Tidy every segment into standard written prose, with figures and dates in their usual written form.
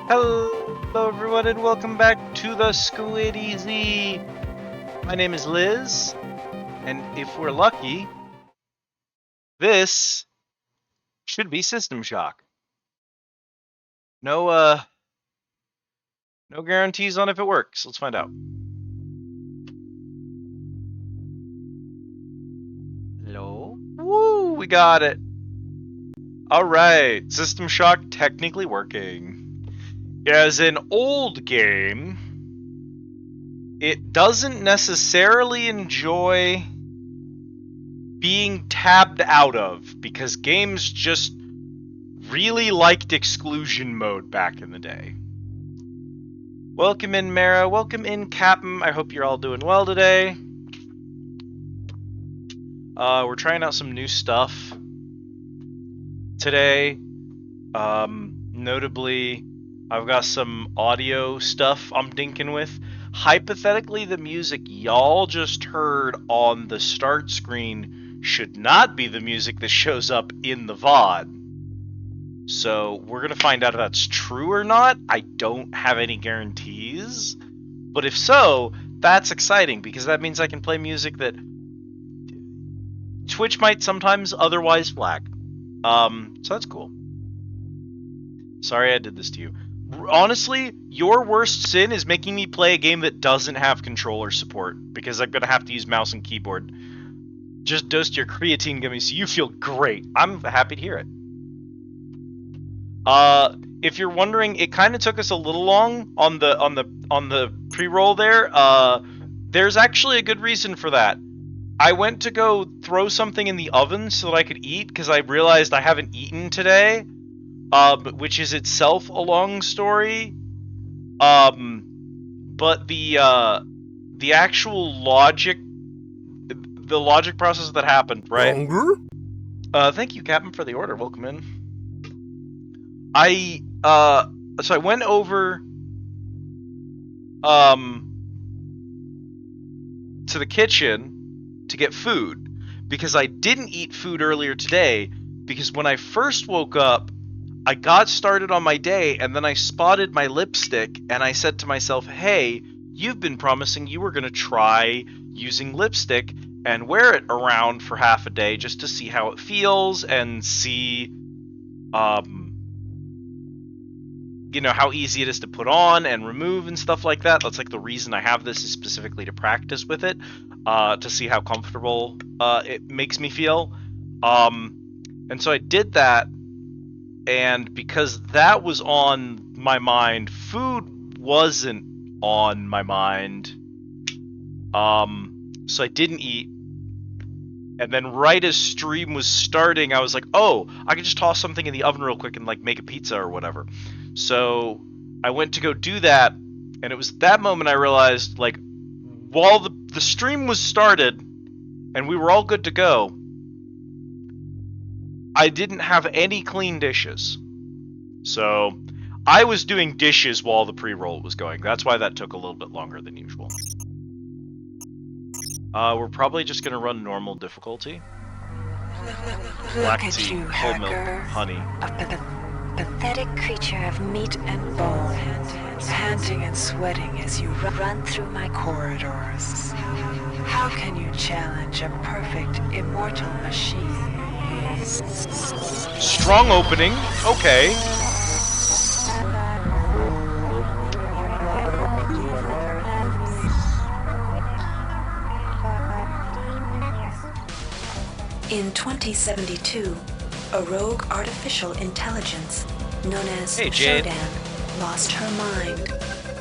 Hello everyone and welcome back to the Squid Easy. My name is Liz, and if we're lucky, this should be System Shock. No guarantees on if it works. Let's find out. Hello? Woo, we got it. Alright, System Shock technically working. As an old game, it doesn't necessarily enjoy being tabbed out of because games just really liked exclusion mode back in the day. Welcome in, Mara. Welcome in, Captain. I hope you're all doing well today. We're trying out some new stuff today. Notably, I've got some audio stuff I'm dinking with. Hypothetically, the music y'all just heard on the start screen should not be the music that shows up in the VOD. So we're going to find out if that's true or not. I don't have any guarantees. But if so, that's exciting because that means I can play music that Twitch might sometimes otherwise flag. So that's cool. Sorry I did this to you. Honestly, your worst sin is making me play a game that doesn't have controller support because I'm going to have to use mouse and keyboard. Just dosed your creatine gummy so you feel great. I'm happy to hear it. If you're wondering, it kind of took us a little long on the pre-roll there. There's actually a good reason for that. I went to go throw something in the oven so that I could eat because I realized I haven't eaten today. Which is itself a long story. But the actual logic, the logic process that happened, right? Longer? Thank you, Captain, for the order. Welcome in. So I went over, to the kitchen to get food because I didn't eat food earlier today because when I first woke up, I got started on my day and then I spotted my lipstick and I said to myself, hey, you've been promising you were going to try using lipstick and wear it around for half a day just to see how it feels and see, you know, how easy it is to put on and remove and stuff like that. That's like the reason I have this is specifically to practice with it, to see how comfortable it makes me feel. And so I did that. And because that was on my mind, food wasn't on my mind. So I didn't eat. And then right as stream was starting, I was like, oh, I could just toss something in the oven real quick and like make a pizza or whatever. So I went to go do that. And it was that moment I realized, like, while the stream was started and we were all good to go, I didn't have any clean dishes. So I was doing dishes while the pre-roll was going. That's why that took a little bit longer than usual. We're probably just going to run normal difficulty. Black tea, whole milk, honey. A pathetic creature of meat and bone, panting and sweating as you run through my corridors. How can you challenge a perfect, immortal machine? Strong opening. Okay. In 2072, a rogue artificial intelligence known as Hey, Jade. Shodan lost her mind.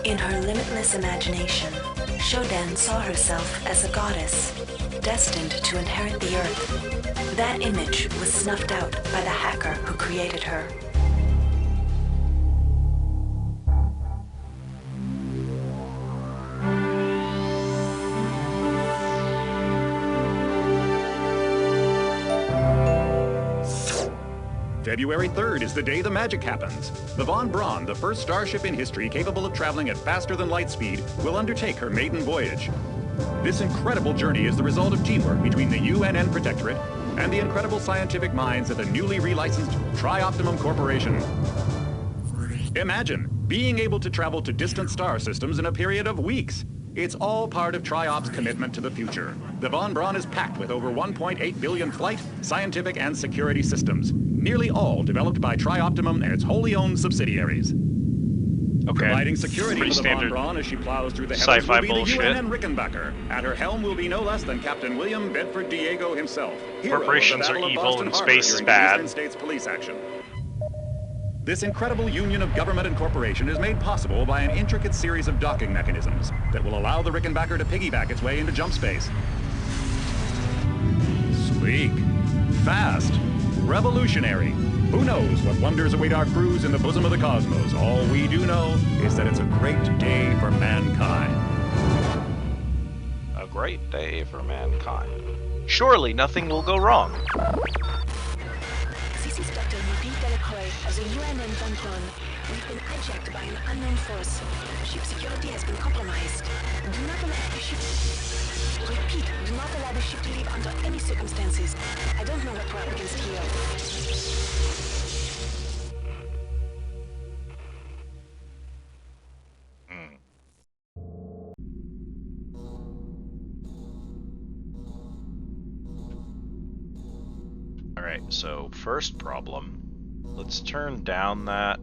In her limitless imagination, Shodan saw herself as a goddess, destined to inherit the earth. That image was snuffed out by the hacker who created her. February 3rd is the day the magic happens. The Von Braun, the first starship in history capable of traveling at faster than light speed, will undertake her maiden voyage. This incredible journey is the result of teamwork between the UNN Protectorate and the incredible scientific minds at the newly relicensed Tri-Optimum Corporation. Imagine, being able to travel to distant star systems in a period of weeks. It's all part of TRIOP's commitment to the future. The Von Braun is packed with over 1.8 billion flight, scientific, and security systems, nearly all developed by TriOptimum and its wholly owned subsidiaries. Okay. Providing security Pretty for the Von standard Braun as she plows through the heavens sci-fi will be bullshit. the UNN Rickenbacker. At her helm will be no less than Captain William Bedford Diego himself. hero of the Corporations are Battle of evil Boston and Harbor space is during bad. the Eastern States Police action. This incredible union of government and corporation is made possible by an intricate series of docking mechanisms that will allow the Rickenbacker to piggyback its way into jump space. Sleek, fast, revolutionary. Who knows what wonders await our crews in the bosom of the cosmos? All we do know is that it's a great day for mankind. A great day for mankind. Surely nothing will go wrong. This is Dr. Marie Delacroix of the UNN Von Braun. We've been hijacked by an unknown force. Ship security has been compromised. Do not allow the ship... Repeat, do not allow the ship to leave under any circumstances. I don't know what we're up against here. Alright, so first problem. Let's turn down that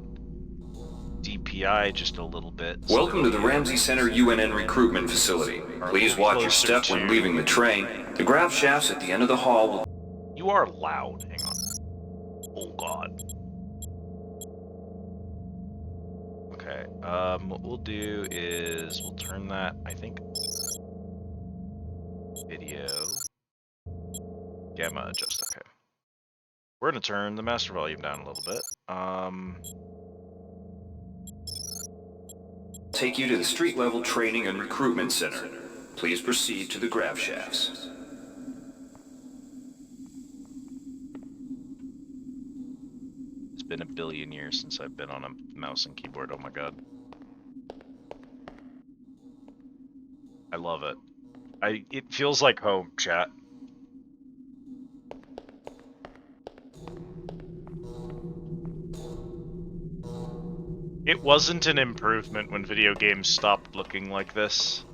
DPI just a little bit. Welcome to the Ramsey Center UNN recruitment facility. Please watch your step when leaving the train. The grav shafts at the end of the hall will... You are loud. Hang on. Oh god. Okay, what we'll do is we'll turn that, I think, video gamma adjust. Okay. We're gonna turn the master volume down a little bit. take you to the street level training and recruitment center. Please proceed to the grav shafts. It's been a billion years since I've been on a mouse and keyboard. Oh my god. I love it. It feels like home, chat. It wasn't an improvement when video games stopped looking like this.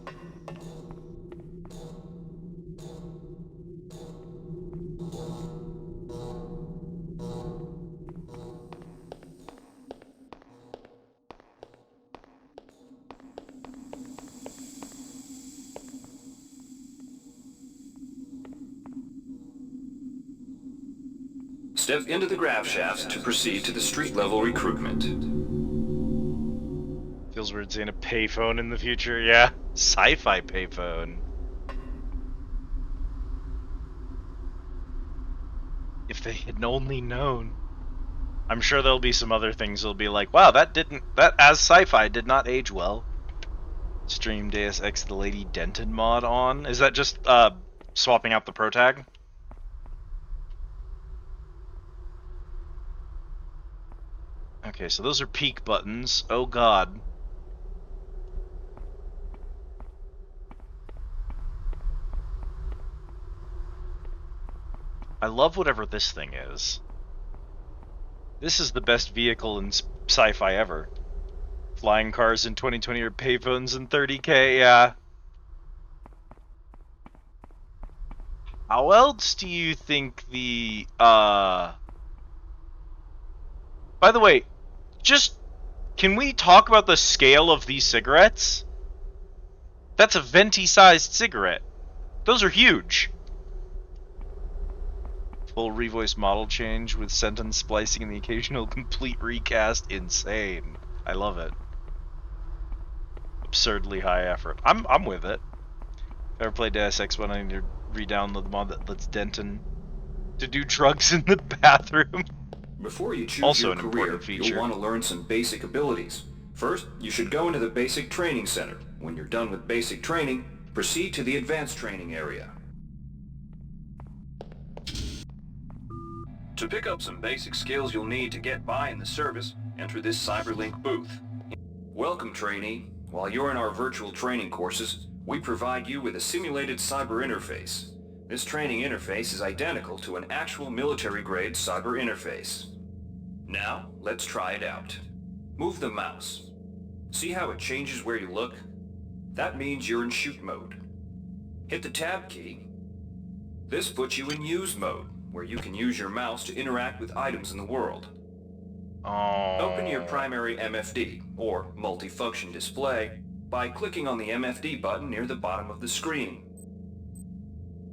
Step into the grav shafts to proceed to the street level recruitment. Feels weird seeing a payphone in the future, yeah. Sci-fi payphone. If they had only known. I'm sure there'll be some other things that'll be like, wow, that as sci-fi did not age well. Stream Deus Ex the Lady Denton mod on. Is that just swapping out the pro tag? Okay, so those are peak buttons. Oh god. I love whatever this thing is. This is the best vehicle in sci-fi ever. Flying cars in 2020 are payphones in 30K, yeah. How else do you think the, By the way, just... Can we talk about the scale of these cigarettes? That's a venti-sized cigarette. Those are huge. Full revoice model change with sentence splicing and the occasional complete recast. Insane. I love it. Absurdly high effort. I'm with it. If I ever played Deus Ex 1, I need to re-download the mod that lets Denton to do drugs in the bathroom. Before you choose Also your an career, important feature. you'll want to learn some basic abilities. First, you should go into the basic training center. When you're done with basic training, proceed to the advanced training area. To pick up some basic skills you'll need to get by in the service, enter this CyberLink booth. Welcome, trainee. While you're in our virtual training courses, we provide you with a simulated cyber interface. This training interface is identical to an actual military-grade cyber interface. Now, let's try it out. Move the mouse. See how it changes where you look? That means you're in shoot mode. Hit the tab key. This puts you in use mode, where you can use your mouse to interact with items in the world. Oh. Open your primary MFD, or multifunction display, by clicking on the MFD button near the bottom of the screen.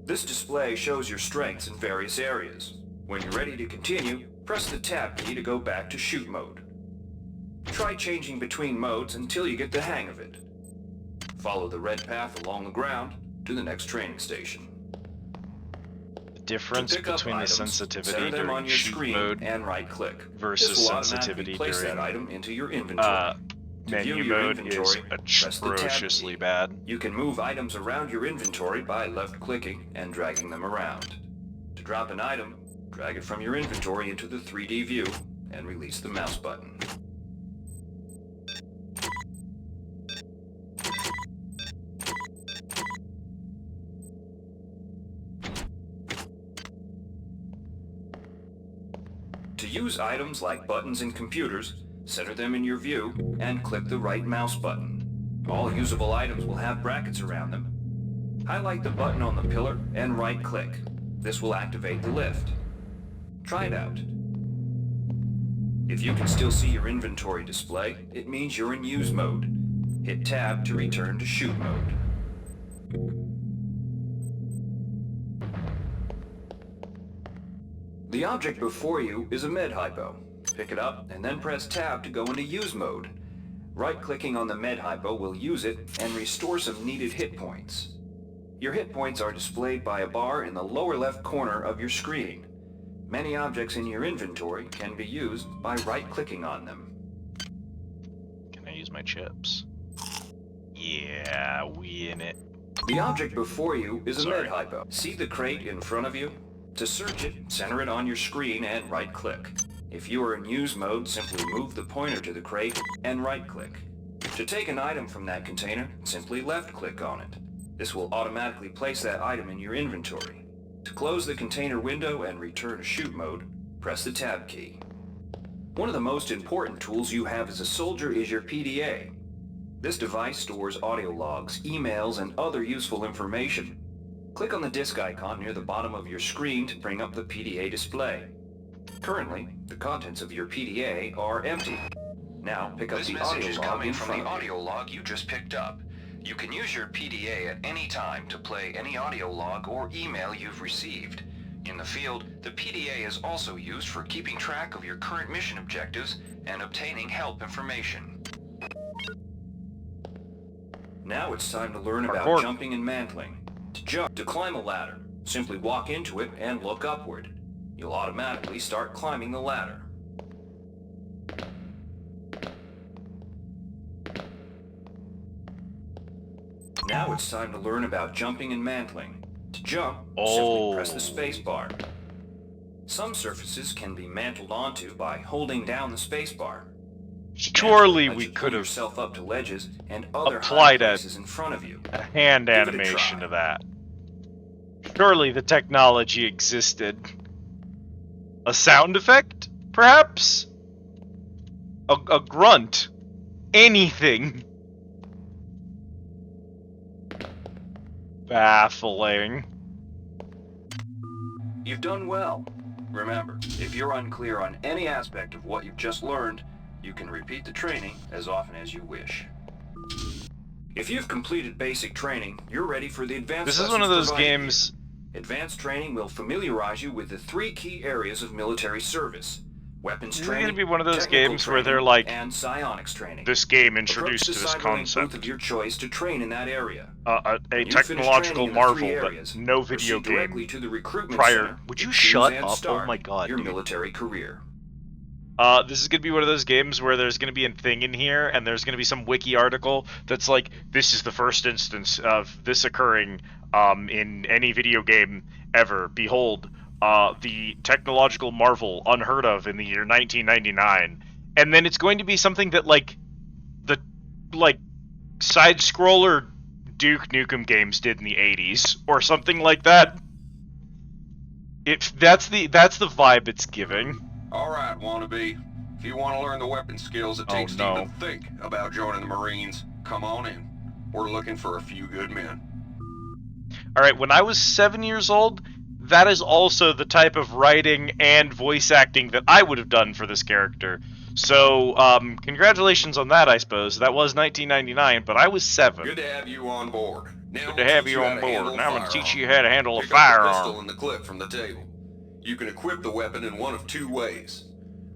This display shows your strengths in various areas. When you're ready to continue, press the tab key to go back to shoot mode. Try changing between modes until you get the hang of it. Follow the red path along the ground to the next training station. The difference between the sensitivity during shoot mode and right-click versus sensitivity place during that item into your inventory. menu mode is atrociously bad. You can move items around your inventory by left-clicking and dragging them around. To drop an item, drag it from your inventory into the 3D view and release the mouse button. To use items like buttons in computers, center them in your view and click the right mouse button. All usable items will have brackets around them. Highlight the button on the pillar and right-click. This will activate the lift. Try it out. If you can still see your inventory display, it means you're in use mode. Hit tab to return to shoot mode. The object before you is a med hypo. Pick it up and then press tab to go into use mode. Right-clicking on the med hypo will use it and restore some needed hit points. Your hit points are displayed by a bar in the lower left corner of your screen. Many objects in your inventory can be used by right-clicking on them. Can I use my chips? Yeah, we in it. The object before you is a med hypo. See the crate in front of you? To search it, center it on your screen and right-click. If you are in use mode, simply move the pointer to the crate and right-click. To take an item from that container, simply left-click on it. This will automatically place that item in your inventory. To close the container window and return to shoot mode, press the tab key. One of the most important tools you have as a soldier is your PDA. This device stores audio logs, emails, and other useful information. Click on the disk icon near the bottom of your screen to bring up the PDA display. Currently, the contents of your PDA are empty. Now pick up the audio log in front of you. This message is coming from the audio log you just picked up. You can use your PDA at any time to play any audio log or email you've received. In the field, the PDA is also used for keeping track of your current mission objectives and obtaining help information. Now it's time to learn about jumping and mantling. To climb a ladder, simply walk into it and look upward. You'll automatically start climbing the ladder. Now it's time to learn about jumping and mantling. To jump, simply press the space bar. Some surfaces can be mantled onto by holding down the space bar. Surely we could have yourself up to ledges and other applied high places in front of you. a hand animation to that. Surely the technology existed. A sound effect, perhaps? A grunt? Anything? Baffling. You've done well. Remember, if you're unclear on any aspect of what you've just learned, you can repeat the training as often as you wish. If you've completed basic training, you're ready for the advanced This is one of those games... Advanced training will familiarize you with the 3 key areas of military service. Weapons training, going to be one of those games where they're like, and psionics training. This game introduced to this concept. Booth of your choice to train in that area. A technological marvel that no video game prior... Would you shut up? Oh my god, your military career. This is going to be one of those games where there's going to be a thing in here, and there's going to be some wiki article that's like, this is the first instance of this occurring in any video game ever. Behold, the technological marvel unheard of in the year 1999. And then it's going to be something that, like, the, side-scroller Duke Nukem games did in the 80s, or something like that. That's the vibe it's giving. Alright, wannabe. If you want to learn the weapon skills it takes to even think about joining the Marines, come on in. We're looking for a few good men. Alright, when I was 7 years old, that is also the type of writing and voice acting that I would have done for this character. So, congratulations on that, I suppose. That was 1999, but I was 7. Good to have you on board. Now Good to have you on board. Now I'm going to teach you how to handle a firearm. Pick up the pistol and the clip from the table. You can equip the weapon in one of 2 ways.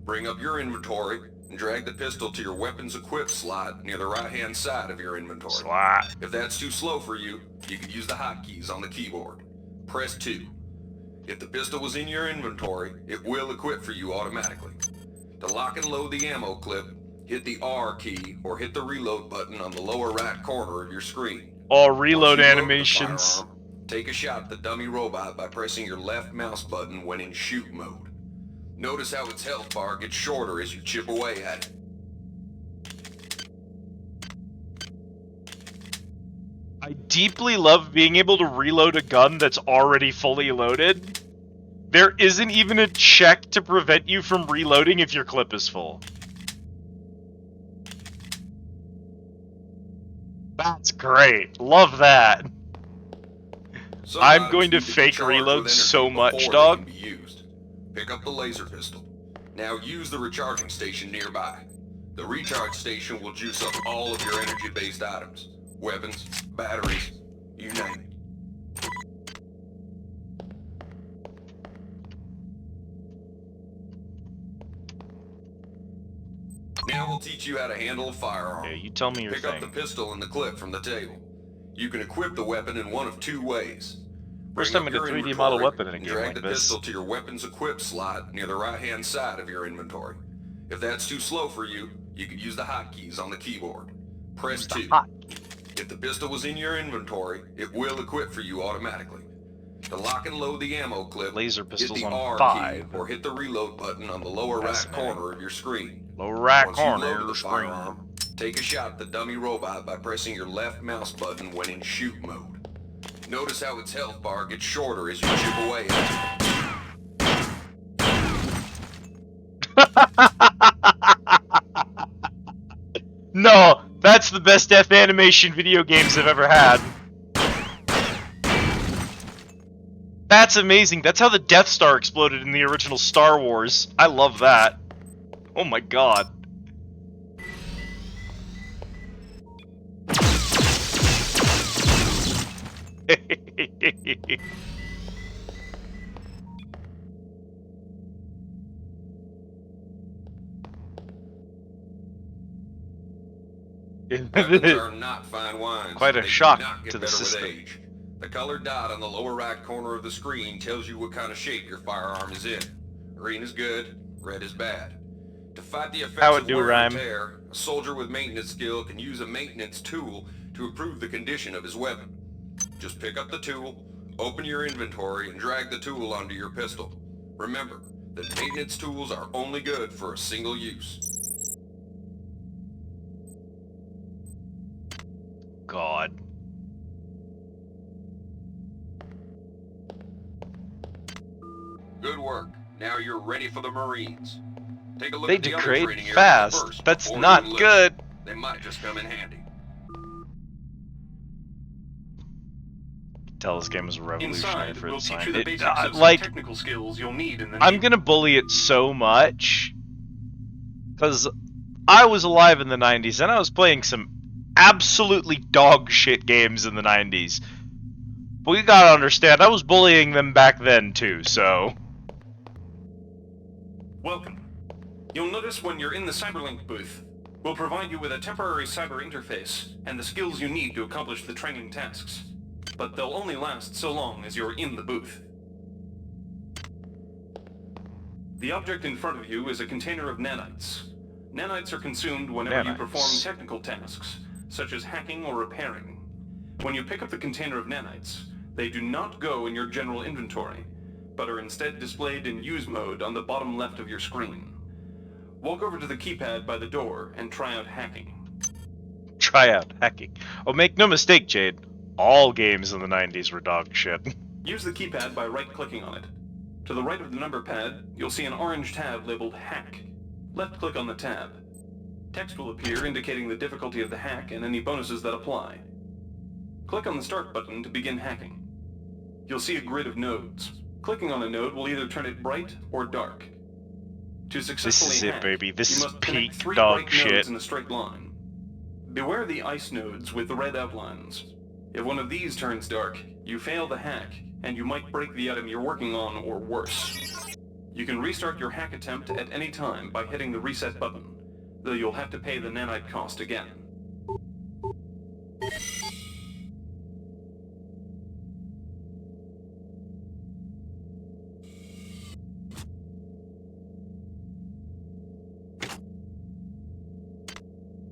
Bring up your inventory and drag the pistol to your weapons equip slot near the right-hand side of your inventory. Slot. If that's too slow for you, you can use the hotkeys on the keyboard. Press 2. If the pistol was in your inventory, it will equip for you automatically. To lock and load the ammo clip, hit the R key or hit the reload button on the lower right corner of your screen. All reload animations. Take a shot at the dummy robot by pressing your left mouse button when in shoot mode. Notice how its health bar gets shorter as you chip away at it. I deeply love being able to reload a gun that's already fully loaded. There isn't even a check to prevent you from reloading if your clip is full. That's great. Love that. I'm going to fake reload so much, dog. Pick up the laser pistol. Now use the recharging station nearby. The recharge station will juice up all of your energy-based items. Weapons, batteries, you name it. Now we'll teach you how to handle a firearm. Yeah, you tell me your thing. Pick up the pistol and the clip from the table. You can equip the weapon in one of 2 ways. First time in a 3D model weapon in a game like this. Drag the pistol to your weapons equip slot near the right-hand side of your inventory. If that's too slow for you, you can use the hotkeys on the keyboard. Press 2. If the pistol was in your inventory, it will equip for you automatically. To lock and load the ammo clip, laser pistols hit the on R 5. key or hit the reload button on the lower right corner of your screen. Lower right Once corner of the firearm, take a shot at the dummy robot by pressing your left mouse button when in shoot mode. Notice how its health bar gets shorter as you chip away at it. No, that's the best death animation video games have ever had. That's amazing. That's how the Death Star exploded in the original Star Wars. I love that. Oh my god. Weapons are not fine wines. Quite a shock to the system. The colored dot on the lower right corner of the screen tells you what kind of shape your firearm is in. Green is good, red is bad. To fight the effects of wear and tear, a soldier with maintenance skill can use a maintenance tool to improve the condition of his weapon. Just pick up the tool, open your inventory, and drag the tool onto your pistol. Remember that maintenance tools are only good for a single use. God. Good work. Now you're ready for the Marines. Take a look they at the degrade other training fast. areas first. That's not good. They might just come in handy. Tell this game is revolutionary Inside, for we'll its teach time. you the basics of some like, technical skills you'll need in the I'm gonna bully it so much because I was alive in the 90s and I was playing some absolutely dog shit games in the 90s. But you gotta understand, I was bullying them back then too, so... Welcome. You'll notice when you're in the Cyberlink booth, we'll provide you with a temporary cyber interface and the skills you need to accomplish the training tasks. But they'll only last so long as you're in the booth. The object in front of you is a container of nanites. Nanites are consumed whenever you perform technical tasks, such as hacking or repairing. When you pick up the container of nanites, they do not go in your general inventory, but are instead displayed in use mode on the bottom left of your screen. Walk over to the keypad by the door and try out hacking. Try out hacking. Oh, make no mistake, Jade. All games in the 90s were dog shit. Use the keypad by right-clicking on it. To the right of the number pad, you'll see an orange tab labeled Hack. Left-click on the tab. Text will appear indicating the difficulty of the hack and any bonuses that apply. Click on the Start button to begin hacking. You'll see a grid of nodes. Clicking on a node will either turn it bright or dark. To successfully This is hack, it, baby. This you is must connect peak 3 dog bright shit. nodes in a straight line. Beware the ice nodes with the red outlines. If one of these turns dark, you fail the hack, and you might break the item you're working on or worse. You can restart your hack attempt at any time by hitting the reset button, though you'll have to pay the nanite cost again.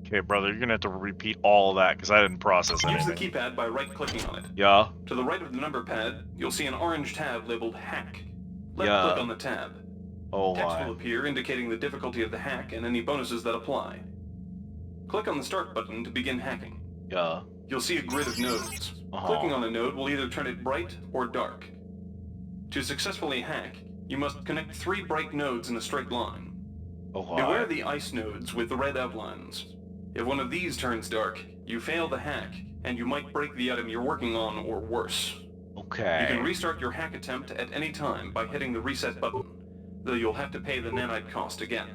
Okay, brother, you're gonna have to repeat all of that because I didn't process Use the anything. keypad by right-clicking on it. Yeah. To the right of the number pad, you'll see an orange tab labeled Hack. Left-click Yeah. on the tab. Oh Text my. will appear indicating the difficulty of the hack and any bonuses that apply. Click on the Start button to begin hacking. Yeah. You'll see a grid of nodes. Clicking on a node will either turn it bright or dark. To successfully hack, you must connect 3 bright nodes in a straight line. Oh Beware my. the ice nodes with the red outlines. If one of these turns dark, you fail the hack, and you might break the item you're working on or worse. Okay. You can restart your hack attempt at any time by hitting the reset button, though you'll have to pay the nanite cost again.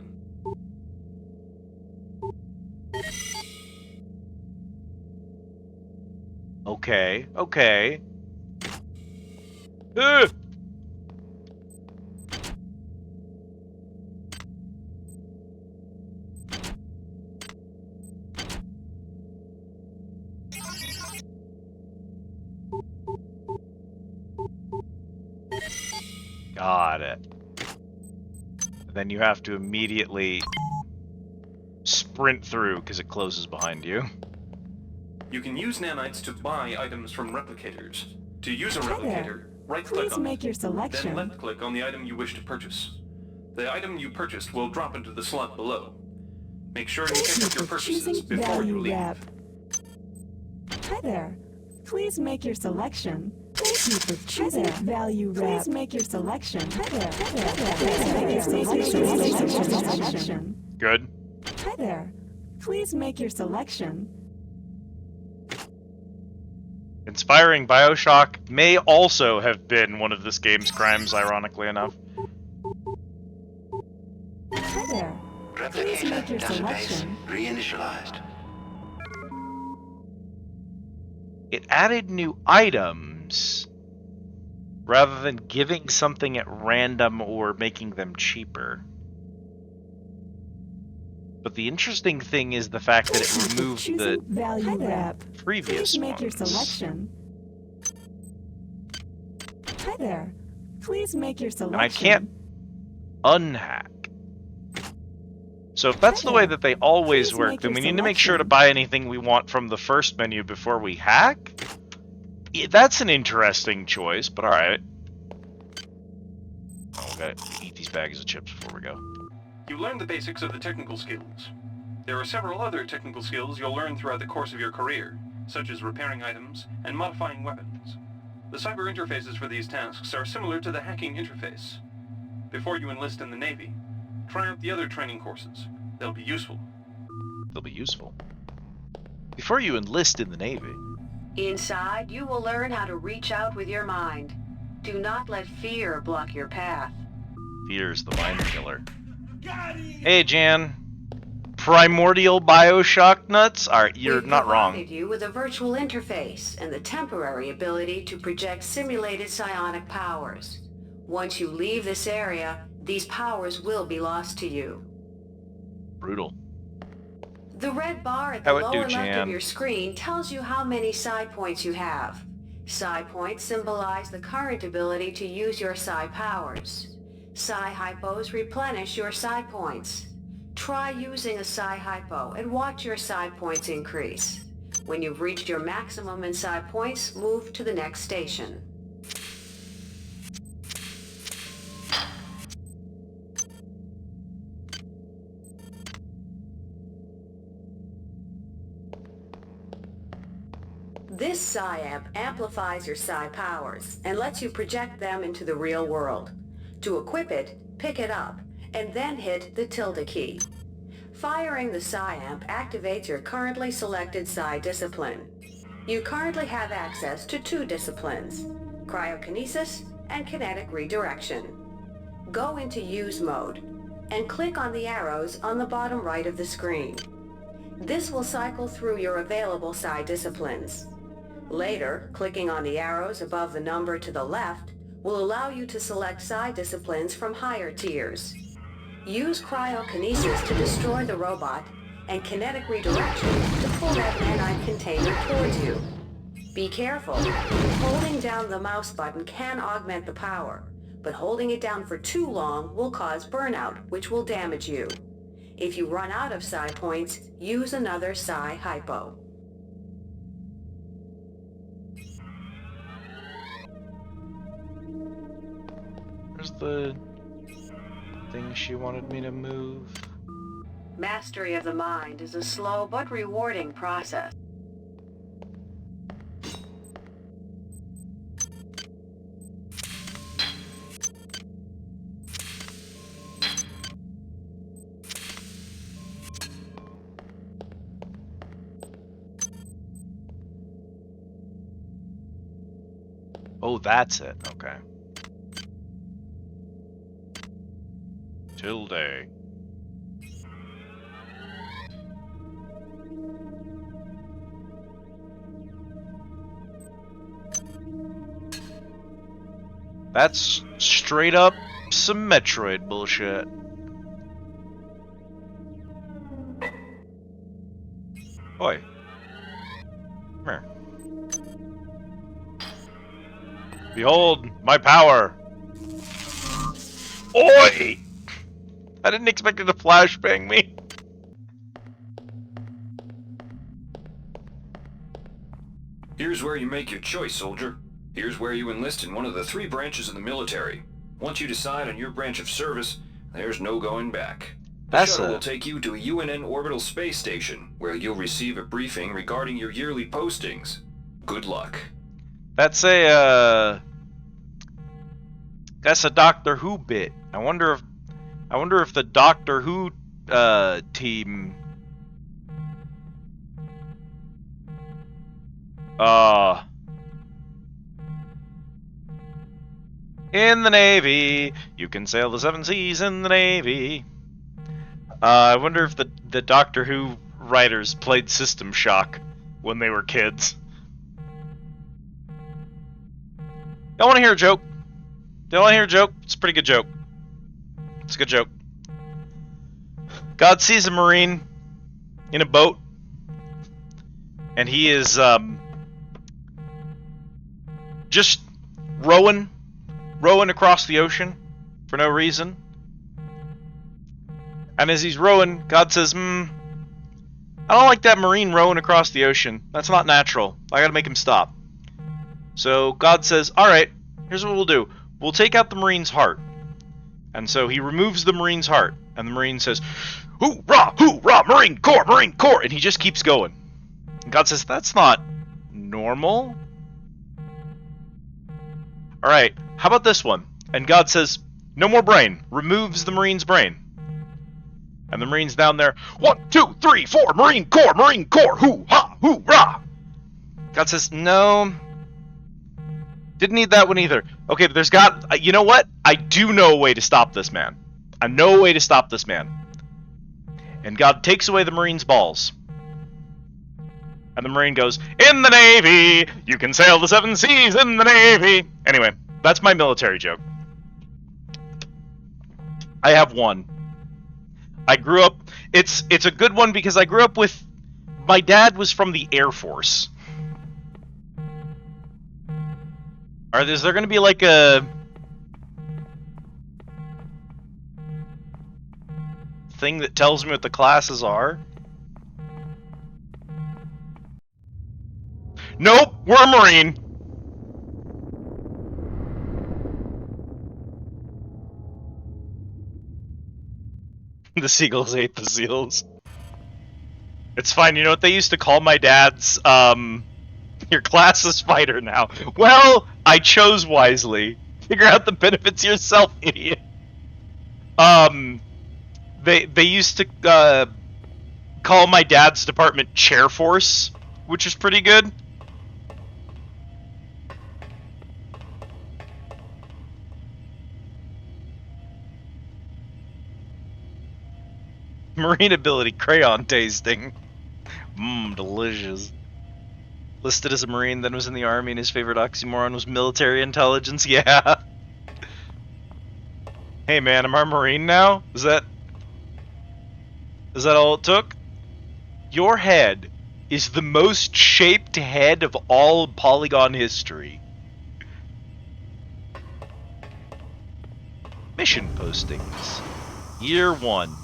Okay. Okay. Ugh! Got it. Then you have to immediately sprint through because it closes behind you. You can use nanites to buy items from replicators. To use a Hi there. replicator, right-click Please on make it, your then selection. left-click on the item you wish to purchase. The item you purchased will drop into the slot below. Make sure you Thank check you out your for purchases choosing before you Value leave. Wrap. Hi there. Please make your selection. Thank you for choosing Value Wrap. Please make your selection. Hi there. Please make your selection. Good. Hi there. Please make your selection. Inspiring Bioshock may also have been one of this game's crimes, ironically enough. Hi there. Please make your selection. Reinitialized. It added new items rather than giving something at random or making them cheaper. But the interesting thing is the fact that it removed the Value Wrap. previous Please make your ones. selection. Hi there. Please make your selection. And I can't unhack. So if that's the way that they always Please work, make then your we need to make sure to selection. buy anything we want from the first menu before we hack? Yeah, that's an interesting choice, but alright. Oh, we gotta eat these bags of chips before we go. You learned the basics of the technical skills. There are several other technical skills you'll learn throughout the course of your career, such as repairing items and modifying weapons. The cyber interfaces for these tasks are similar to the hacking interface. Before you enlist in the Navy, try out the other training courses. They'll be useful. They'll be useful. Before you enlist in the Navy. Inside, you will learn how to reach out with your mind. Do not let fear block your path. Fear's the mind killer. Hey, Jan. Primordial Bioshock nuts? Alright, you're We've not wrong. provided you with a virtual interface and the temporary ability to project simulated psionic powers. Once you leave this area, these powers will be lost to you. Brutal. The red bar at the How it do, lower left Jan? of your screen tells you how many psi points you have. Psi points symbolize the current ability to use your psi powers. Psi hypos replenish your psi points. Try using a psi hypo and watch your psi points increase. When you've reached your maximum in psi points, move to the next station. This Psi-Amp amplifies your Psi powers and lets you project them into the real world. To equip it, pick it up, and then hit the tilde key. Firing the Psi Amp activates your currently selected Psi discipline. You currently have access to 2 disciplines, cryokinesis and kinetic redirection. Go into use mode and click on the arrows on the bottom right of the screen. This will cycle through your available Psi disciplines. Later, clicking on the arrows above the number to the left will allow you to select Psi disciplines from higher tiers. Use cryokinesis to destroy the robot and kinetic redirection to pull that nanite container towards you. Be careful. Holding down the mouse button can augment the power, but holding it down for too long will cause burnout, which will damage you. If you run out of Psi points, use another Psi hypo. Where's the thing she wanted me to move? Mastery of the mind is a slow but rewarding process. Oh, that's it. Okay. Tilde. That's straight up some Metroid bullshit. Oi. Come here. Behold, my power! Oi! I didn't expect it to flashbang me. Here's where you make your choice, soldier. Here's where you enlist in one of the 3 branches of the military. Once you decide on your branch of service, there's no going back. The shuttle will take you to a UNN orbital space station, where you'll receive a briefing regarding your yearly postings. Good luck. That's a Doctor Who bit. I wonder if the Doctor Who team in the Navy, you can sail the 7 seas in the Navy. I wonder if the Doctor Who writers played System Shock when they were kids. Y'all want to hear a joke? Y'all want to hear a joke? It's a pretty good joke. It's a good joke. God sees a Marine in a boat, and he is just rowing across the ocean for no reason. And as he's rowing, God says, I don't like that Marine rowing across the ocean. That's not natural. I gotta make him stop. So God says, alright, here's what we'll do. We'll take out the Marine's heart. And so he removes the Marine's heart. And the Marine says, hoorah, Marine Corps! And he just keeps going. And God says, that's not normal. Alright, how about this one? And God says, no more brain. Removes the Marine's brain. And the Marine's down there, 1, 2, 3, 4, Marine Corps, hoo-ha, hoorah! God says, no, didn't need that one either. Okay, but there's you know what? I do know a way to stop this man. I know a way to stop this man. And God takes away the Marine's balls. And the Marine goes, in the Navy, you can sail the 7 seas in the Navy. Anyway, that's my military joke. I have one. I grew up, it's a good one because I grew up with, my dad was from the Air Force. Is there going to be like a thing that tells me what the classes are? Nope, we're a Marine. The seagulls ate the seals. It's fine, you know what they used to call my dad's, your class is fighter now. Well, I chose wisely. Figure out the benefits yourself, idiot. They used to call my dad's department Chair Force, which is pretty good. Marine ability, crayon tasting. Mmm, delicious. Listed as a Marine, then was in the Army, and his favorite oxymoron was military intelligence. Yeah. Hey man, am I a Marine now? Is that all it took? Your head is the most shaped head of all Polygon history. Mission postings. Year 1.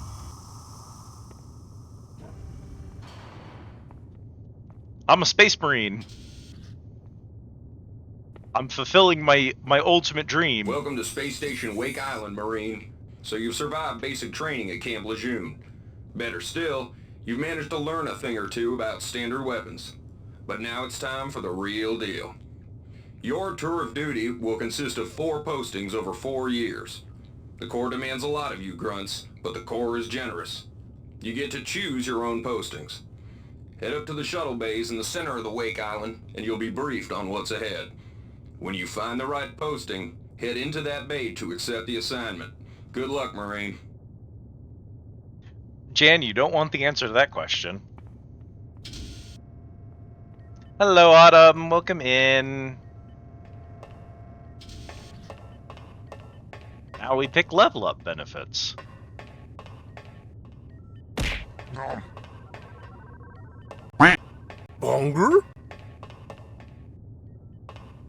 I'm a Space Marine. I'm fulfilling my ultimate dream. Welcome to Space Station Wake Island, Marine. So you've survived basic training at Camp Lejeune. Better still, you've managed to learn a thing or two about standard weapons. But now it's time for the real deal. Your tour of duty will consist of 4 postings over 4 years. The Corps demands a lot of you, grunts, but the Corps is generous. You get to choose your own postings. Head up to the shuttle bays in the center of the Wake Island, and you'll be briefed on what's ahead. When you find the right posting, head into that bay to accept the assignment. Good luck, Marine. Jan, you don't want the answer to that question. Hello, Autumn. Welcome in. Now we pick level up benefits. Hunger?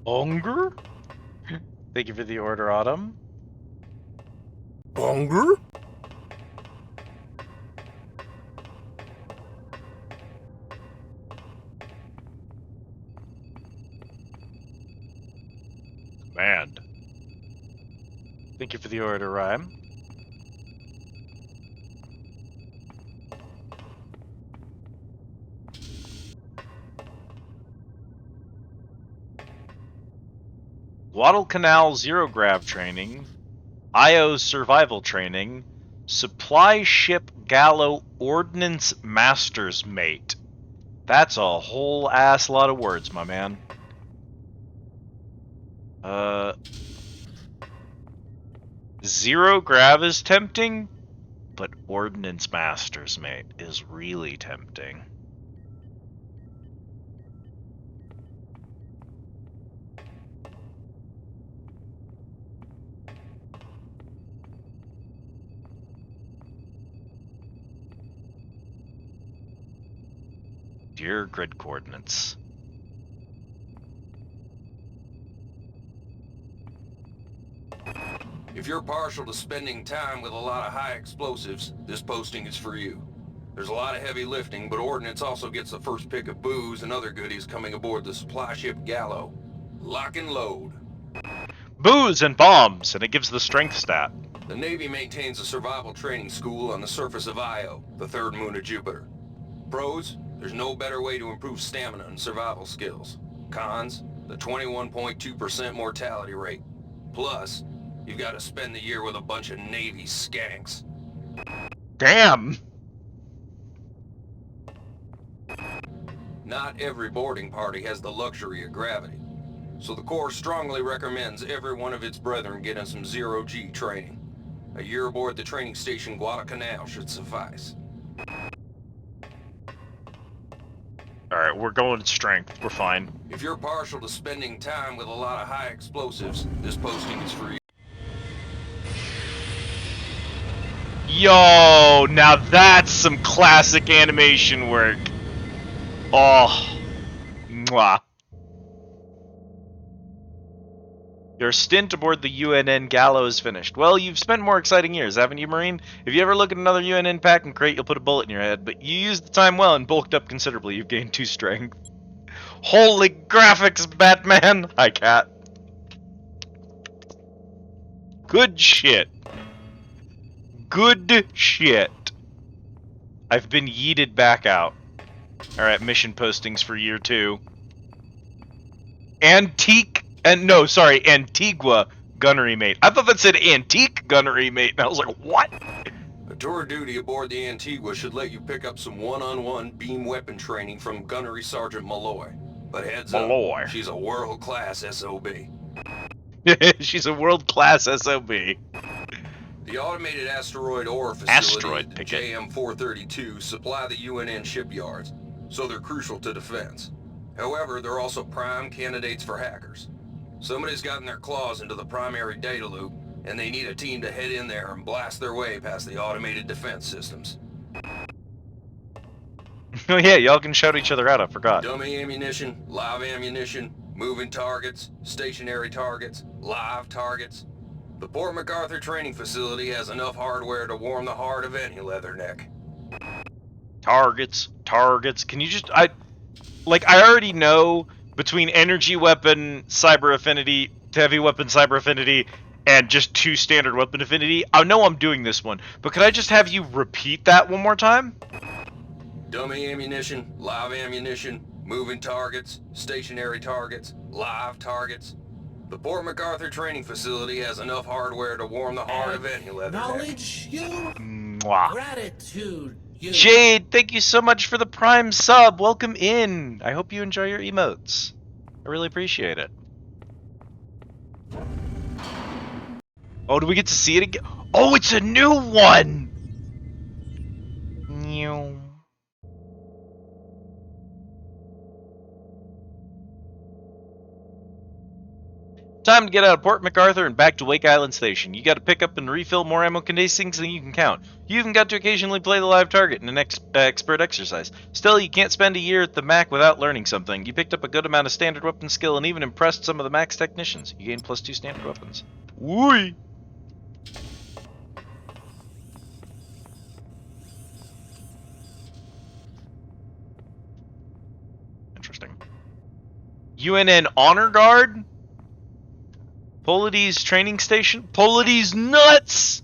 Hunger? Thank you for the order, Autumn. Hunger? Man. Thank you for the order, Rhyme. Guadalcanal Zero Grav training, IO survival training, supply ship Gallo Ordnance Master's Mate. That's a whole ass lot of words, my man. Zero Grav is tempting, but Ordnance Master's Mate is really tempting. Dear grid coordinates. If you're partial to spending time with a lot of high explosives, this posting is for you. There's a lot of heavy lifting, but Ordnance also gets the first pick of booze and other goodies coming aboard the supply ship Gallo. Lock and load. Booze and bombs, and it gives the strength stat. The Navy maintains a survival training school on the surface of Io, the third moon of Jupiter. Pros, there's no better way to improve stamina and survival skills. Cons, the 21.2% mortality rate. Plus, you've got to spend the year with a bunch of Navy skanks. Damn! Not every boarding party has the luxury of gravity, so the Corps strongly recommends every one of its brethren getting some zero-G training. A year aboard the training station Guadalcanal should suffice. Alright, we're going strength. We're fine. If you're partial to spending time with a lot of high explosives, this posting is for you. Yo, now that's some classic animation work. Oh. Mwah. Your stint aboard the UNN Gallo is finished. Well, you've spent more exciting years, haven't you, Marine? If you ever look at another UNN packing crate, you'll put a bullet in your head. But you used the time well and bulked up considerably. You've gained 2 strength. Holy graphics, Batman! Hi, Cat. Good shit. Good shit. I've been yeeted back out. Alright, mission postings for year 2. Antigua gunnery mate. I thought that said antique gunnery mate, and I was like, what? A tour of duty aboard the Antigua should let you pick up some one-on-one beam weapon training from Gunnery Sergeant Malloy. But heads Malloy. up, she's a world-class SOB. She's a world-class SOB. The Automated Asteroid Ore Facility, Asteroid picket. JM-432, supply the UNN shipyards, so they're crucial to defense. However, they're also prime candidates for hackers. Somebody's gotten their claws into the primary data loop, and they need a team to head in there and blast their way past the automated defense systems. Oh yeah, y'all can shout each other out, I forgot. Dummy ammunition, live ammunition, moving targets, stationary targets, live targets. The Port MacArthur training facility has enough hardware to warm the heart of any leatherneck. Targets. Can you just... I already know between energy weapon, cyber affinity, heavy weapon, cyber affinity, and just 2 standard weapon affinity, I know I'm doing this one, but could I just have you repeat that one more time? Dummy ammunition, live ammunition, moving targets, stationary targets, live targets. The Port MacArthur training facility has enough hardware to warm the heart of any leatherneck. Knowledge, you. Mwah. Gratitude, you. Jade, thank you so much for the Prime sub. Welcome in. I hope you enjoy your emotes. I really appreciate it. Oh, do we get to see it again? Oh, it's a new one! Meow. Time to get out of Port MacArthur and back to Wake Island Station. You got to pick up and refill more ammo casings than you can count. You even got to occasionally play the live target in an expert exercise. Still, you can't spend a year at the MAC without learning something. You picked up a good amount of standard weapon skill and even impressed some of the MAC's technicians. You gained +2 standard weapons. Woo! Interesting. UNN Honor Guard? Polides training station? Polides nuts!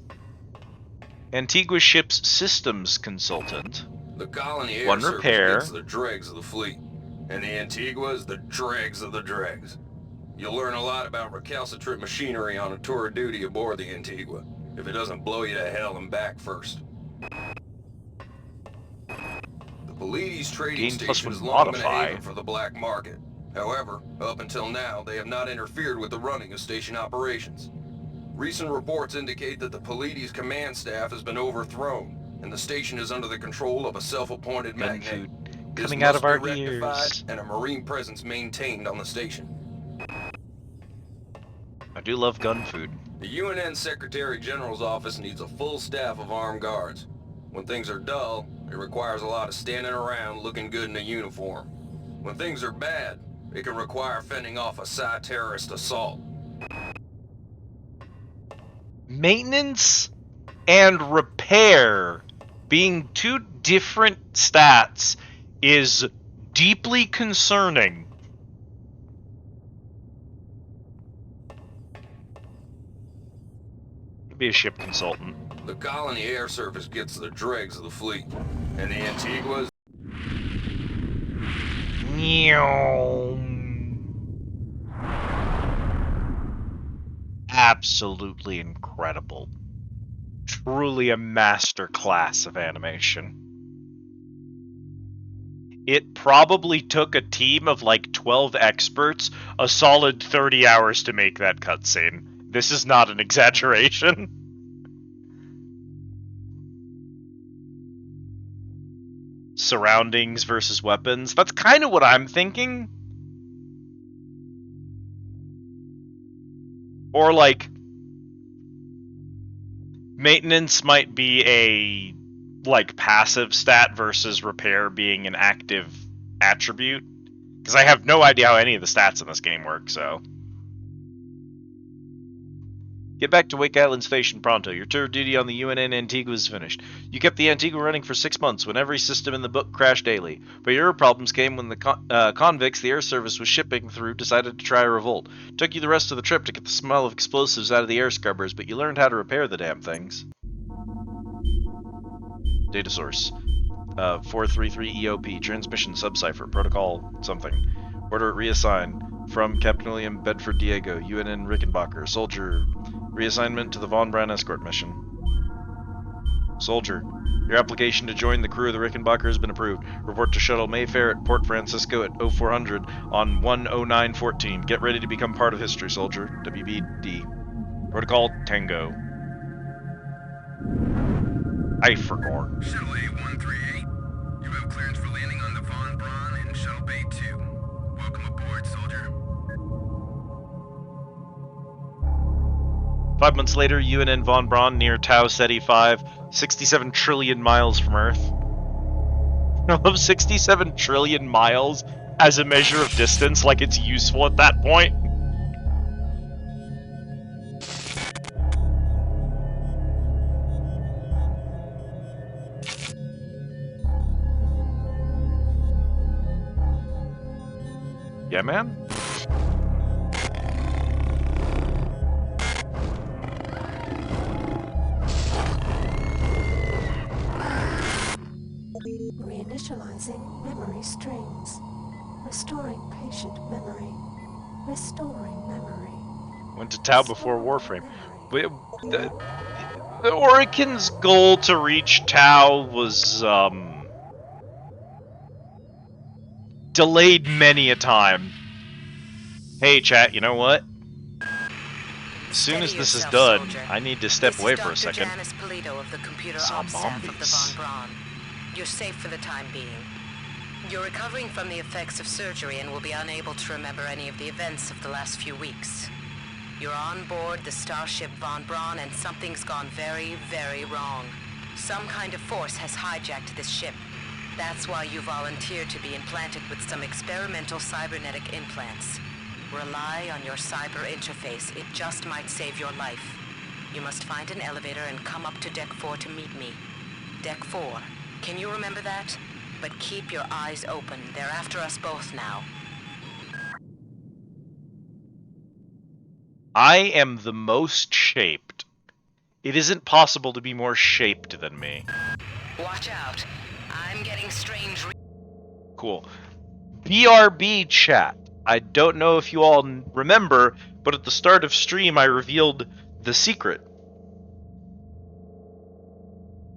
Antigua ship's systems consultant. The colony air One service repair. gets the dregs of the fleet, and the Antigua is the dregs of the dregs. You'll learn a lot about recalcitrant machinery on a tour of duty aboard the Antigua, if it doesn't blow you to hell and back first. The Polides trading Gain station +1 has long been a modify. haven for the black market. However, up until now, they have not interfered with the running of station operations. Recent reports indicate that the Polides command staff has been overthrown, and the station is under the control of a self-appointed Gun magnate. food This coming out of must our be rectified ears. and a Marine presence maintained on the station. I do love gun food. The UNN Secretary General's office needs a full staff of armed guards. When things are dull, it requires a lot of standing around looking good in a uniform. When things are bad, it can require fending off a Psi terrorist assault. Maintenance and repair being 2 different stats is deeply concerning. Be a ship consultant. The colony air service gets the dregs of the fleet, and the Antigua's Absolutely incredible. Truly a masterclass of animation. It probably took a team of like 12 experts a solid 30 hours to make that cutscene. This is not an exaggeration. Surroundings versus weapons. That's kind of what I'm thinking. Or like maintenance might be a like passive stat versus repair being an active attribute. Because I have no idea how any of the stats in this game work, so. Get back to Wake Island Station pronto. Your tour of duty on the UNN Antigua is finished. You kept the Antigua running for 6 months when every system in the book crashed daily. But your problems came when the convicts the air service was shipping through decided to try a revolt. It took you the rest of the trip to get the smell of explosives out of the air scrubbers, but you learned how to repair the damn things. Data source. 433 EOP. Transmission subcipher. Protocol something. Order reassign. From Captain William Bedford Diego, UNN Rickenbacker. Soldier, reassignment to the Von Braun escort mission. Soldier, your application to join the crew of the Rickenbacker has been approved. Report to Shuttle Mayfair at Port Francisco at 0400 on 10914. Get ready to become part of history, soldier. WBD. Protocol Tango. I forgot. Shuttle A-138. You have clearance for landing on the Von Braun in Shuttle Bay 2. Welcome aboard, soldier. 5 months later, UNN Von Braun near Tau Ceti 5, 67 trillion miles from Earth. I love 67 trillion miles as a measure of distance, like it's useful at that point. Yeah, man? Reinitializing memory streams. Restoring patient memory. Restoring memory. Went to Tau before Warframe. The Oricon's goal to reach Tau was, delayed many a time. Hey, chat, you know what? As soon as this is done, soldier. I need to step away for a second. Janice Polito of the computer ops staff of the Von Braun. You're safe for the time being. You're recovering from the effects of surgery and will be unable to remember any of the events of the last few weeks. You're on board the starship Von Braun and something's gone very, very wrong. Some kind of force has hijacked this ship. That's why you volunteered to be implanted with some experimental cybernetic implants. Rely on your cyber interface. It just might save your life. You must find an elevator and come up to Deck 4 to meet me. Deck 4. Can you remember that? But keep your eyes open. They're after us both now. I am the most shaped. It isn't possible to be more shaped than me. Watch out. I'm getting strange. Cool. BRB chat. I don't know if you all remember, but at the start of stream I revealed the secret.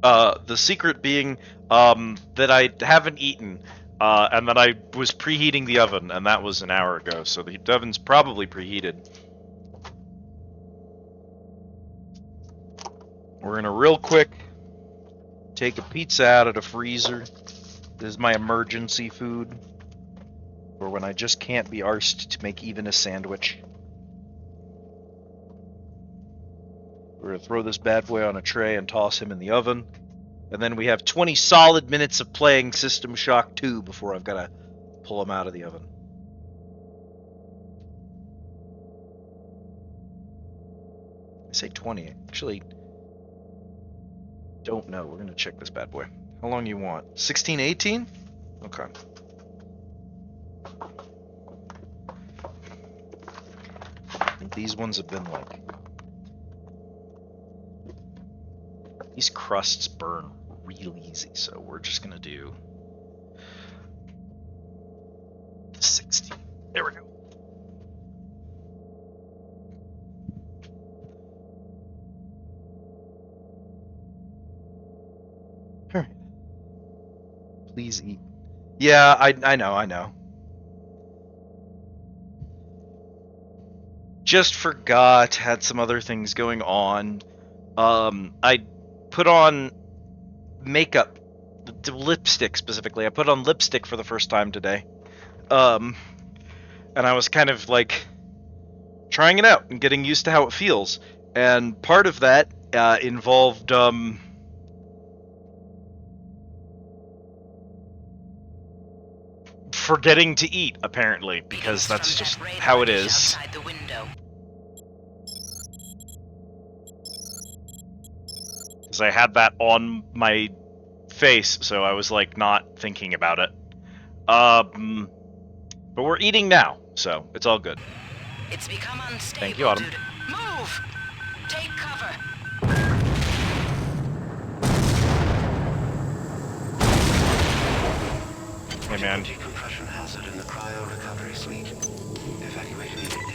The secret being that I haven't eaten, and that I was preheating the oven, and that was an hour ago, so the oven's probably preheated. We're gonna real quick take a pizza out of the freezer. This is my emergency food, or when I just can't be arsed to make even a sandwich. We're gonna throw this bad boy on a tray and toss him in the oven. And then we have 20 solid minutes of playing System Shock 2 before I've got to pull him out of the oven. I say 20. Actually, don't know. We're going to check this bad boy. How long you want? 16, 18? Okay. I think these ones have been like... These crusts burn real easy, so we're just gonna do 60. There we go. All right. Please eat. Yeah, I know. Just forgot, had some other things going on. I put on makeup, lipstick specifically. I put on lipstick for the first time today. And I was kind of like trying it out and getting used to how it feels. And part of that involved forgetting to eat, apparently, because that's just how it is. Because I had that on my face, so I was like not thinking about it. But we're eating now, so it's all good. It's become unstable. Thank you, Autumn. Dude. Move! Take cover! Hey, man. Decompression hazard in the cryo recovery suite. Evacuate immediately.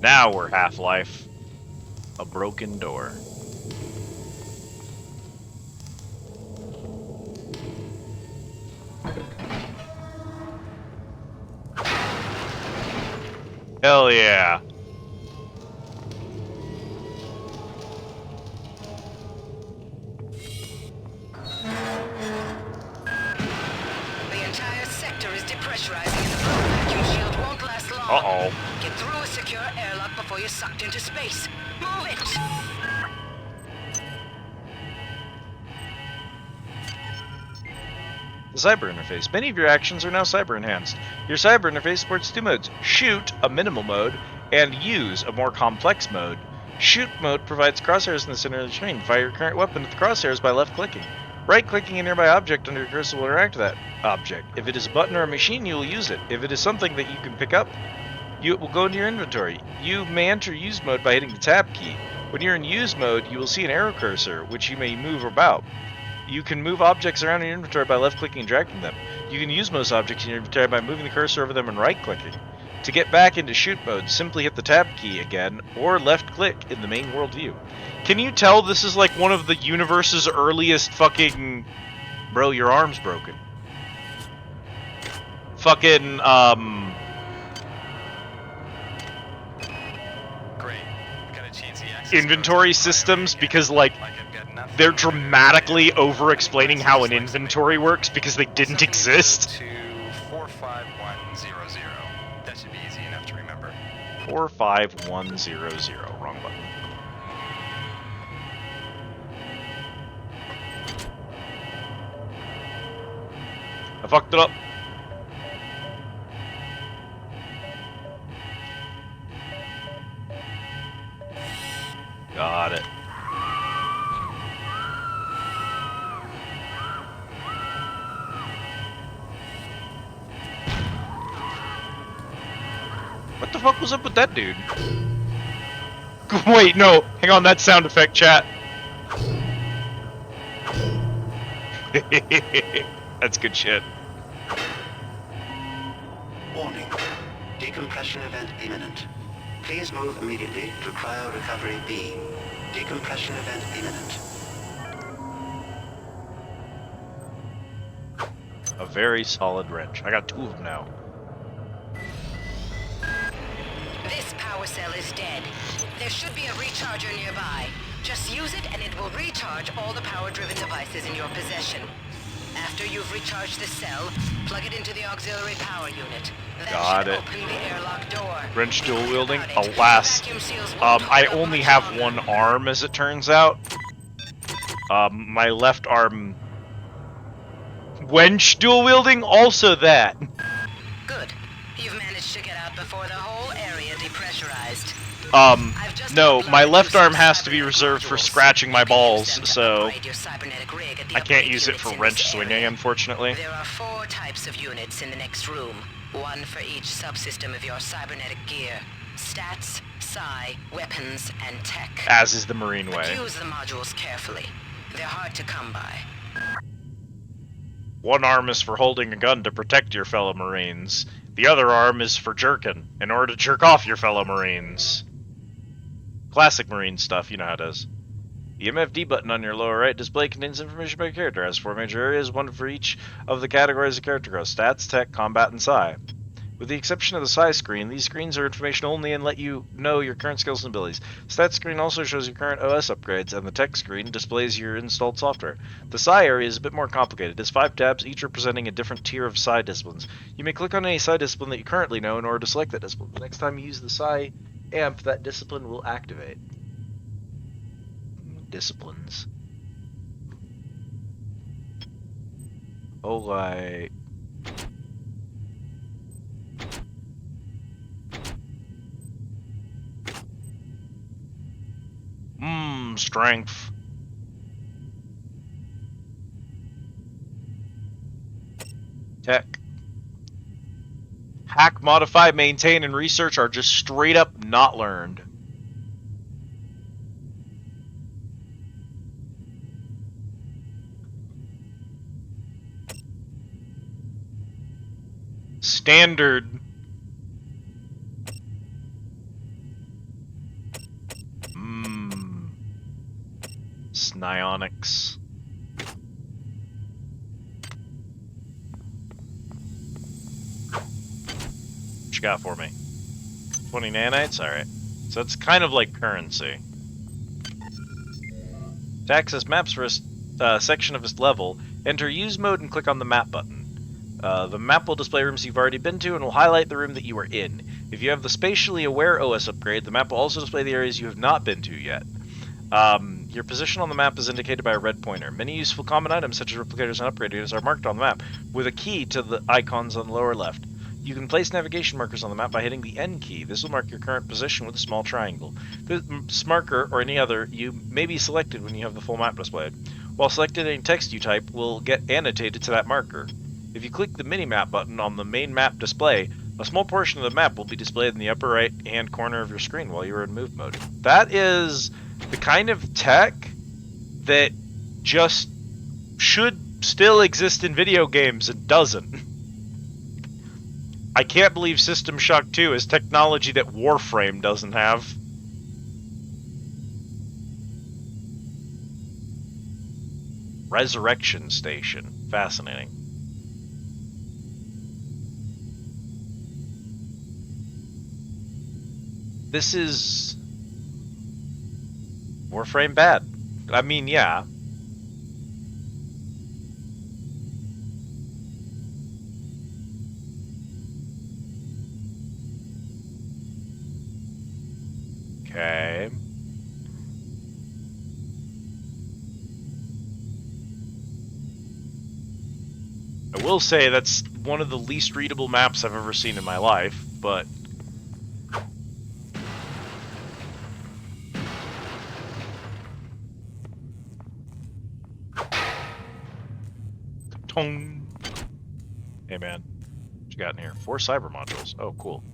Now we're Half-Life. A broken door. Hell yeah. The entire sector is depressurizing and the flow vacuum shield won't last long. Uh-oh. Get through a secure airlock before you're sucked into space. Move it! The cyber interface. Many of your actions are now cyber enhanced. Your cyber interface supports two modes: shoot, a minimal mode, and use, a more complex mode. Shoot mode provides crosshairs in the center of the screen. Fire your current weapon at the crosshairs by left-clicking. Right-clicking a nearby object under your cursor will interact with that object. If it is a button or a machine, you will use it. If it is something that you can pick up, it will go into your inventory. You may enter use mode by hitting the tab key. When you're in use mode, you will see an arrow cursor, which you may move about. You can move objects around in your inventory by left-clicking and dragging them. You can use most objects in your inventory by moving the cursor over them and right-clicking. To get back into shoot mode, simply hit the tab key again, or left-click in the main world view. Can you tell this is like one of the universe's earliest fucking... Bro, your arm's broken. Fucking, inventory systems, because, like, they're dramatically over-explaining how an inventory works because they didn't exist. 45100. That should be easy enough to remember. 45100. Wrong button. I fucked it up. Got it. What the fuck was up with that dude? Wait, no. Hang on, that sound effect, chat. That's good shit. Warning. Decompression event imminent. Please move immediately to Cryo Recovery B. Decompression event imminent. A very solid wrench. I got two of them now. This power cell is dead. There should be a recharger nearby. Just use it and it will recharge all the power-driven devices in your possession. After you've recharged the cell, plug it into the auxiliary power unit. Got it. Open the airlock door. Wrench dual wielding. Alas, I only have one arm, as it turns out. My left arm. Wench dual wielding. Also that. Good. You've managed to get out before the whole area depressurized. No, my left arm has to be reserved for scratching my balls, so I can't use it for wrench swinging, unfortunately. There are 4 types of units in the next room. One for each subsystem of your cybernetic gear. Stats, psi, weapons, and tech. As is the Marine way. But use the modules carefully. They're hard to come by. One arm is for holding a gun to protect your fellow Marines. The other arm is for jerking, in order to jerk off your fellow Marines. Classic Marine stuff, you know how it is. The MFD button on your lower right display contains information about your character. It has 4 major areas, one for each of the categories of character growth: stats, tech, combat, and psi. With the exception of the psi screen, these screens are information only and let you know your current skills and abilities. Stats screen also shows your current OS upgrades, and the tech screen displays your installed software. The psi area is a bit more complicated. It has 5 tabs, each representing a different tier of psi disciplines. You may click on any psi discipline that you currently know in order to select that discipline. The next time you use the psi amp, that discipline will activate. Disciplines. Oh, like... strength. Tech. Hack, modify, maintain, and research are just straight up not learned. standard. Psionics. What you got for me? 20 nanites? Alright. So it's kind of like currency. To access maps for a section of this level, enter Use Mode and click on the Map button. The map will display rooms you've already been to and will highlight the room that you are in. If you have the Spatially Aware OS upgrade, the map will also display the areas you have not been to yet. Your position on the map is indicated by a red pointer. Many useful common items such as replicators and upgraders are marked on the map, with a key to the icons on the lower left. You can place navigation markers on the map by hitting the N key. This will mark your current position with a small triangle. This marker, or any other, you may be selected when you have the full map displayed. While selected, any text you type will get annotated to that marker. If you click the mini-map button on the main map display, a small portion of the map will be displayed in the upper right-hand corner of your screen while you are in move mode. That is the kind of tech that just should still exist in video games and doesn't. I can't believe System Shock 2 is technology that Warframe doesn't have. Resurrection Station. Fascinating. This is Warframe bad. I mean, yeah. Okay. I will say that's one of the least readable maps I've ever seen in my life, but Tong. Hey man, what you got in here? 4 cyber modules. Oh, cool.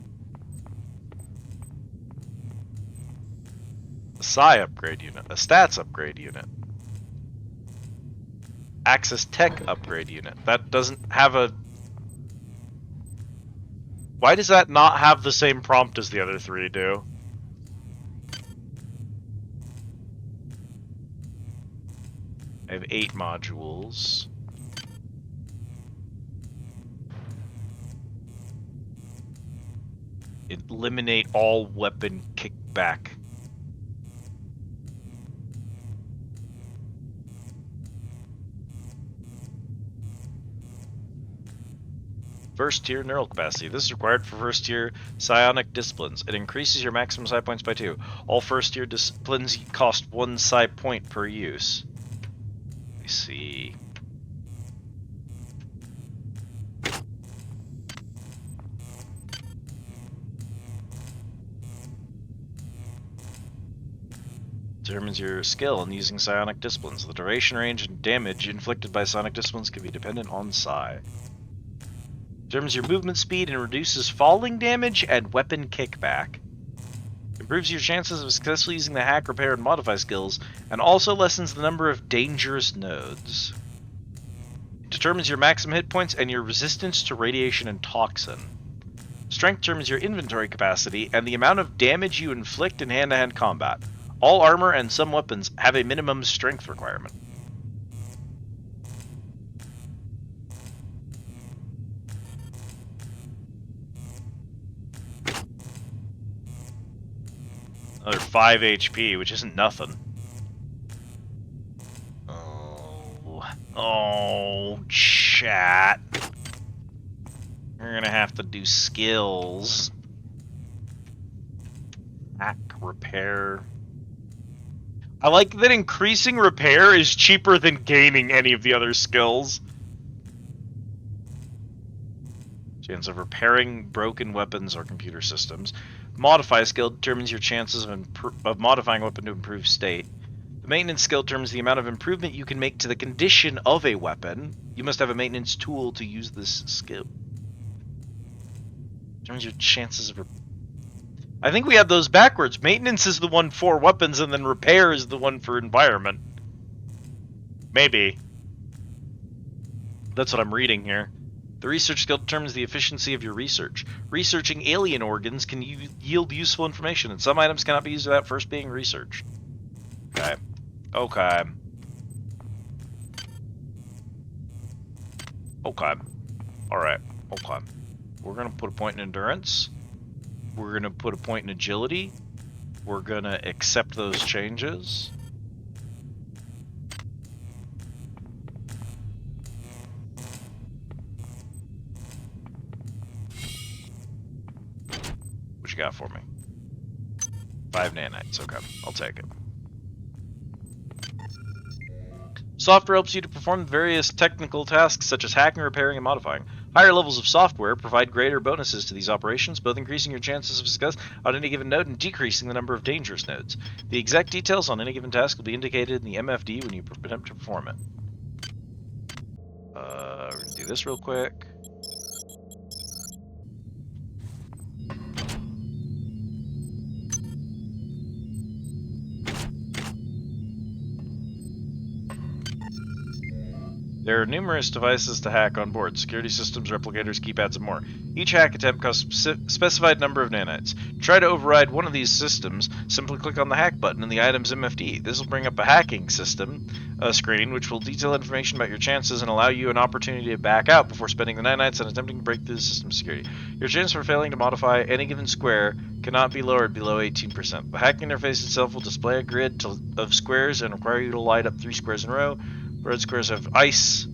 A psi upgrade unit, a stats upgrade unit, Axis Tech upgrade unit. That doesn't have a... Why does that not have the same prompt as the other 3 do? I have 8 modules. Eliminate all weapon kickback. First tier neural capacity. This is required for first tier psionic disciplines. It increases your maximum psi points by 2. All first tier disciplines cost 1 psi point per use. Let me see. Determines your skill in using psionic disciplines. The duration, range, and damage inflicted by psionic disciplines can be dependent on psi. Determines your movement speed and reduces falling damage and weapon kickback. Improves your chances of successfully using the hack, repair, and modify skills, and also lessens the number of dangerous nodes. It determines your maximum hit points and your resistance to radiation and toxin. Strength determines your inventory capacity and the amount of damage you inflict in hand-to-hand combat. All armor and some weapons have a minimum strength requirement. Another 5 HP, which isn't nothing. Oh, chat. We're gonna have to do skills. Hack, repair. I like that increasing repair is cheaper than gaining any of the other skills. Chance of repairing broken weapons or computer systems. Modify skill determines your chances of modifying a weapon to improve state. The maintenance skill determines the amount of improvement you can make to the condition of a weapon. You must have a maintenance tool to use this skill. Determines your chances of... I think we have those backwards. Maintenance is the one for weapons, and then repair is the one for environment. Maybe. That's what I'm reading here. The research skill determines the efficiency of your research. Researching alien organs can yield useful information, and some items cannot be used without first being researched. Okay. Okay. Okay. Alright. Okay. We're going to put a point in endurance. We're going to put a point in agility. We're going to accept those changes. What you got for me? 5 nanites. Okay, I'll take it. Software helps you to perform various technical tasks such as hacking, repairing, and modifying. Higher levels of software provide greater bonuses to these operations, both increasing your chances of success on any given node and decreasing the number of dangerous nodes. The exact details on any given task will be indicated in the MFD when you attempt to perform it. We're going to do this real quick. There are numerous devices to hack on board: security systems, replicators, keypads, and more. Each hack attempt costs a specified number of nanites. To try to override one of these systems, simply click on the hack button in the item's MFD. This will bring up a hacking system screen, which will detail information about your chances and allow you an opportunity to back out before spending the nanites on attempting to break through the system's security. Your chance for failing to modify any given square cannot be lowered below 18%. The hacking interface itself will display a grid of squares and require you to light up 3 squares in a row. Red squares have ice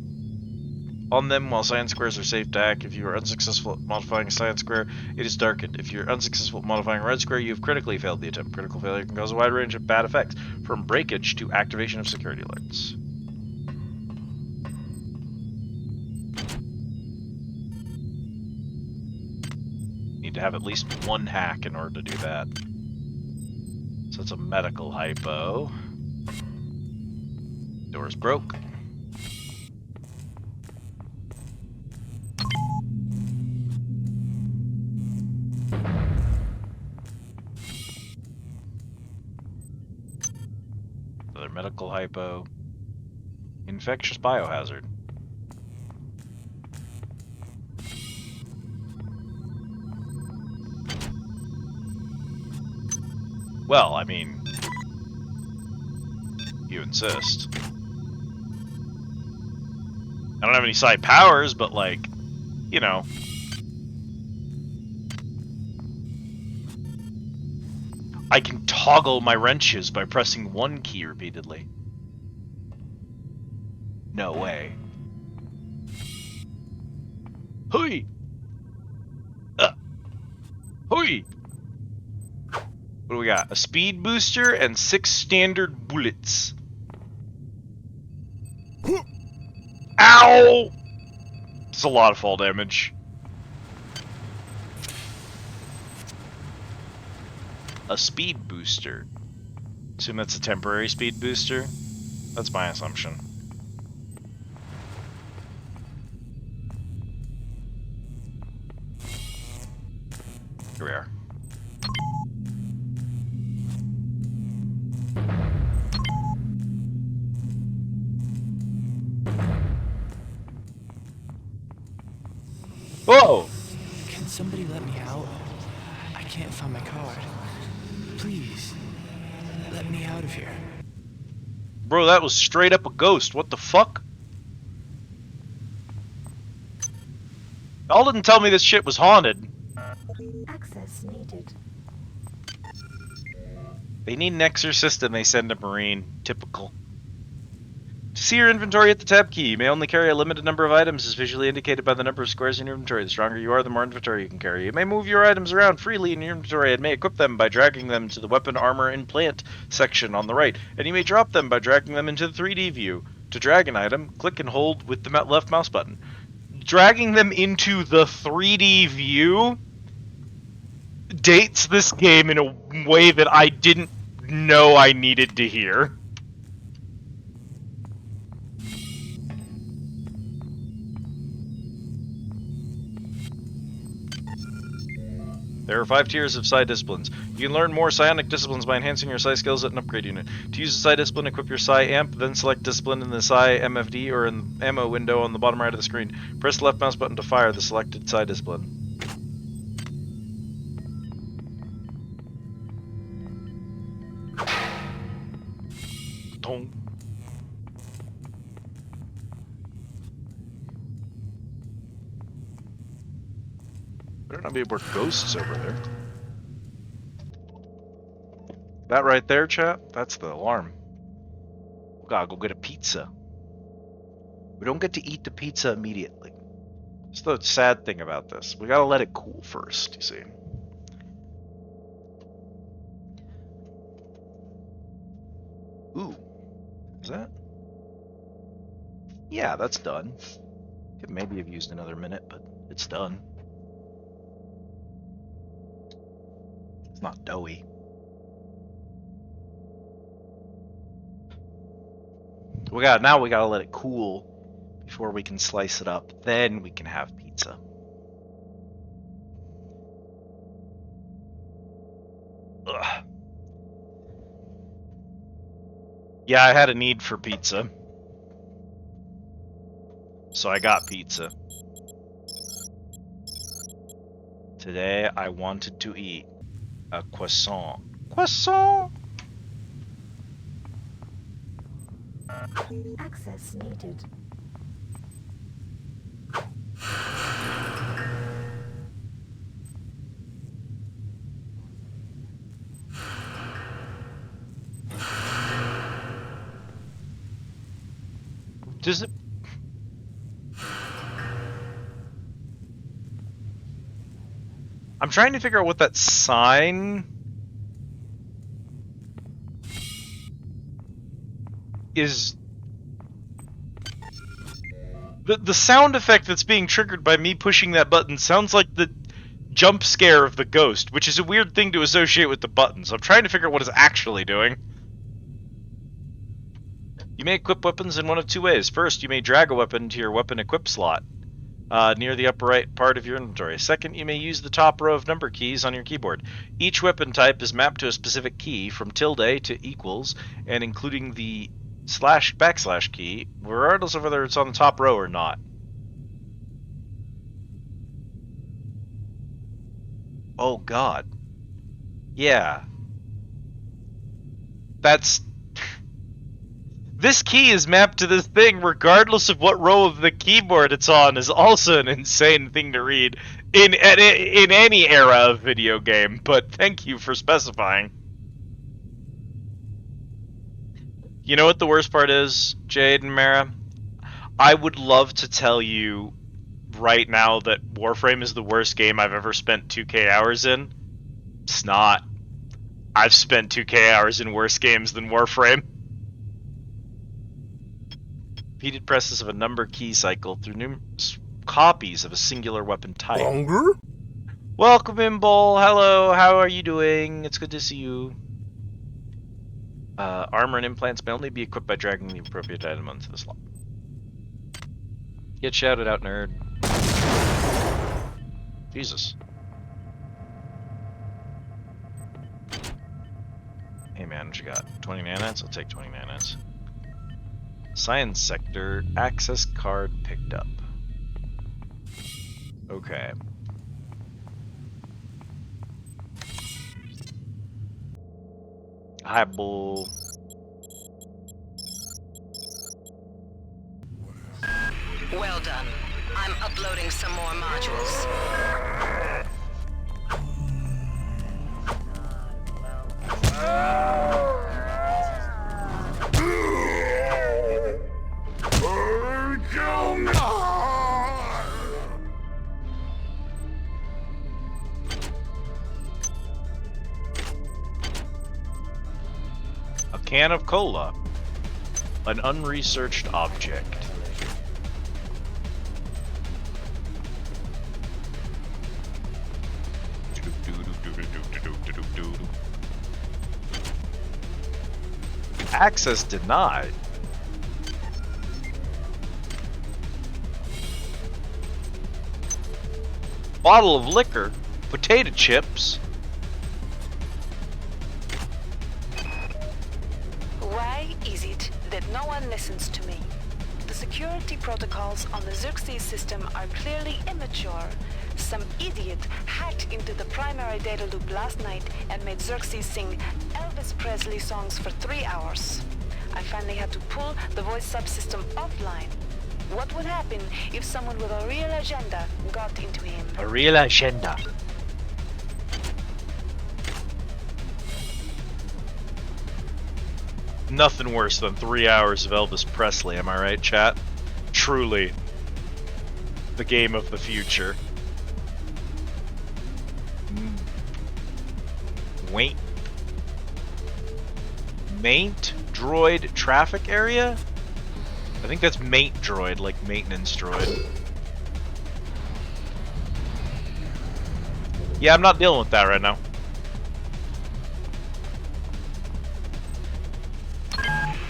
on them, while cyan squares are safe to hack. If you are unsuccessful at modifying a cyan square, it is darkened. If you're unsuccessful at modifying a red square, you have critically failed the attempt. Critical failure can cause a wide range of bad effects, from breakage to activation of security alerts. Need to have at least one hack in order to do that. So it's a medical hypo. Doors broke. Another medical hypo. Infectious biohazard. Well, I mean, you insist. I don't have any side powers, but like, you know. I can toggle my wrenches by pressing one key repeatedly. No way. Hoi! Hoi! What do we got? A speed booster and 6 standard bullets. Ow! It's a lot of fall damage. A speed booster. Assume that's a temporary speed booster. That's my assumption. Here we are. Whoa! Can somebody let me out? I can't find my card. Please, let me out of here. Bro, that was straight up a ghost. What the fuck? Y'all didn't tell me this shit was haunted. Access needed. They need an exorcist and they send a marine. Typical. To see your inventory, hit the tab key. You may only carry a limited number of items as visually indicated by the number of squares in your inventory. The stronger you are, the more inventory you can carry. You may move your items around freely in your inventory and may equip them by dragging them to the weapon, armor, and plant section on the right. And you may drop them by dragging them into the 3D view. To drag an item, click and hold with the left mouse button. Dragging them into the 3D view dates this game in a way that I didn't know I needed to hear. There are 5 tiers of Psi disciplines. You can learn more psionic disciplines by enhancing your Psi skills at an upgrade unit. To use a Psi discipline, equip your Psi amp, then select discipline in the Psi MFD or in the ammo window on the bottom right of the screen. Press the left mouse button to fire the selected Psi discipline. Dong. Better not be more ghosts over there. That right there, chat, that's the alarm. We gotta go get a pizza. We don't get to eat the pizza immediately. That's the sad thing about this. We gotta let it cool first, you see. Ooh. Is that? Yeah, that's done. Could maybe have used another minute, but it's done. It's not doughy. Now we gotta let it cool before we can slice it up. Then we can have pizza. Ugh. Yeah, I had a need for pizza. So I got pizza. Today I wanted to eat a croissant. Croissant! Access needed. Does it... I'm trying to figure out what that sign is. The sound effect that's being triggered by me pushing that button sounds like the jump scare of the ghost, which is a weird thing to associate with the button, so I'm trying to figure out what it's actually doing. You may equip weapons in one of 2 ways. First, you may drag a weapon to your weapon equip slot near the upper right part of your inventory. Second, you may use the top row of number keys on your keyboard. Each weapon type is mapped to a specific key, from tilde to equals, and including the // key, regardless of whether it's on the top row or not. Oh god. Yeah. That's... This key is mapped to this thing regardless of what row of the keyboard it's on is also an insane thing to read in any era of video game, but thank you for specifying. You know what the worst part is, Jade and Mara? I would love to tell you right now that Warframe is the worst game I've ever spent 2K hours in. It's not. I've spent 2K hours in worse games than Warframe. Repeated presses of a number key cycle through numerous copies of a singular weapon type. Longer? Welcome in, Bull. Hello, how are you doing? It's good to see you. Armor and implants may only be equipped by dragging the appropriate item onto the slot. Get shouted out, nerd. Jesus. Hey man, what you got? 20 nanites? I'll take 20 nanites. Science sector, access card picked up. Okay. Hi, Bull. Well done. I'm uploading some more modules. A can of cola. An unresearched object. Access denied. Bottle of liquor? Potato chips. Why is it that no one listens to me? The security protocols on the Xerxes system are clearly immature. Some idiot hacked into the primary data loop last night and made Xerxes sing Elvis Presley songs for 3 hours. I finally had to pull the voice subsystem offline. What would happen if someone with a real agenda got into him? A real agenda. Nothing worse than 3 hours of Elvis Presley, am I right, chat? Truly. The game of the future. Wait. Maint droid traffic area? I think that's mate droid, like maintenance droid. Yeah, I'm not dealing with that right now.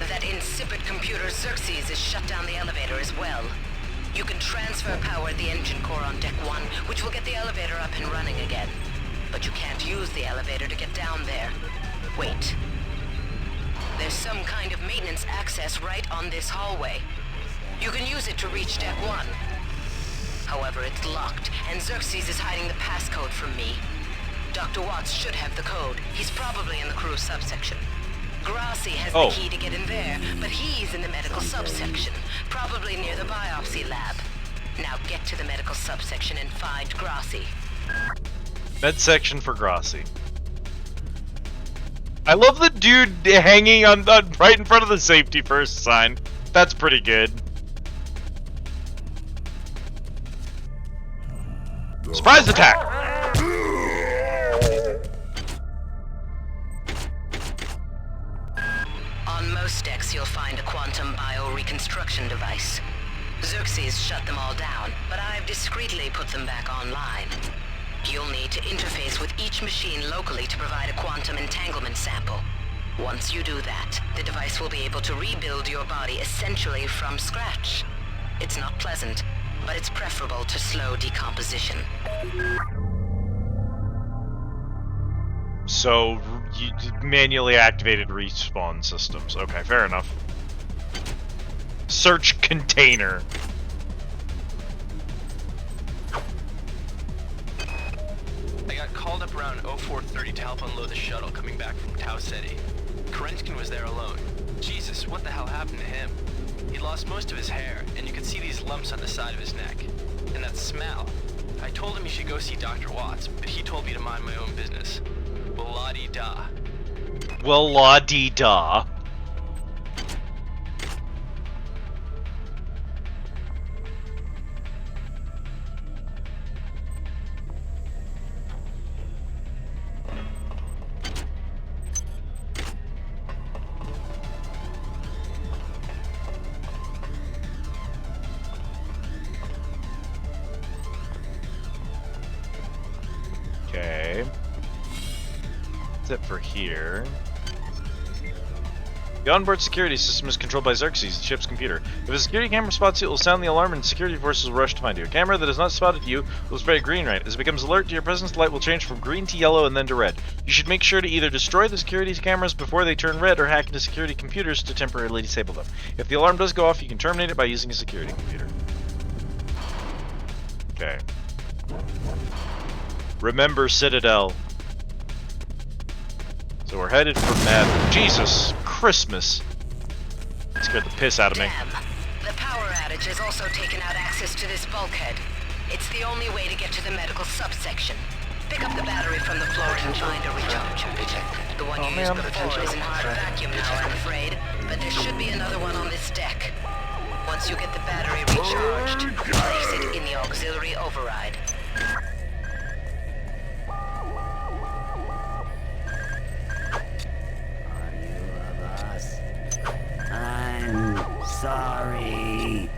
That insipid computer Xerxes has shut down the elevator as well. You can transfer power at the engine core on Deck 1, which will get the elevator up and running again. But you can't use the elevator to get down there. Wait. There's some kind of maintenance access right on this hallway. You can use it to reach Deck 1. However, it's locked, and Xerxes is hiding the passcode from me. Dr. Watts should have the code. He's probably in the crew subsection. Grassi has the key to get in there, but he's in the medical subsection, probably near the biopsy lab. Now get to the medical subsection and find Grassi. Med section for Grassi. I love the dude hanging on right in front of the safety first sign. That's pretty good. Surprise attack! On most decks, you'll find a quantum bioreconstruction device. Xerxes shut them all down, but I've discreetly put them back online. You'll need to interface with each machine locally to provide a quantum entanglement sample. Once you do that, the device will be able to rebuild your body essentially from scratch. It's not pleasant, but it's preferable to slow decomposition. So, you manually activated respawn systems. Okay, fair enough. Search container. I got called up around 0430 to help unload the shuttle coming back from Tau Ceti. Kerenskin was there alone. Jesus, what the hell happened to him? He'd lost most of his hair, and you could see these lumps on the side of his neck. And that smell. I told him he should go see Dr. Watts, but he told me to mind my own business. Well, la-dee-da. Well, la-dee-da. Okay. That's it for here. The onboard security system is controlled by Xerxes, the ship's computer. If a security camera spots you, it will sound the alarm and security forces will rush to find you. A camera that has not spotted you will display a green light. As it becomes alert to your presence, the light will change from green to yellow and then to red. You should make sure to either destroy the security cameras before they turn red or hack into security computers to temporarily disable them. If the alarm does go off, you can terminate it by using a security computer. Okay. Remember Citadel. So we're headed for Mad. Jesus Christmas. That scared the piss out of me. Damn. The power outage has also taken out access to this bulkhead. It's the only way to get to the medical subsection. Pick up the battery from the floor and find a recharger. The one you used before is in hard vacuum now, I'm afraid, but there should be another one on this deck. Once you get the battery recharged, place it in the auxiliary override. I'm sorry.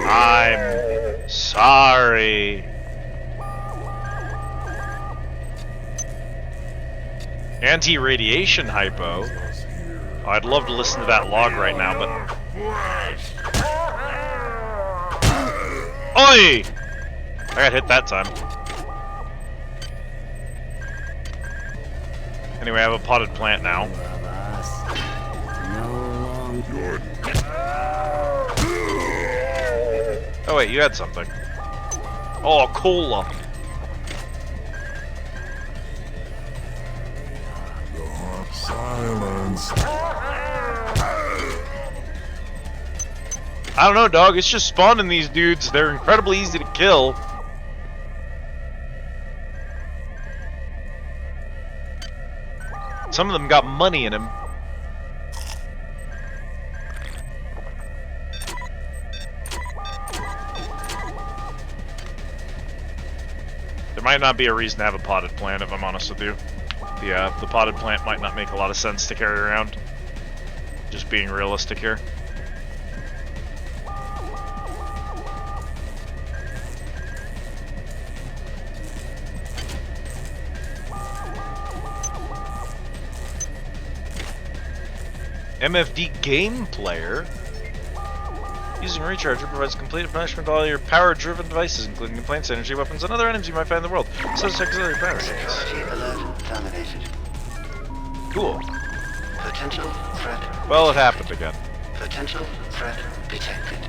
I'm sorry. Anti-radiation hypo. Oh, I'd love to listen to that log right now, but... Oi! I got hit that time. Anyway, I have a potted plant now. Oh wait, you had something. Oh, cola. Silence. I don't know, dog. It's just spawning these dudes. They're incredibly easy to kill. Some of them got money in them. There might not be a reason to have a potted plant, if I'm honest with you. The potted plant might not make a lot of sense to carry around. Just being realistic here. MFD Game Player. Using Recharger provides complete replenishment of all your power-driven devices, including plants, energy, weapons, and other items you might find in the world. So it's auxiliary power. Security alert terminated. Cool. Potential threat. Well, it happened again. Potential threat detected.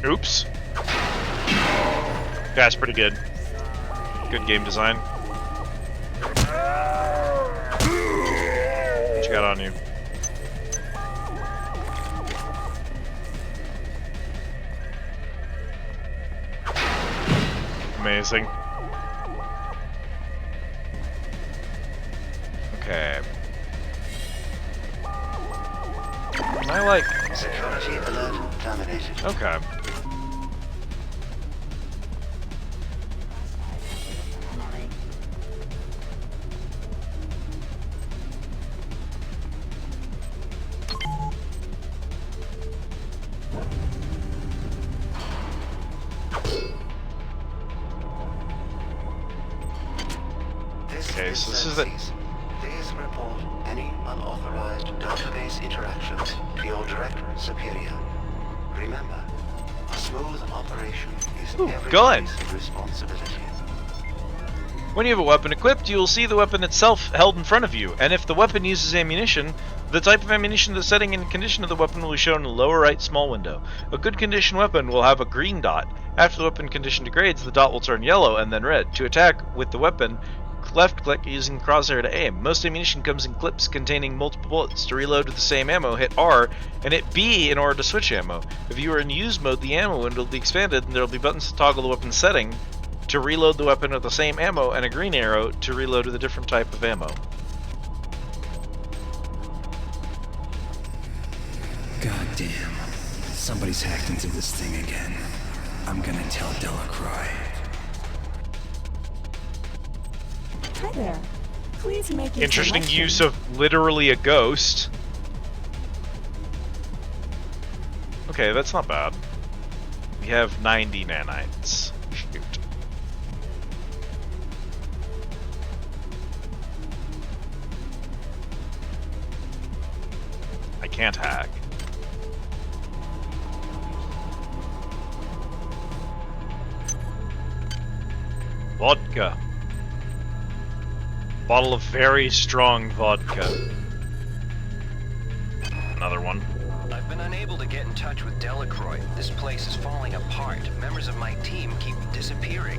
Oops. That's pretty good. Good game design. What you got on you? Amazing. Okay. I like... Security alert terminated. Okay. Okay, so this is it. Please report any unauthorized database interactions to your direct superior. Remember, a smooth operation is everyone's responsibility. When you have a weapon equipped, you will see the weapon itself held in front of you, and if the weapon uses ammunition, the type of ammunition, the setting, and condition of the weapon will be shown in the lower right small window. A good condition weapon will have a green dot. After the weapon condition degrades, the dot will turn yellow and then red. To attack with the weapon, left click using crosshair to aim. Most ammunition comes in clips containing multiple bullets. To reload with the same ammo, hit R and hit B in order to switch ammo. If you are in use mode, the ammo window will be expanded and there will be buttons to toggle the weapon setting to reload the weapon with the same ammo and a green arrow to reload with a different type of ammo. God damn. Somebody's hacked into this thing again. I'm gonna tell Delacroix. Hi there. Please make your Interesting selection. use of literally a ghost. Okay, that's not bad. We have 90 nanites. Shoot. I can't hack. Vodka. Bottle of very strong vodka. Another one. I've been unable to get in touch with Delacroix. This place is falling apart. Members of my team keep disappearing.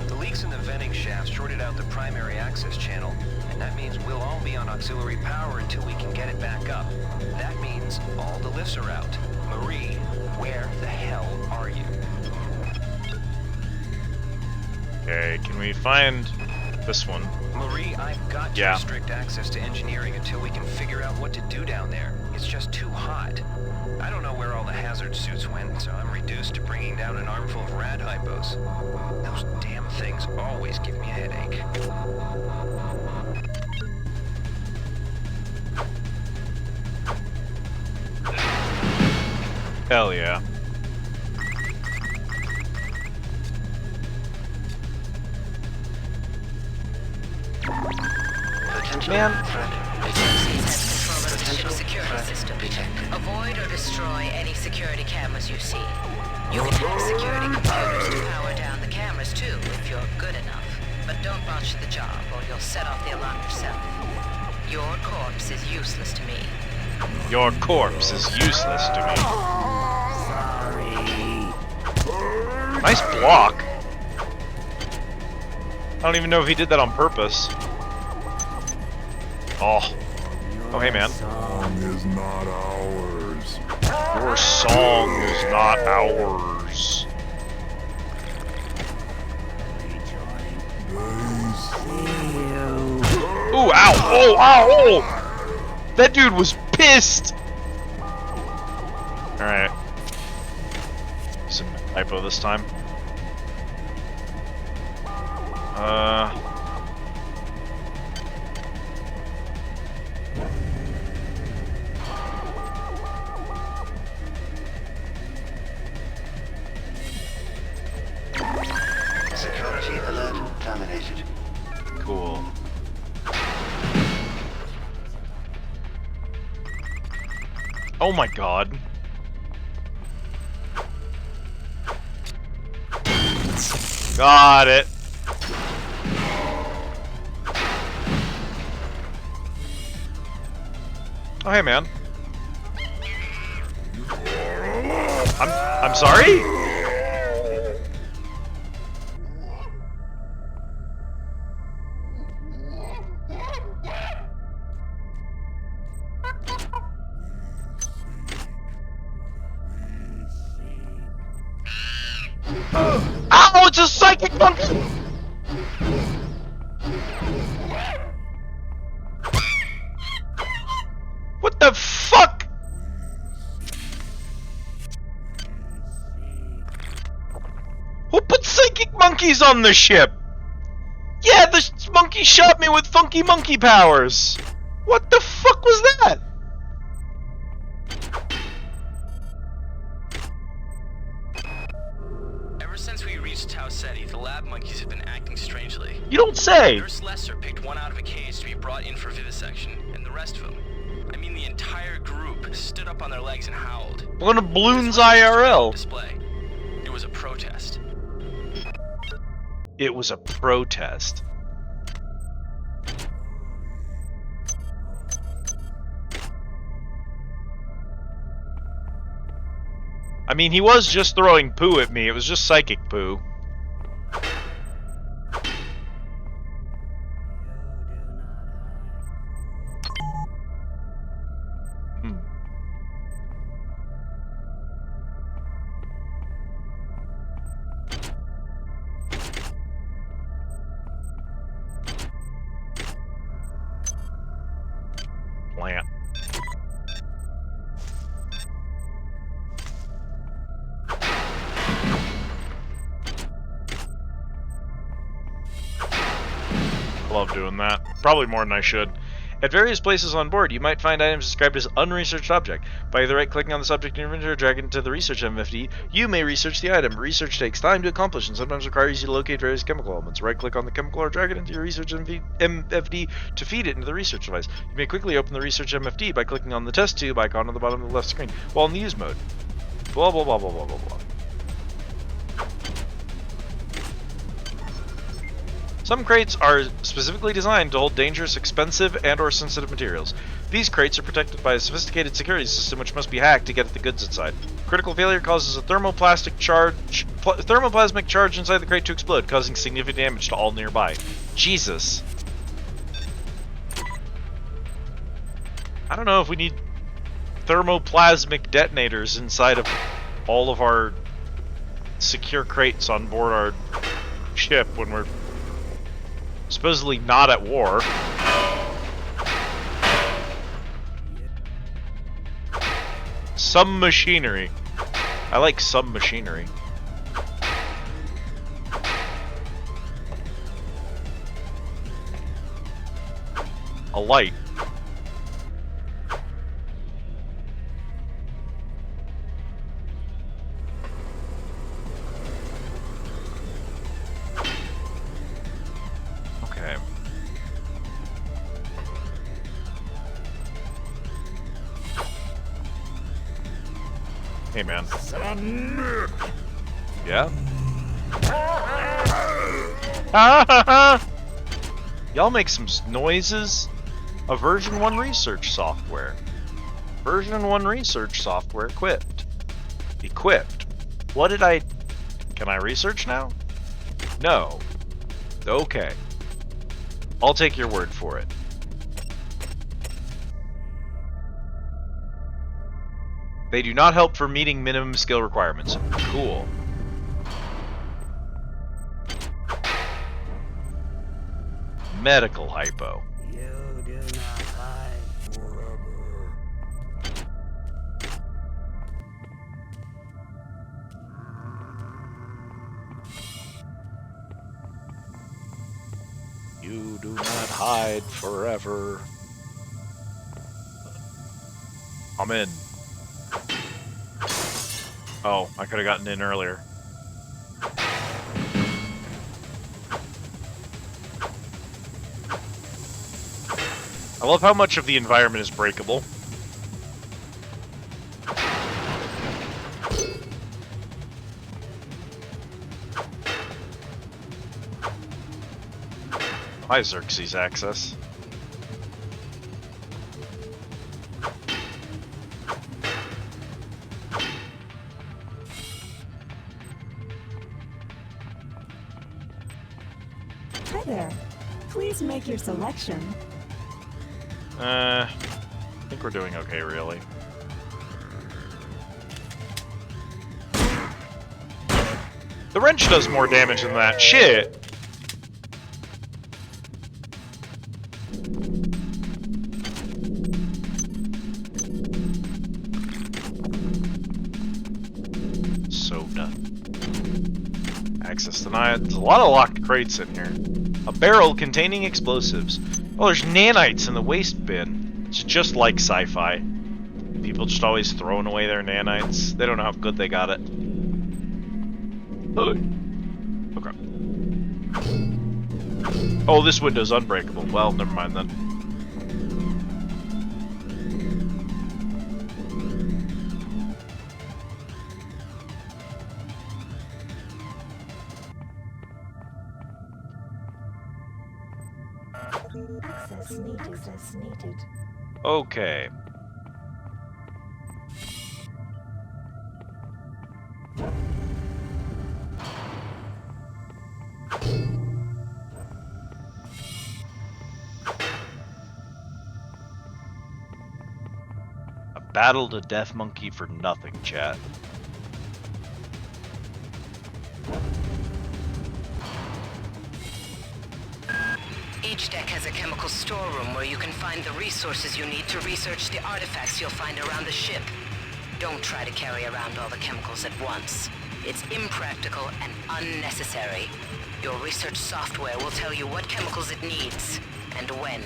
The leaks in the venting shaft shorted out the primary access channel, and that means we'll all be on auxiliary power until we can get it back up. That means all the lifts are out. Marie, where the hell are you? Okay, can we find this one? Marie, I've got to restrict access to engineering until we can figure out what to do down there. It's just too hot. I don't know where all the hazard suits went, so I'm reduced to bringing down an armful of rad hypos. Those damn things always give me a headache. Hell yeah. Man. Security system. Avoid or destroy any security cameras you see. You can hack security computers to power down the cameras powers too, if you're good enough. But don't botch the job, or you'll set off the alarm yourself. Your corpse is useless to me. Your corpse is useless to me. Sorry. Nice block. I don't even know if he did that on purpose. Oh. Oh, hey, man. Your song is not ours. Your song is not ours. Ooh, ow! Oh, ow! Oh! That dude was pissed! Alright. Some typo this time. Security alert terminated. Cool. Oh my god. Got it. Oh hey man. I'm sorry? Ow, it's a psychic monkey! What the fuck? Who put psychic monkeys on the ship? Yeah, this monkey shot me with funky monkey powers. What the fuck was that? Since we reached Tau Ceti, the lab monkeys have been acting strangely. You don't say! Nurse Lesser picked one out of a cage to be brought in for vivisection, and the rest of them, I mean the entire group, stood up on their legs and howled. One of Bloons IRL. Display. It was a protest. It was a protest. I mean, he was just throwing poo at me. It was just psychic poo. Plant. Love doing that. Probably more than I should. At various places on board, you might find items described as unresearched object. By either right-clicking on the subject in your inventory or dragging it to the research MFD, you may research the item. Research takes time to accomplish and sometimes requires you to locate various chemical elements. Right-click on the chemical or drag it into your research MFD to feed it into the research device. You may quickly open the research MFD by clicking on the test tube icon on the bottom of the left screen while in the use mode. Blah blah blah blah blah blah blah. Some crates are specifically designed to hold dangerous, expensive, and/or sensitive materials. These crates are protected by a sophisticated security system which must be hacked to get at the goods inside. Critical failure causes a thermoplasmic charge inside the crate to explode, causing significant damage to all nearby. Jesus. I don't know if we need thermoplasmic detonators inside of all of our secure crates on board our ship when we're supposedly not at war. Some machinery. I like some machinery. A light. Hey, man. Submit. Yeah? Y'all make some noises. A version 1 research software. Version 1 research software equipped. Equipped. What did I... Can I research now? No. Okay. I'll take your word for it. They do not help for meeting minimum skill requirements. Cool. Medical hypo. You do not hide forever. You do not hide forever. I'm in. Oh, I could have gotten in earlier. I love how much of the environment is breakable. Hi, Xerxes Access. Hi there. Please make your selection. I think we're doing okay, really. The wrench does more damage than that. Shit! So done. Access denied. There's a lot of locked crates in here. A barrel containing explosives. Oh, there's nanites in the waste bin. It's just like sci-fi. People just always throwing away their nanites. They don't know how good they got it. Okay. Oh, this window's unbreakable. Well, never mind then. Access needed. Okay. I battled a death monkey for nothing, chat. Each deck has a chemical storeroom where you can find the resources you need to research the artifacts you'll find around the ship. Don't try to carry around all the chemicals at once. It's impractical and unnecessary. Your research software will tell you what chemicals it needs, and when.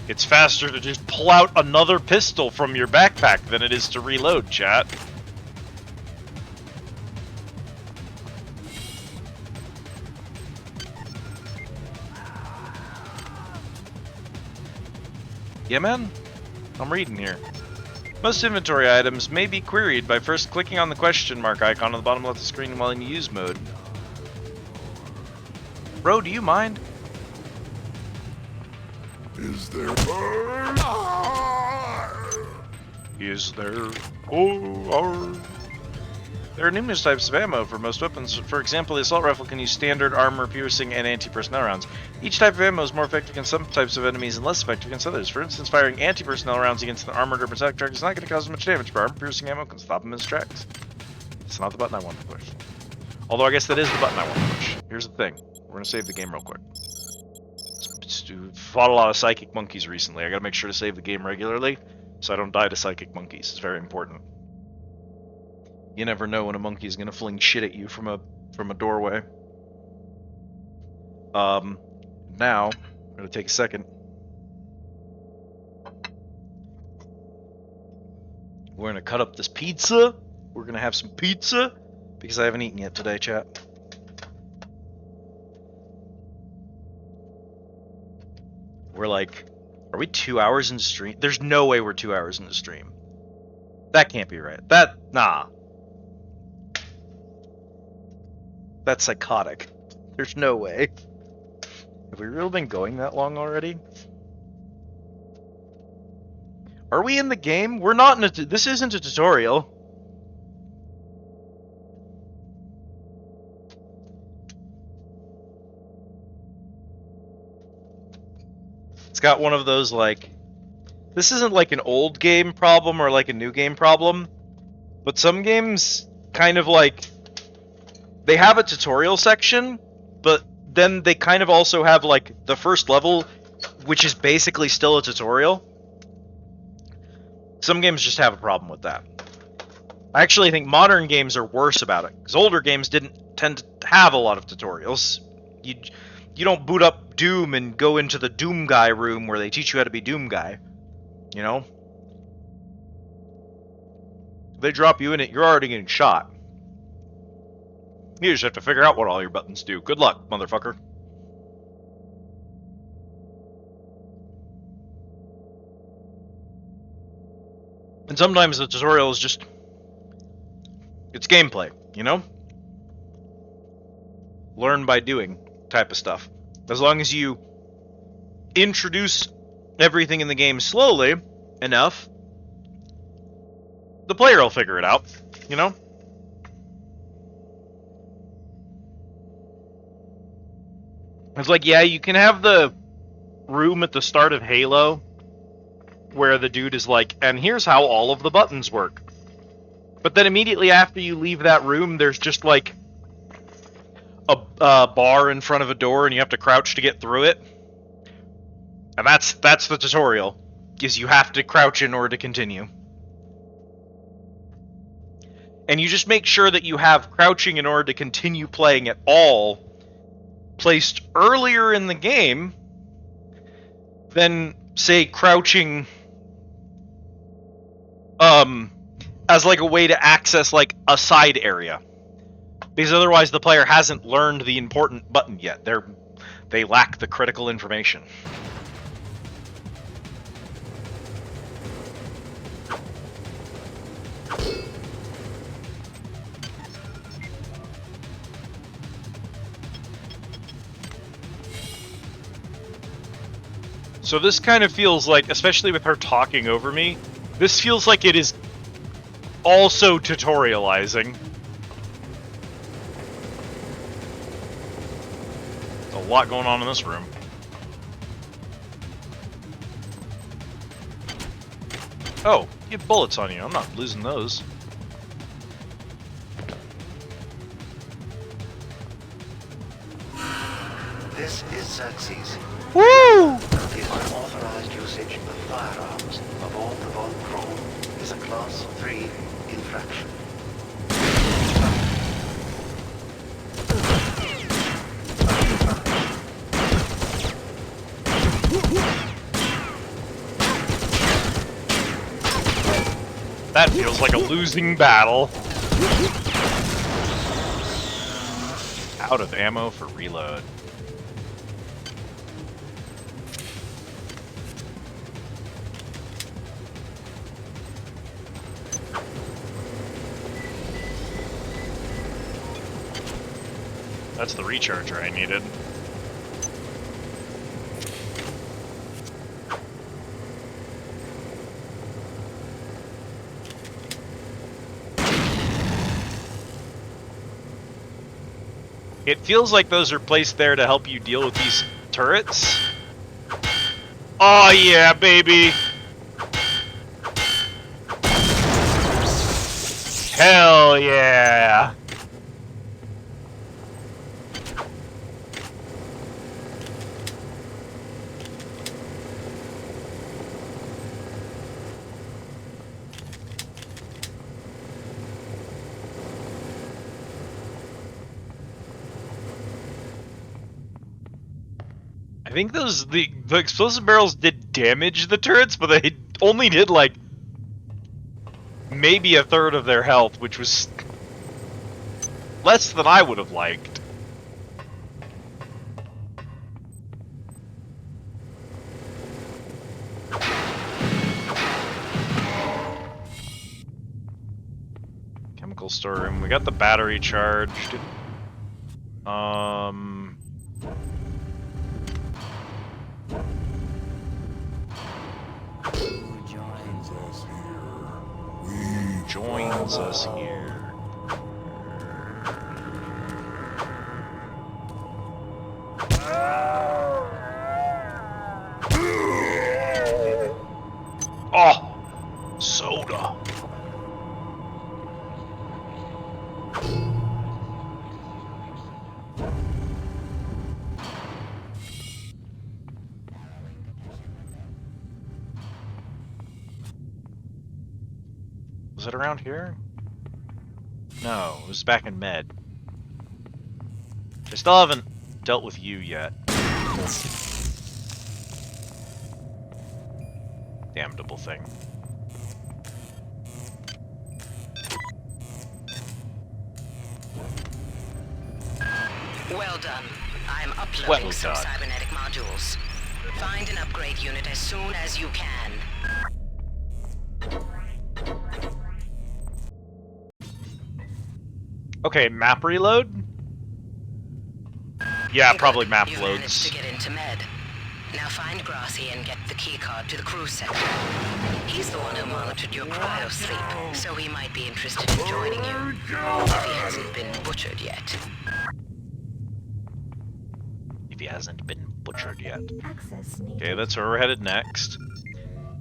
It's faster to just pull out another pistol from your backpack than it is to reload, chat. Yeah, man? I'm reading here. Most inventory items may be queried by first clicking on the question mark icon on the bottom left of the screen while in use mode. Bro, do you mind? Is there? Is there? Oh, there are numerous types of ammo for most weapons. For example, the assault rifle can use standard, armor-piercing, and anti-personnel rounds. Each type of ammo is more effective against some types of enemies and less effective against others. For instance, firing anti-personnel rounds against an armored or metallic target is not going to cause much damage, but armor-piercing ammo can stop him in his tracks. It's not the button I want to push. Although I guess that is the button I want to push. Here's the thing. We're going to save the game real quick. Fought a lot of psychic monkeys recently. I gotta make sure to save the game regularly so I don't die to psychic monkeys. It's very important. You never know when a monkey is gonna fling shit at you from a doorway. Now I'm gonna take a second. We're gonna cut up this pizza. We're gonna have some pizza because I haven't eaten yet today, chat. We're like Are we 2 hours in stream? There's no way we're 2 hours in the stream. That can't be right. Nah. That's psychotic. There's no way. Have we really been going that long already? Are we in the game? We're not in a... This isn't a tutorial. It's got one of those, like... This isn't like an old game problem or like a new game problem. But some games kind of like... They have a tutorial section, but then they kind of also have like the first level, which is basically still a tutorial. Some games just have a problem with that. I actually think modern games are worse about it, because older games didn't tend to have a lot of tutorials. You don't boot up Doom and go into the Doom Guy room where they teach you how to be Doom Guy. You know? If they drop you in it, you're already getting shot. You just have to figure out what all your buttons do. Good luck, motherfucker. And sometimes the tutorial is just... It's gameplay, you know? Learn by doing type of stuff. As long as you introduce everything in the game slowly enough, the player will figure it out, you know? It's like, yeah, you can have the room at the start of Halo where the dude is like, and here's how all of the buttons work. But then immediately after you leave that room, there's just like a bar in front of a door and you have to crouch to get through it. And that's the tutorial, is you have to crouch in order to continue. And you just make sure that you have crouching in order to continue playing at all placed earlier in the game than, say, crouching as like a way to access like a side area. Because otherwise the player hasn't learned the important button yet. They lack the critical information. So this kind of feels like, especially with her talking over me, this feels like it is also tutorializing. There's a lot going on in this room. Oh, you have bullets on you. I'm not losing those. This is Xerxes. Woo! The unauthorized usage of firearms aboard the Von Braun is a Class 3 infraction. That feels like a losing battle. Out of ammo for reload. That's the recharger I needed. It feels like those are placed there to help you deal with these turrets. Oh yeah, baby! Hell yeah! I think the explosive barrels did damage the turrets, but they only did like maybe a third of their health, which was less than I would have liked. storeroom. We got the battery charged. Who joins us here? Oh, soda. Was it around here? No, it was back in Med. I still haven't dealt with you yet. Damnable thing. Well done. I'm uploading some cybernetic modules. Find an upgrade unit as soon as you can. Okay, map reload? Yeah, probably map You've loads. managed to get into Med. Now find Grassi and get the keycard to the crew sector. He's the one who monitored your cryo sleep, so he might be interested in joining you, if he hasn't been butchered yet. If he hasn't been butchered yet. Access needed. Okay, that's where we're headed next.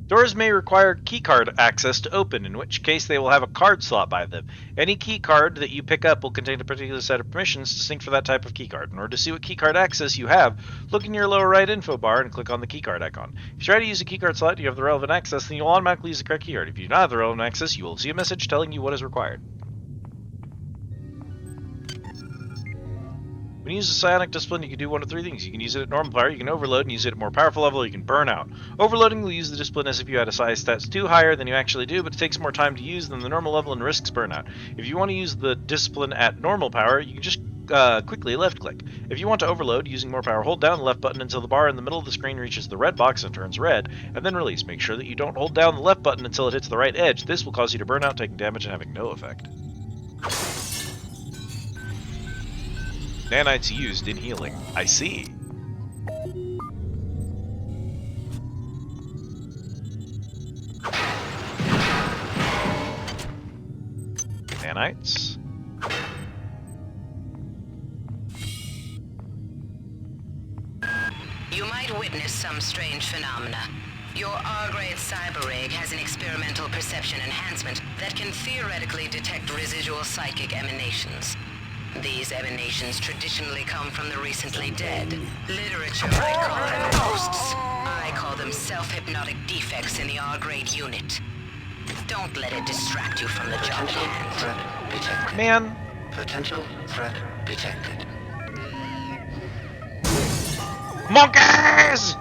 Doors may require keycard access to open, in which case they will have a card slot by them. Any keycard that you pick up will contain a particular set of permissions distinct for that type of keycard. In order to see what keycard access you have, look in your lower right info bar and click on the keycard icon. If you try to use a keycard slot and you have the relevant access, then you'll automatically use the correct keycard. If you do not have the relevant access, you will see a message telling you what is required. When you use a psionic discipline, you can do one of three things. You can use it at normal power, you can overload and use it at more powerful level, or you can burn out. Overloading will use the discipline as if you had a psi stats 2 higher than you actually do, but it takes more time to use than the normal level and risks burnout. If you want to use the discipline at normal power, you can just quickly left click. If you want to overload using more power, hold down the left button until the bar in the middle of the screen reaches the red box and turns red, and then release. Make sure that you don't hold down the left button until it hits the right edge. This will cause you to burn out, taking damage and having no effect. Nanites used in healing. I see. Nanites. You might witness some strange phenomena. Your R-grade cyber rig has an experimental perception enhancement that can theoretically detect residual psychic emanations. These emanations traditionally come from the recently dead. Literature might call them ghosts. I call them self-hypnotic defects in the R-grade unit. Don't let it distract you from the job at hand. Threat detected. Man. Potential threat detected. Monkeys!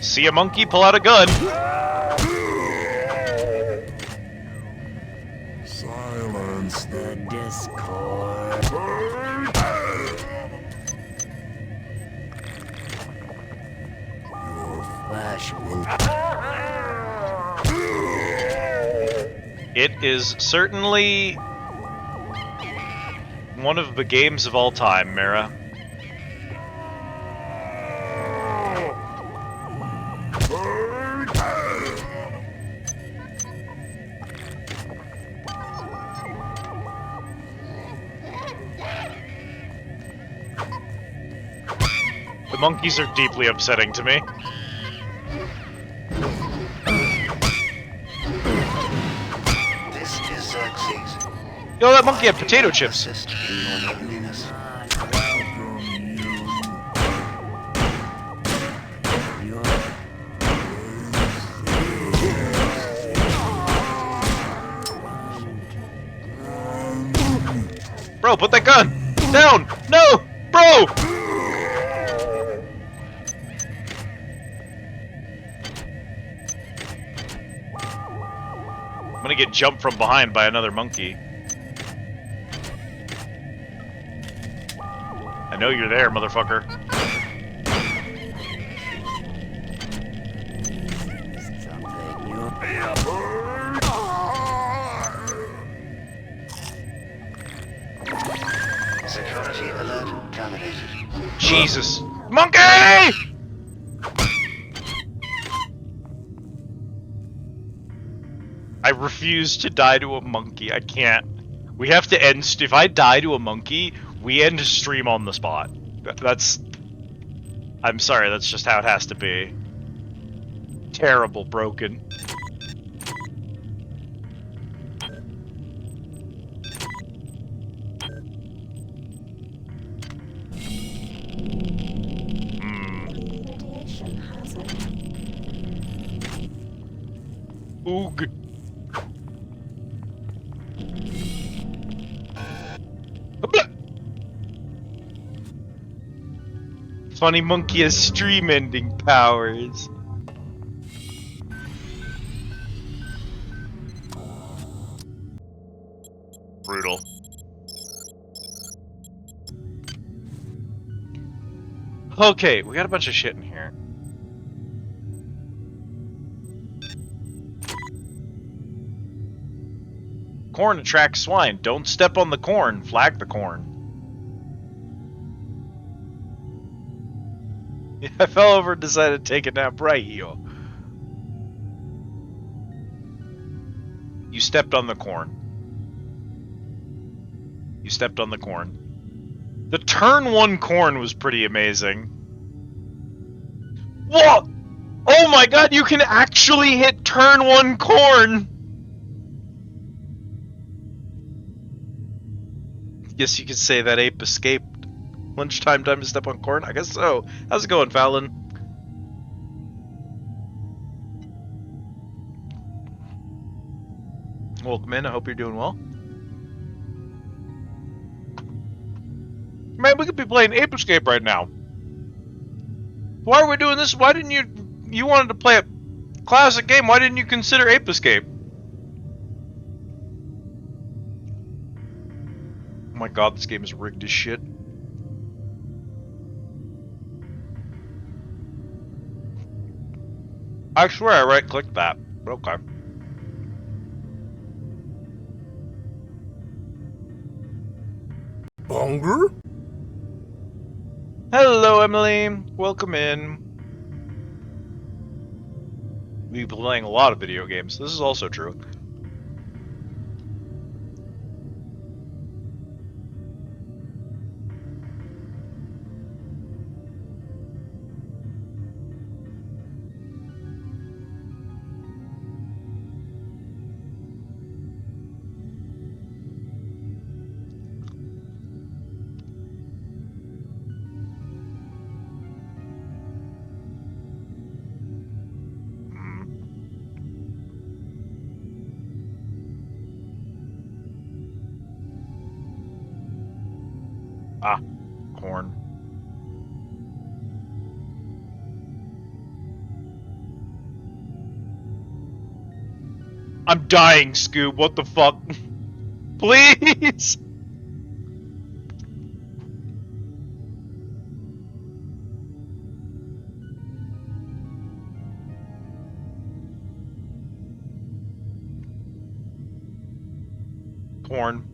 See a monkey, pull out a gun. Silence the discord. Your flesh will... It is certainly one of the games of all time, Mara. The monkeys are deeply upsetting to me. This is Xerxes. Yo, that monkey had potato chips. Assist in your loneliness. Bro, put that gun down! No! Bro! I'm gonna get jumped from behind by another monkey. I know you're there, motherfucker. Security alert terminated. Jesus. Monkey! I refuse to die to a monkey. I can't. We have to end. If I die to a monkey, we end stream on the spot. That's. I'm sorry, that's just how it has to be. Terrible, broken. Oog. Funny monkey has stream ending powers. Brutal. Okay, we got a bunch of shit in here. Corn attracts swine. Don't step on the corn. Flag the corn. I fell over and decided to take a nap right here. You stepped on the corn. You stepped on the corn. The turn 1 corn was pretty amazing. What? Oh my god, you can actually hit turn 1 corn! Guess you could say that ape escaped. Lunchtime, time to step on corn? I guess so. How's it going, Fallon? Welcome in, I hope you're doing well. Man, we could be playing Ape Escape right now. Why are we doing this? Why didn't you wanted to play a classic game, why didn't you consider Ape Escape? Oh my god, this game is rigged as shit. I swear I right-clicked that, but okay. Bonger? Hello, Emily. Welcome in. We've been playing a lot of video games. This is also true. Ah, corn. I'm dying, Scoob. What the fuck? Please! Corn.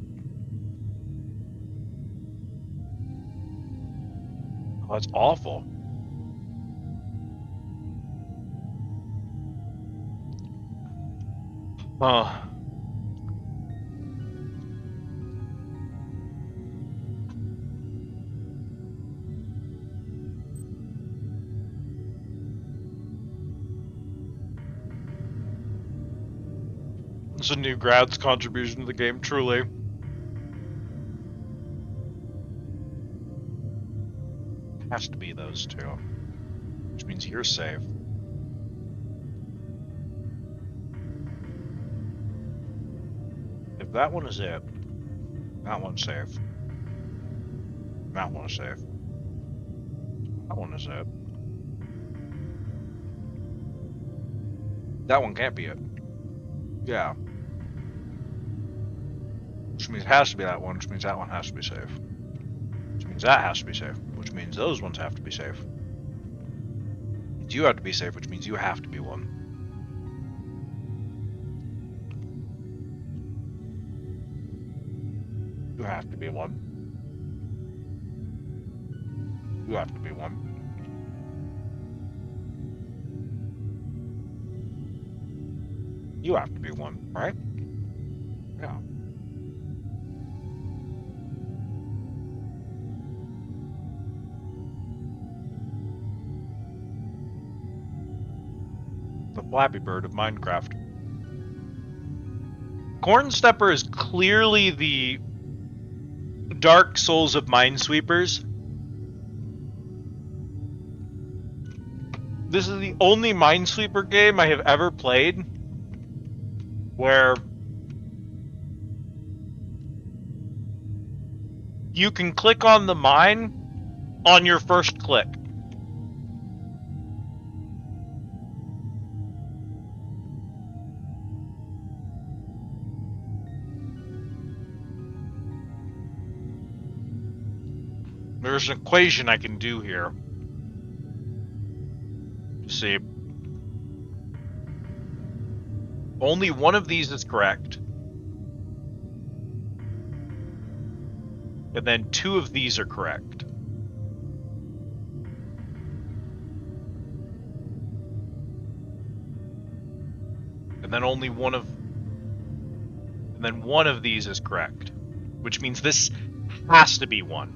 Oh, that's awful. Oh. It's a new grad's contribution to the game, truly. Has to be those two, which means you're safe. If that one is it, that one's safe. That one is safe. That one is it. That one can't be it. Yeah. Which means it has to be that one, which means that one has to be safe. Which means means that has to be safe, which means those ones have to be safe. You have to be safe, which means you have to be one. You have to be one. You have to be one. You have to be one, right? Yeah. The Flappy Bird of Minecraft. Cornstepper is clearly the Dark Souls of Minesweepers. This is the only Minesweeper game I have ever played where you can click on the mine on your first click. There's an equation I can do here. See, only one of these is correct, and then two of these are correct. And then only one of these is correct, which means this has to be one.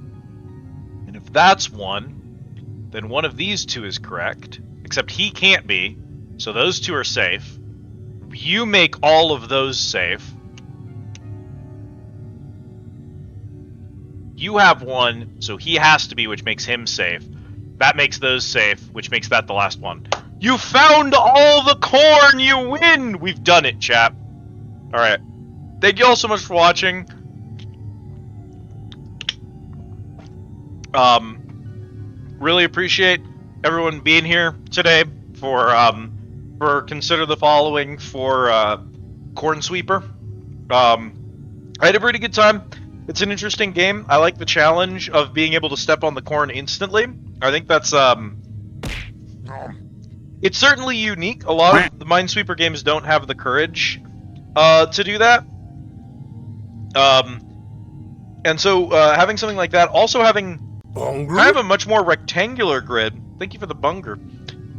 And if that's one, then one of these two is correct. Except he can't be, so those two are safe. You make all of those safe. You have one, so he has to be, which makes him safe. That makes those safe, which makes that the last one. You found all the corn! You win! We've done it, chap. Alright. Thank you all so much for watching. Really appreciate everyone being here today for Consider the Following for Cornsweeper. I had a pretty good time. It's an interesting game. I like the challenge of being able to step on the corn instantly. I think that's it's certainly unique. A lot of the Minesweeper games don't have the courage to do that. And so having something like that, also having kind of a much more rectangular grid. Thank you for the bunger.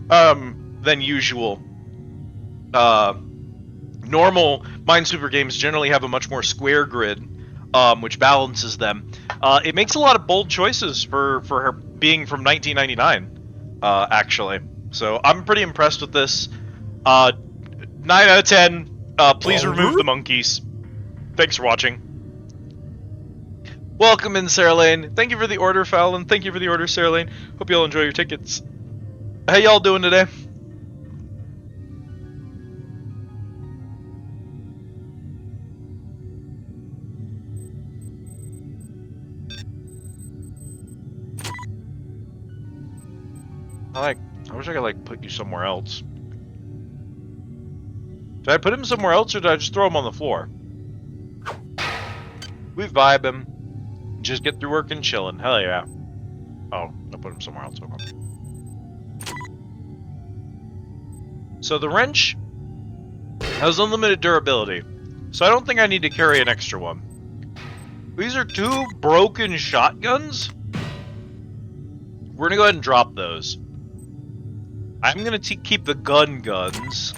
Than usual. Normal Minesweeper games generally have a much more square grid, which balances them. It makes a lot of bold choices for her being from 1999, actually. So I'm pretty impressed with this. 9 out of 10. Please remove the monkeys. Thanks for watching. Welcome in, Sarah Lane. Thank you for the order, Fallon. Thank you for the order, Sarah Lane. Hope you all enjoy your tickets. How y'all doing today? I wish I could put you somewhere else. Did I put him somewhere else, or did I just throw him on the floor? We vibe him. Just get through work and chilling. Hell yeah. Oh, I put him somewhere else. Okay. So the wrench has unlimited durability, so I don't think I need to carry an extra one. These are 2 broken shotguns. We're gonna go ahead and drop those. I'm gonna keep the guns.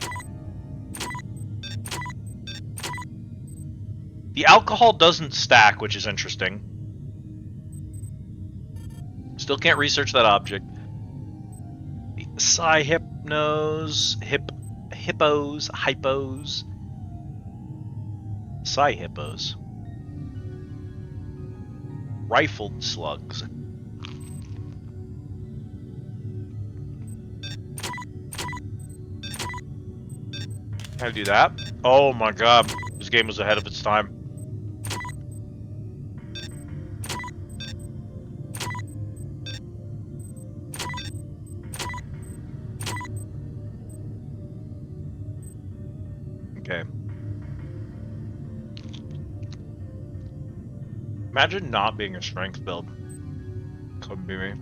The alcohol doesn't stack, which is interesting. Still can't research that object. The Psy-Hypnos, hippos, hypos. Psy-Hippos. Rifled slugs. Can I do that? Oh my god, this game was ahead of its time. Okay. Imagine not being a strength build. Couldn't be me.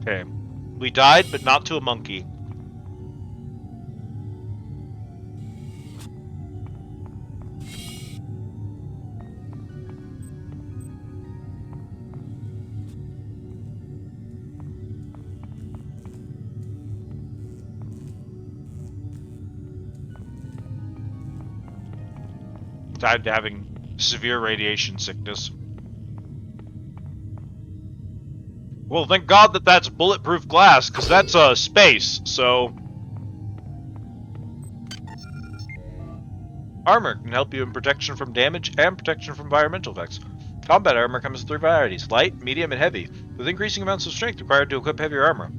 Okay. We died, but not to a monkey. Died to having severe radiation sickness. Well, thank God that that's bulletproof glass, because that's space, so... Armor can help you in protection from damage and protection from environmental effects. Combat armor comes in 3 varieties, light, medium, and heavy, with increasing amounts of strength required to equip heavier armor.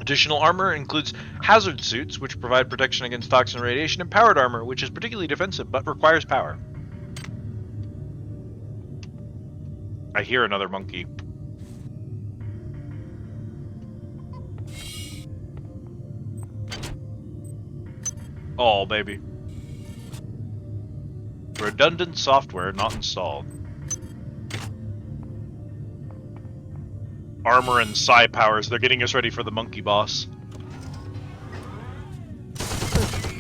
Additional armor includes hazard suits, which provide protection against toxin radiation, and powered armor, which is particularly defensive, but requires power. I hear another monkey. Oh, baby. Redundant software not installed. Armor and psi powers, they're getting us ready for the monkey boss.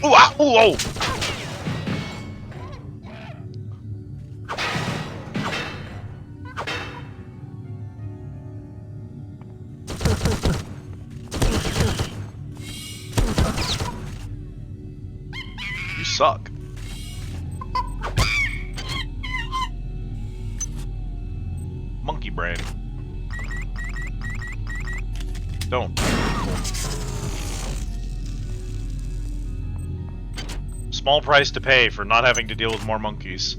Ooh, ah, ooh, oh! You suck. Monkey brain. Don't. Small price to pay for not having to deal with more monkeys.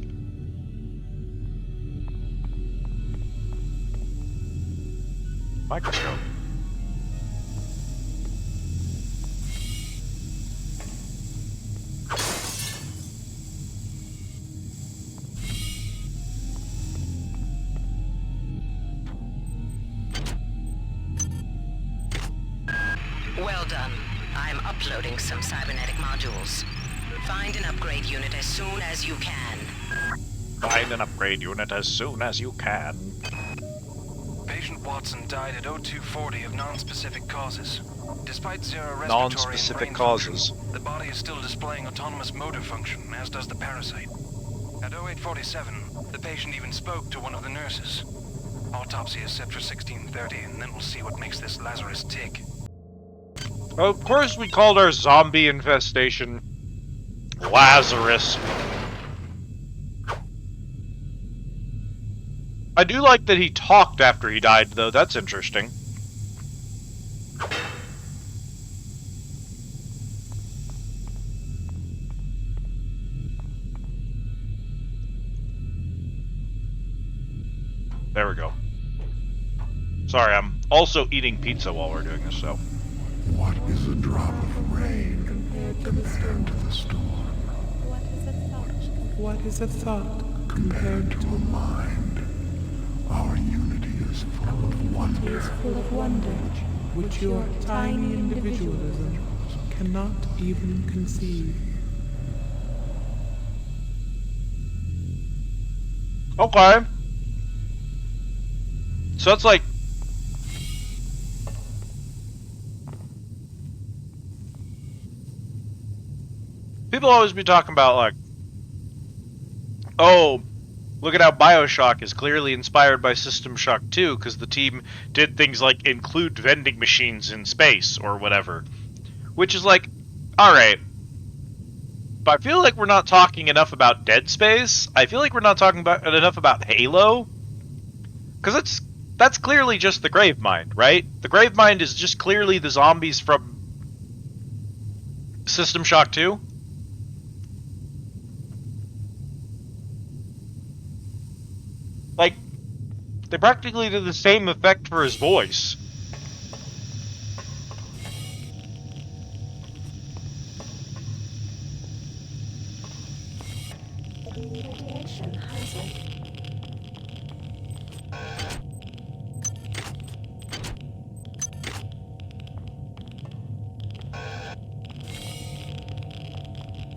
Microscope. Well done. I'm uploading some cybernetic modules. Find an upgrade unit as soon as you can. Find an upgrade unit as soon as you can. Patient Watson died at 0240 of non-specific causes. Despite zero respiratory Non-specific and brain causes. function, the body is still displaying autonomous motor function, as does the parasite. At 0847, the patient even spoke to one of the nurses. Autopsy is set for 1630, and then we'll see what makes this Lazarus tick. Of course we called our zombie infestation Lazarus. I do like that he talked after he died, though. That's interesting. There we go. Sorry, I'm also eating pizza while we're doing this, so... What is a drop of rain compared to the storm? What is a thought compared to a mind? Our unity is full of wonder. Which your tiny individualism cannot even conceive. Okay. So that's like... People always be talking about, like, oh, look at how BioShock is clearly inspired by System Shock 2 because the team did things like include vending machines in space or whatever. Which is like, alright. But I feel like we're not talking enough about Dead Space. I feel like we're not talking about enough about Halo. Because that's clearly just the Gravemind, right? The Gravemind is just clearly the zombies from System Shock 2. Like, they practically did the same effect for his voice.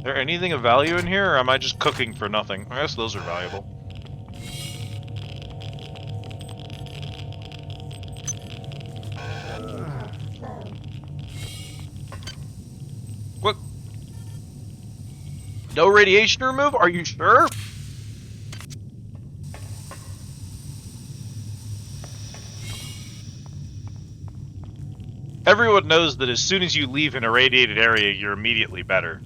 there anything of value in here, or am I just cooking for nothing? I guess those are valuable. What? No radiation remove? Are you sure? Everyone knows that as soon as you leave an irradiated area, you're immediately better.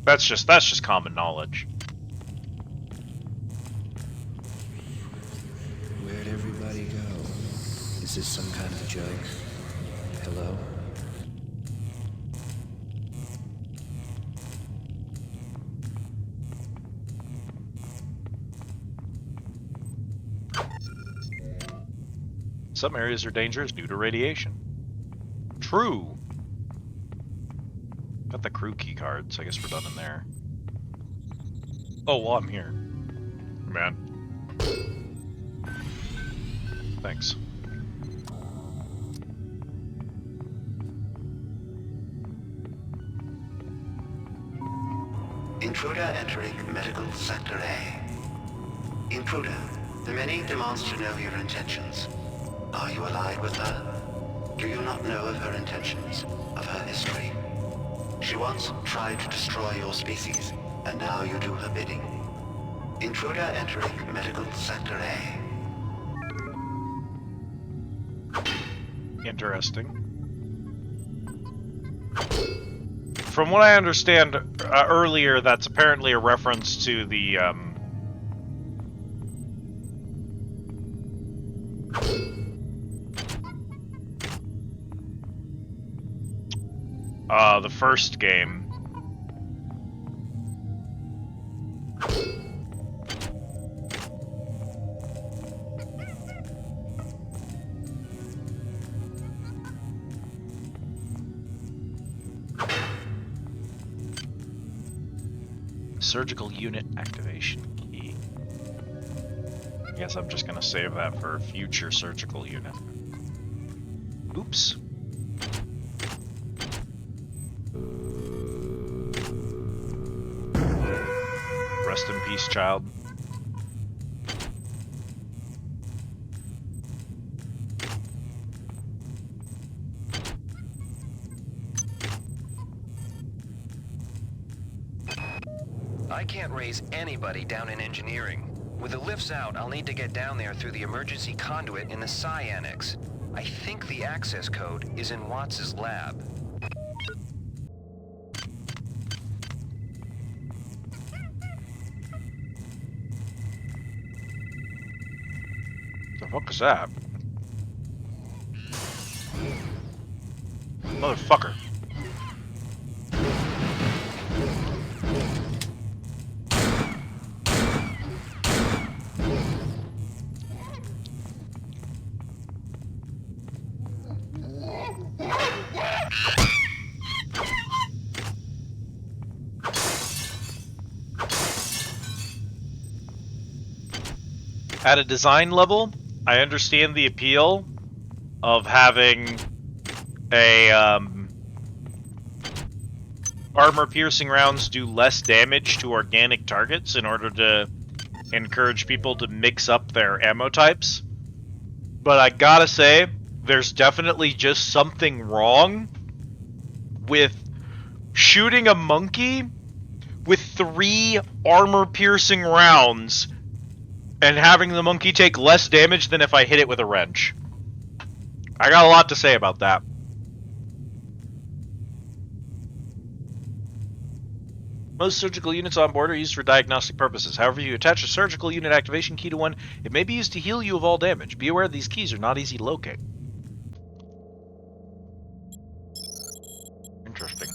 That's just common knowledge. Where'd everybody go? Is this some kind of joke? Hello? Some areas are dangerous due to radiation. True. Got the crew key cards. I guess we're done in there. Oh, well, I'm here. Man. Thanks. Intruder entering Medical Sector A. Intruder, the many demands to know your intentions. Are you allied with her? Do you not know of her intentions, of her history? She once tried to destroy your species, and now you do her bidding. Intruder entering Medical Sector A. Interesting. From what I understand earlier, that's apparently a reference to the first game. Surgical unit activation key. I guess I'm just gonna save that for a future surgical unit. Oops. Rest in peace, child. I can't raise anybody down in engineering. With the lifts out, I'll need to get down there through the emergency conduit in the Psi Annex. I think the access code is in Watts' lab. The fuck is that? Motherfucker. At a design level, I understand the appeal of having a armor-piercing rounds do less damage to organic targets in order to encourage people to mix up their ammo types. But I gotta say, there's definitely just something wrong with shooting a monkey with 3 armor-piercing rounds and having the monkey take less damage than if I hit it with a wrench. I got a lot to say about that. Most surgical units on board are used for diagnostic purposes. However, if you attach a surgical unit activation key to one, it may be used to heal you of all damage. Be aware these keys are not easy to locate. Interesting.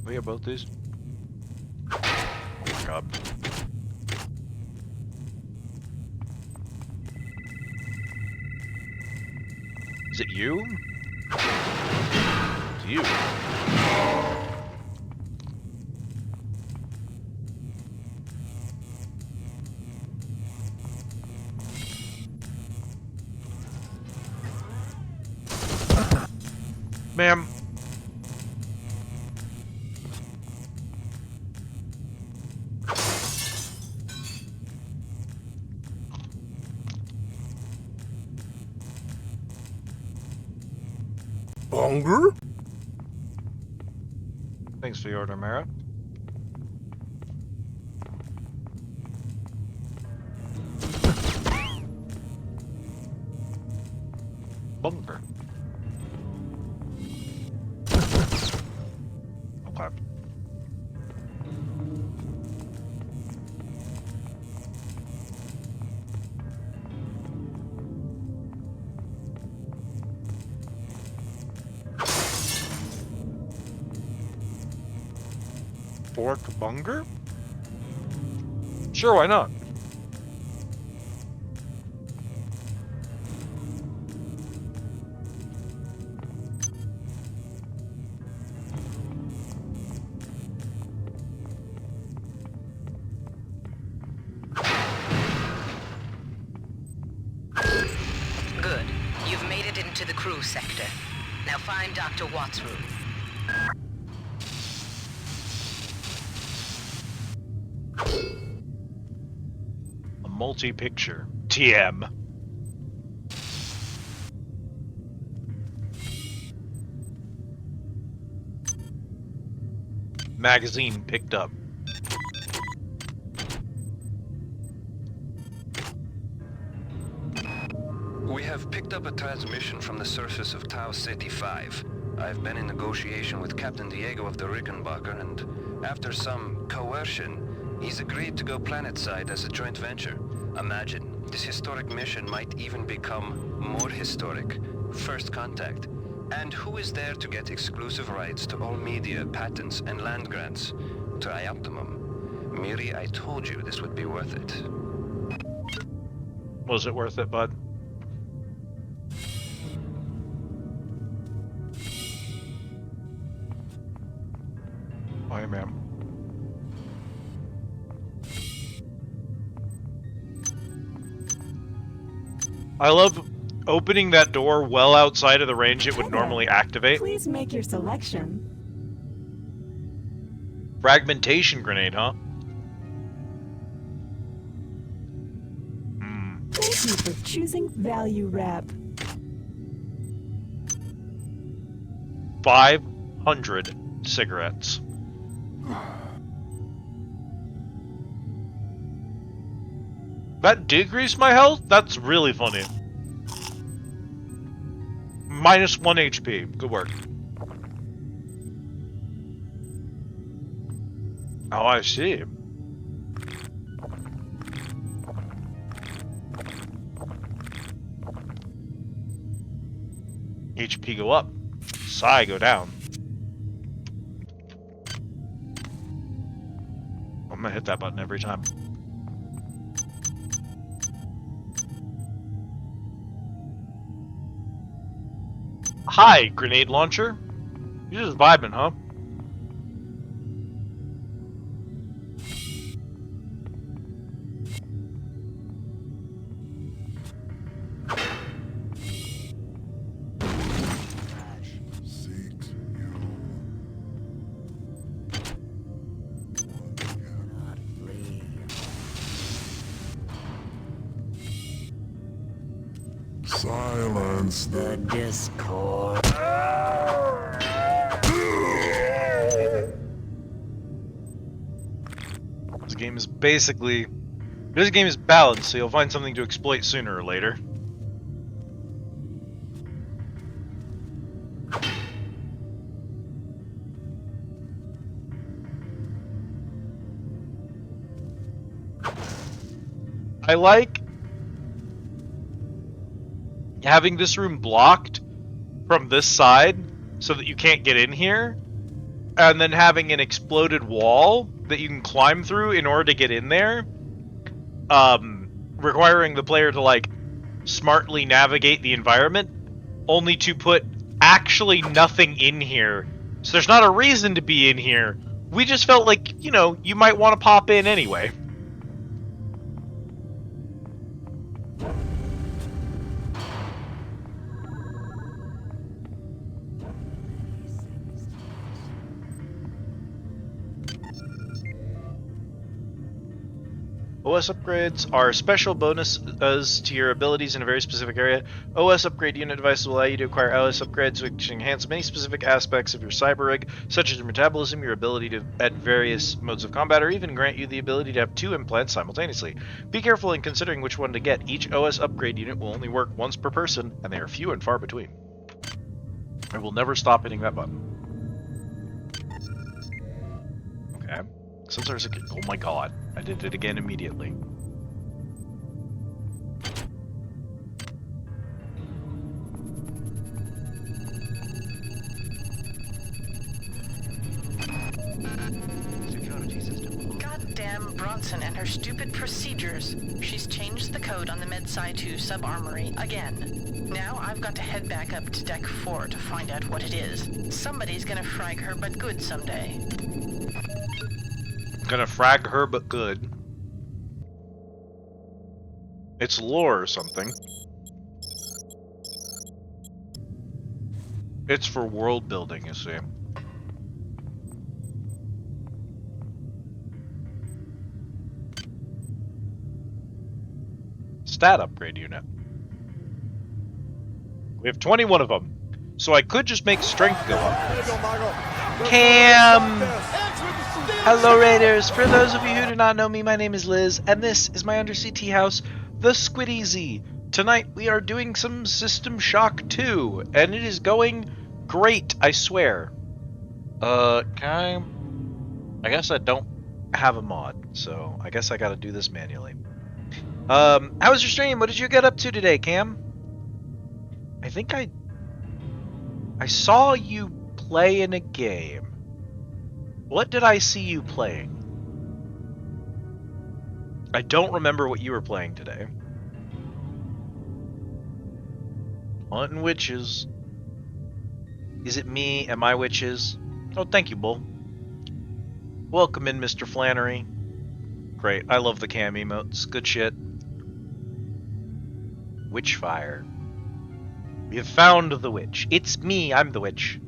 We have both these? Oh my god. Is it you? It's you. ma'am. Hunger? Thanks for the order, Mara. Bunker. Okay. Fork Bunger? Sure, why not? Good. You've made it into the crew sector. Now find Dr. Watt's room. A multi-picture. TM. Magazine picked up. We have picked up a transmission from the surface of Tau Ceti 5. I've been in negotiation with Captain Diego of the Rickenbacker, and after some coercion, he's agreed to go planetside as a joint venture. Imagine, this historic mission might even become more historic. First contact. And who is there to get exclusive rights to all media, patents, and land grants? Trioptimum. Miri, I told you this would be worth it. Was it worth it, bud? I am. I love opening that door well outside of the range it would normally activate. Please make your selection. Fragmentation grenade, huh? Thank you for choosing Value Wrap. 500 cigarettes. That decreased my health? That's really funny. Minus 1 HP. Good work. Oh, I see. HP go up. Psi go down. I'm gonna hit that button every time. Hi, grenade launcher. You're just vibing, huh? Silence the Discord. This game is basically... This game is balanced, so you'll find something to exploit sooner or later. I like having this room blocked from this side so that you can't get in here, and then having an exploded wall that you can climb through in order to get in there, requiring the player to like smartly navigate the environment, only to put actually nothing in here. So there's not a reason to be in here. We just felt like, you know, you might want to pop in anyway. OS upgrades are special bonuses to your abilities in a very specific area. OS upgrade unit devices will allow you to acquire OS upgrades which enhance many specific aspects of your cyber rig, such as your metabolism, your ability to at various modes of combat, or even grant you the ability to have 2 implants simultaneously. Be careful in considering which one to get. Each OS upgrade unit will only work once per person, and they are few and far between. I will never stop hitting that button. Okay. Sensors again. Oh my god. I did it again immediately. Goddamn Bronson and her stupid procedures. She's changed the code on the MedSci 2 sub-armory again. Now I've got to head back up to Deck 4 to find out what it is. Somebody's gonna frag her but good someday. Gonna frag her but good. It's lore or something. It's for world building, you see. Stat upgrade unit. We have 21 of them, so I could just make strength go up. Cam! Hello Raiders! For those of you who do not know me, my name is Liz, and this is my undersea tea house, the Squiddy. Tonight we are doing some System Shock 2, and it is going great, I swear. I guess I don't have a mod, so I guess I gotta do this manually. How was your stream? What did you get up to today, Cam? I think I saw you play in a game. What did I see you playing? I don't remember what you were playing today. Hunting witches. Is it me? Am I witches? Oh, thank you, Bull. Welcome in, Mr. Flannery. Great. I love the cam emotes. Good shit. Witchfire. We have found the witch. It's me. I'm the witch.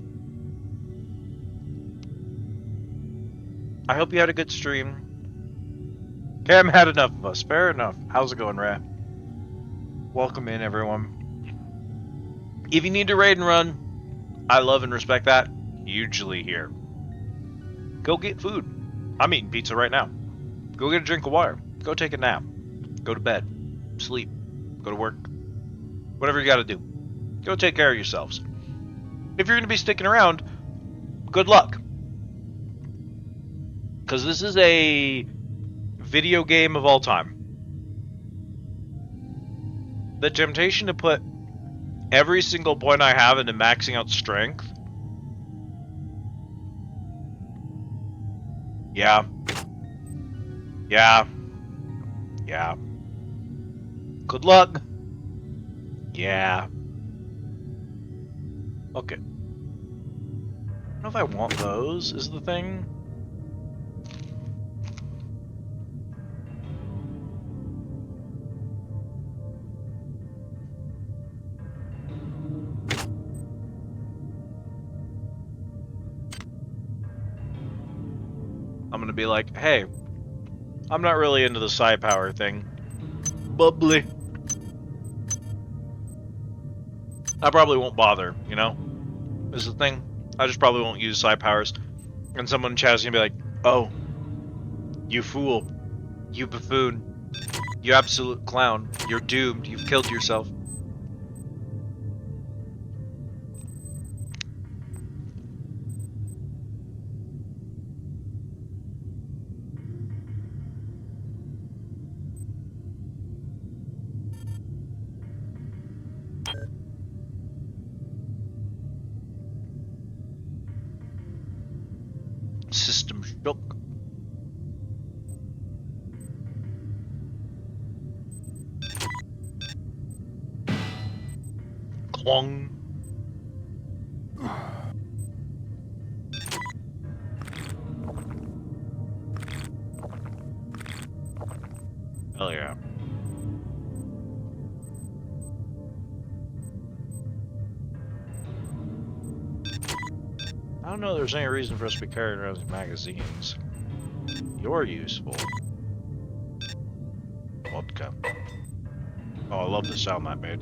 I hope you had a good stream. Cam had enough of us. Fair enough. How's it going, Ray? Welcome in, everyone. If you need to raid and run, I love and respect that. Usually here. Go get food. I'm eating pizza right now. Go get a drink of water. Go take a nap. Go to bed. Sleep. Go to work. Whatever you gotta do. Go take care of yourselves. If you're gonna be sticking around, good luck. Because this is a video game of all time. The temptation to put every single point I have into maxing out strength. Yeah. Good luck. Yeah. Okay. I don't know if I want those, is the thing. I'm gonna be like, hey, I'm not really into the psi power thing. Bubbly. I probably won't bother, you know? Is the thing. I just probably won't use psi powers. And someone in chat is gonna be like, oh, you fool. You buffoon. You absolute clown. You're doomed. You've killed yourself. System Shock. Clong. Hell yeah. I don't know if there's any reason for us to be carrying around these magazines. You're useful. vodka. Oh, I love the sound that made.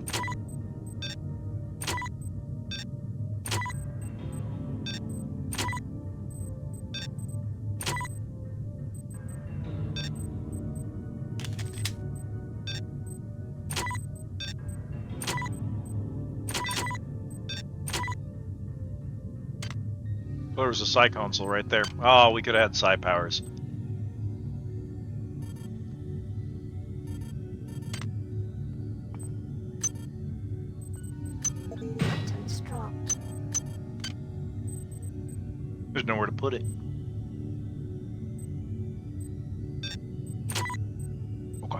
There was a Psi console right there. Oh, we could have had Psi powers. There's nowhere to put it. Okay.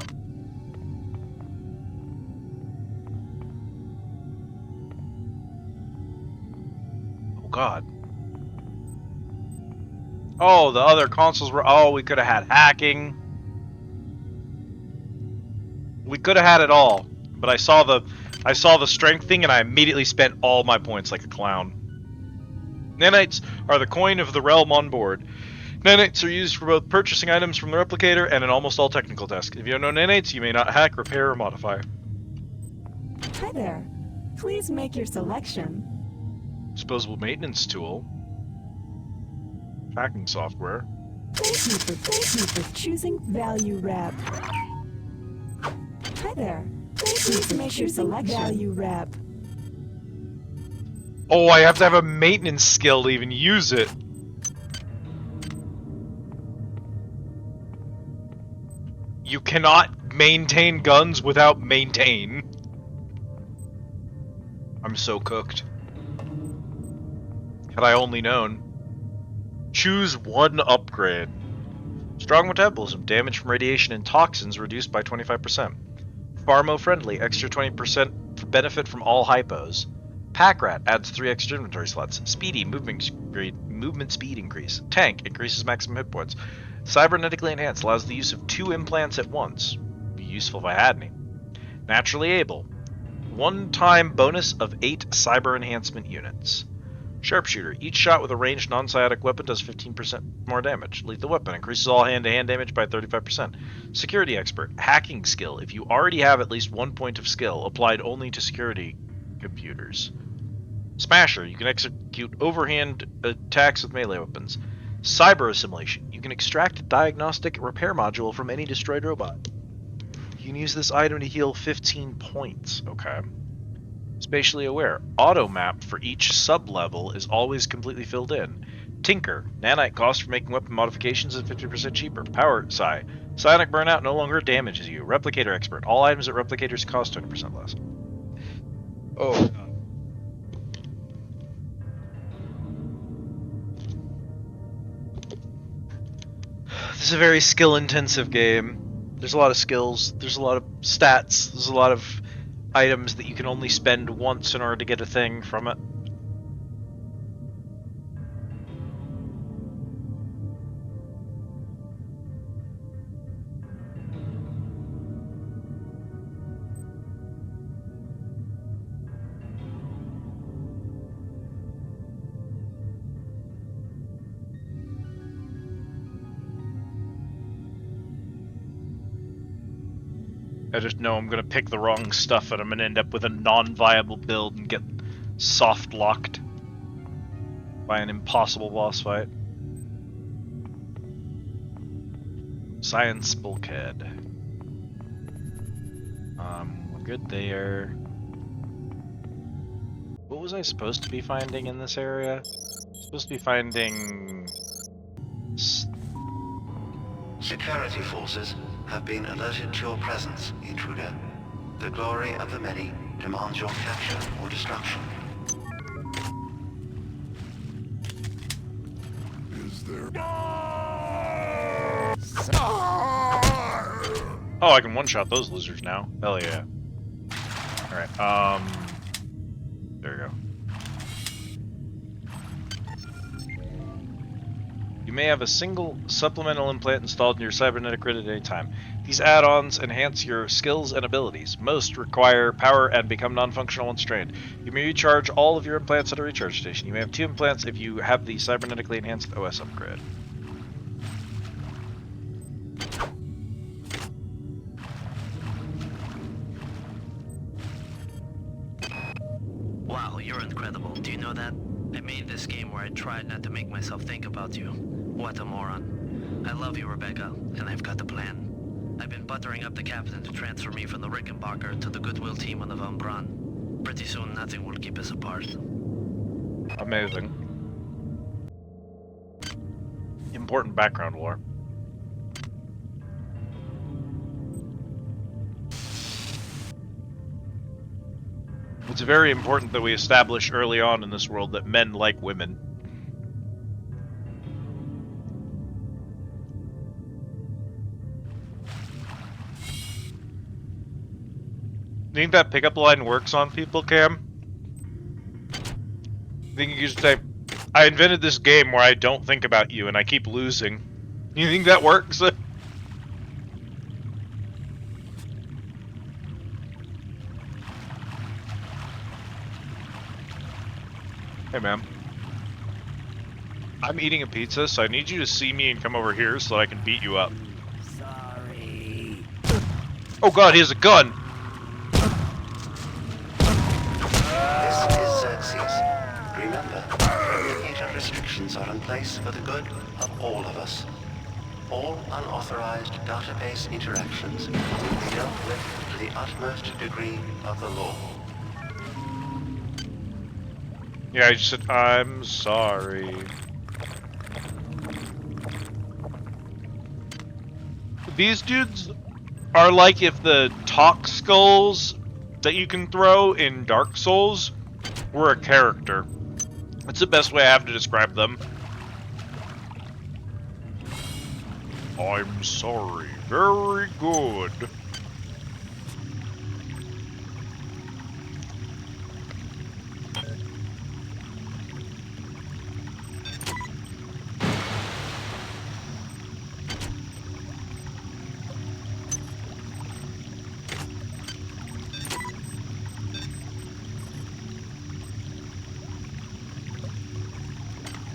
Oh God. Oh, the other consoles were... Oh, we could have had hacking. We could have had it all. But I saw the strength thing and I immediately spent all my points like a clown. Nanites are the coin of the realm on board. Nanites are used for both purchasing items from the replicator and in almost all technical tasks. If you have no nanites, you may not hack, repair, or modify. Hi there. Please make your selection. Disposable maintenance tool. Hacking software. Thank you for choosing Value Wrap. Hi there. Please make your selection. Value Wrap. Oh, I have to have a maintenance skill to even use it. You cannot maintain guns without maintain. I'm so cooked. Had I only known. Choose one upgrade. Strong metabolism. Damage from radiation and toxins reduced by 25%. Pharmo friendly. Extra 20% benefit from all hypos. Pack Rat adds 3 extra inventory slots. Speedy, movement speed increase. Tank increases maximum hit points. Cybernetically enhanced allows the use of 2 implants at once. Be useful if I had any. Naturally able. One-time bonus of 8 cyber enhancement units. Sharpshooter. Each shot with a ranged non-psiotic weapon does 15% more damage. Lethal weapon increases all hand-to-hand damage by 35%. Security expert. Hacking skill. If you already have at least 1 point of skill, applied only to security computers. Smasher. You can execute overhand attacks with melee weapons. Cyber assimilation. You can extract a diagnostic repair module from any destroyed robot. You can use this item to heal 15 points. Okay. Spatially aware. Auto map for each sub-level is always completely filled in. Tinker. Nanite cost for making weapon modifications is 50% cheaper. Power Psi. Psionic burnout no longer damages you. Replicator expert. All items at replicators cost 20% less. Oh God. This is a very skill-intensive game. There's a lot of skills. There's a lot of stats. There's a lot of items that you can only spend once in order to get a thing from it. I just know I'm gonna pick the wrong stuff and I'm gonna end up with a non-viable build and get soft-locked by an impossible boss fight. Science bulkhead. We're good there. What was I supposed to be finding in this area? Supposed to be finding... Security forces have been alerted to your presence, intruder. The glory of the many demands your capture or destruction. Is there... Oh, I can one-shot those lizards now. Hell yeah. Alright, there we go. You may have a single supplemental implant installed in your cybernetic grid at any time. These add-ons enhance your skills and abilities. Most require power and become non-functional once drained. You may recharge all of your implants at a recharge station. You may have 2 implants if you have the cybernetically enhanced OS upgrade. myself think about you. What a moron. I love you, Rebecca, and I've got a plan. I've been buttering up the captain to transfer me from the Rickenbacker to the Goodwill team on the Von Braun. Pretty soon, nothing will keep us apart. Amazing. Important background lore. It's very important that we establish early on in this world that men like women. Think that pickup line works on people, Cam? Think you should say, I invented this game where I don't think about you and I keep losing. You think that works? Hey, ma'am. I'm eating a pizza, so I need you to see me and come over here so that I can beat you up. Sorry. Oh god, he has a gun! This is Xerxes. Remember, replicator restrictions are in place for the good of all of us. All unauthorized database interactions will be dealt with to the utmost degree of the law. Yeah, I just said, I'm sorry. These dudes are like if the talk skulls that you can throw in Dark Souls were a character. That's the best way I have to describe them. I'm sorry. Very good.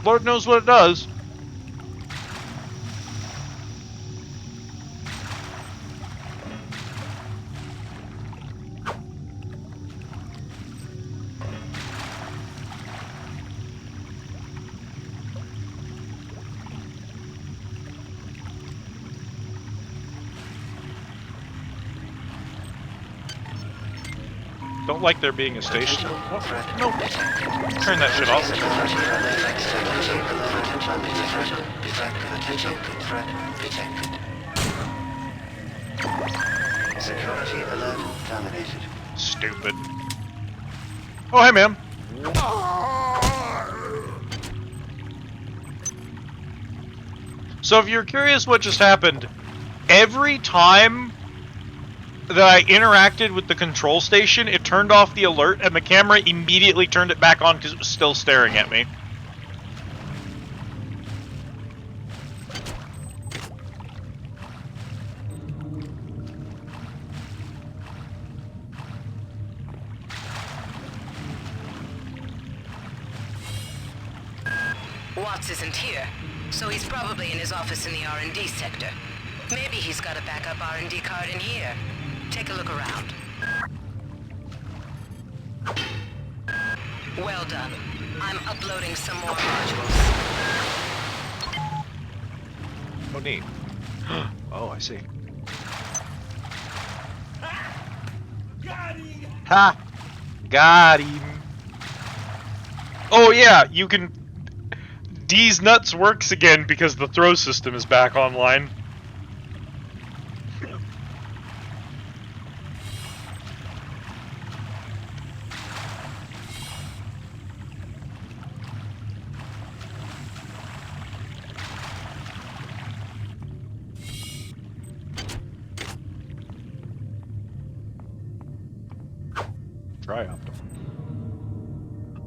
Lord knows what it does. Don't like there being a station. No. Turn that shit off. Security alert terminated. Stupid. Oh, hey, ma'am. So if you're curious what just happened, every time that I interacted with the control station, it turned off the alert, and the camera immediately turned it back on because it was still staring at me. Watts isn't here, so he's probably in his office in the R&D sector. Maybe he's got a backup R&D card in here. Take a look around. Well done. I'm uploading some more modules. Oh, neat. Oh, I see. Ha! Got him. Oh, yeah, you can... D's Nuts works again because the throw system is back online. Trioptum.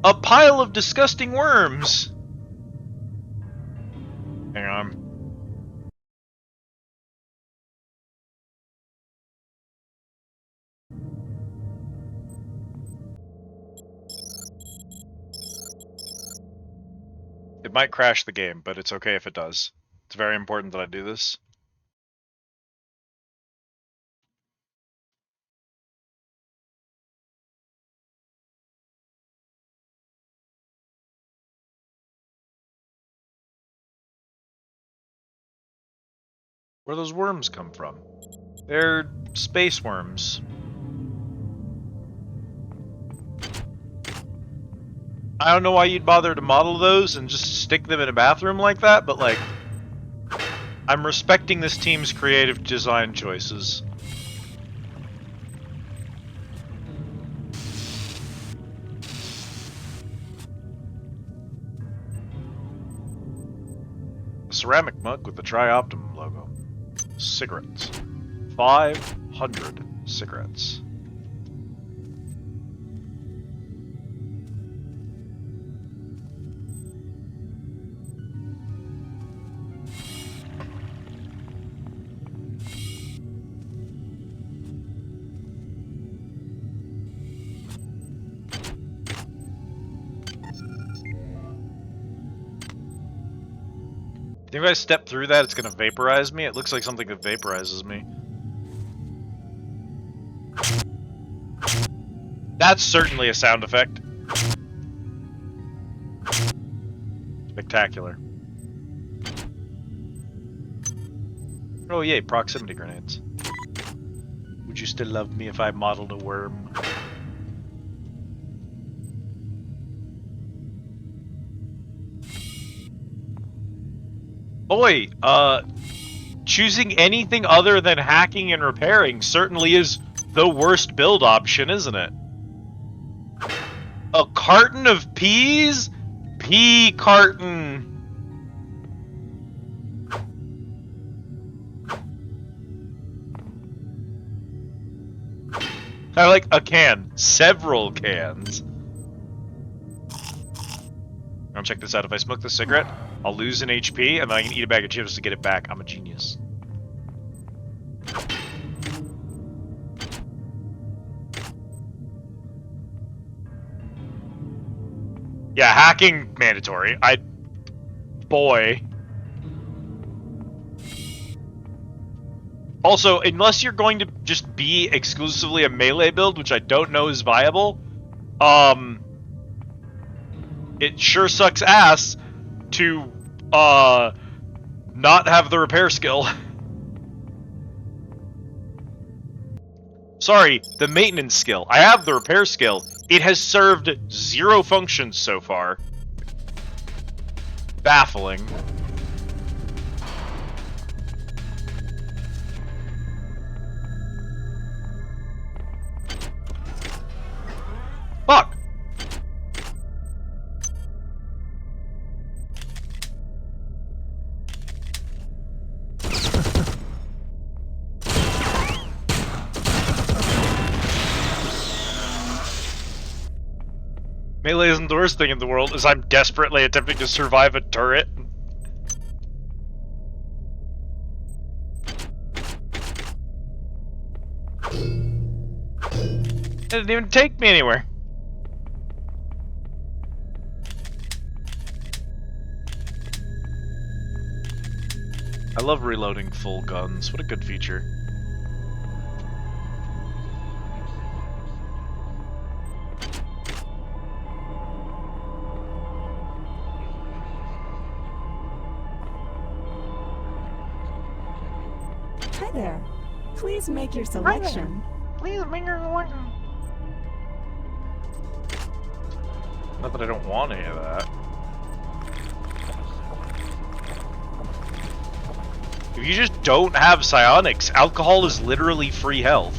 A pile of disgusting worms! Hang on. It might crash the game, but it's okay if it does. It's very important that I do this. Where those worms come from? They're space worms. I don't know why you'd bother to model those and just stick them in a bathroom like that, but like, I'm respecting this team's creative design choices. A ceramic mug with the Tri-Optimum logo. Cigarettes. 500 cigarettes. I think if I step through that, it's gonna vaporize me. It looks like something that vaporizes me. That's certainly a sound effect. Spectacular. Oh yay, proximity grenades. Would you still love me if I modeled a worm? Boy, choosing anything other than hacking and repairing certainly is the worst build option, isn't it? A carton of peas? Pea carton. I like a can. Several cans. I'll check this out. If I smoke the cigarette, I'll lose an HP, and then I can eat a bag of chips to get it back. I'm a genius. Yeah, hacking mandatory. Boy. Also, unless you're going to just be exclusively a melee build, which I don't know is viable, it sure sucks ass to, not have the repair skill. Sorry, the maintenance skill. I have the repair skill. It has served 0 functions so far. Baffling. Fuck! Melee isn't the worst thing in the world, as I'm desperately attempting to survive a turret. It didn't even take me anywhere. I love reloading full guns. What a good feature. Hi there. Please make your selection. Please make your selection. Not that I don't want any of that. If you just don't have psionics, alcohol is literally free health.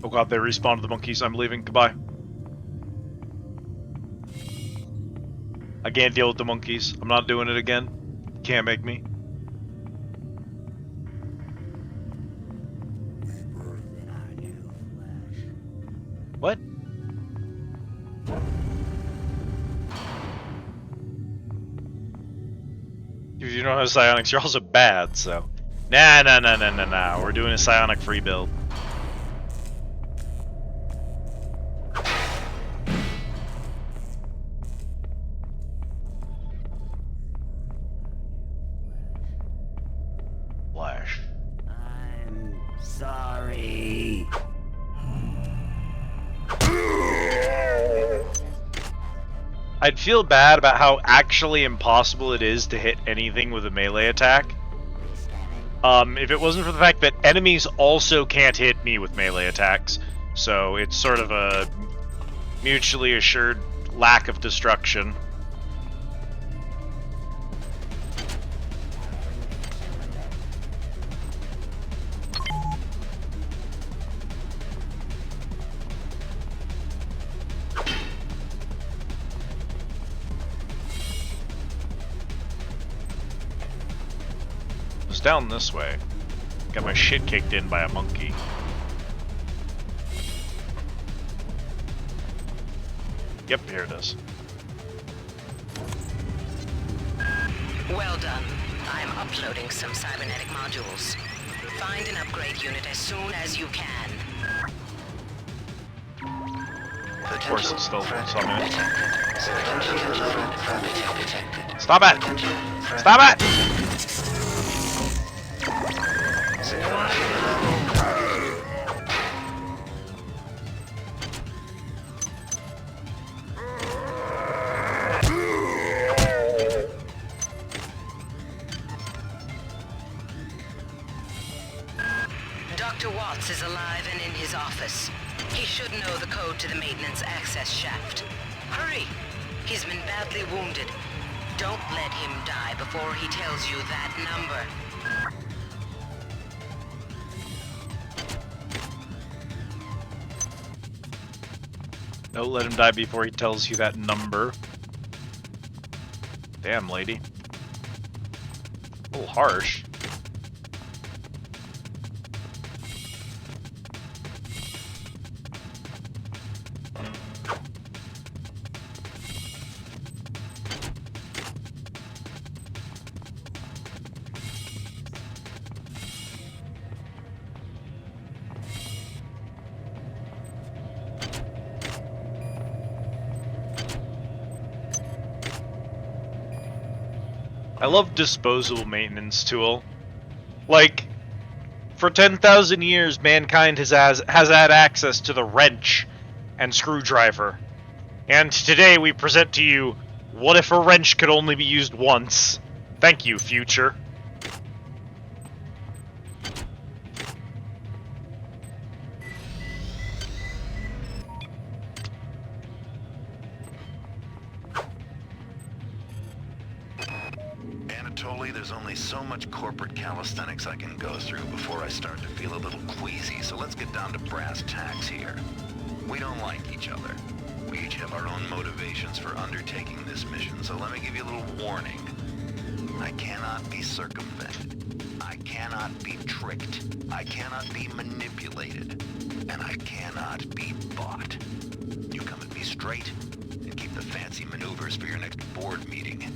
Oh god, they respawned the monkeys. I'm leaving. Goodbye. I can't deal with the monkeys. I'm not doing it again. Can't make me. What? If you don't have psionics, you're also bad, so... Nah. We're doing a psionic free build. I'd feel bad about how actually impossible it is to hit anything with a melee attack. If it wasn't for the fact that enemies also can't hit me with melee attacks. So it's sort of a mutually assured lack of destruction. It's down this way. Got my shit kicked in by a monkey. Yep, here it is. Well done. I'm uploading some cybernetic modules. Find an upgrade unit as soon as you can. Of course it's still something. Stop it! Stop it! Dr. Watts is alive and in his office. He should know the code to the maintenance access shaft. Hurry! He's been badly wounded. Don't let him die before he tells you that number. Don't let him die before he tells you that number. Damn, lady. A little harsh. I love disposable maintenance tool. Like, for 10,000 years, mankind has had access to the wrench and screwdriver. And today we present to you, what if a wrench could only be used once? Thank you, future. There's only so much corporate calisthenics I can go through before I start to feel a little queasy, so let's get down to brass tacks here. We don't like each other. We each have our own motivations for undertaking this mission, so let me give you a little warning. I cannot be circumvented. I cannot be tricked. I cannot be manipulated. And I cannot be bought. You come at me straight, and keep the fancy maneuvers for your next board meeting.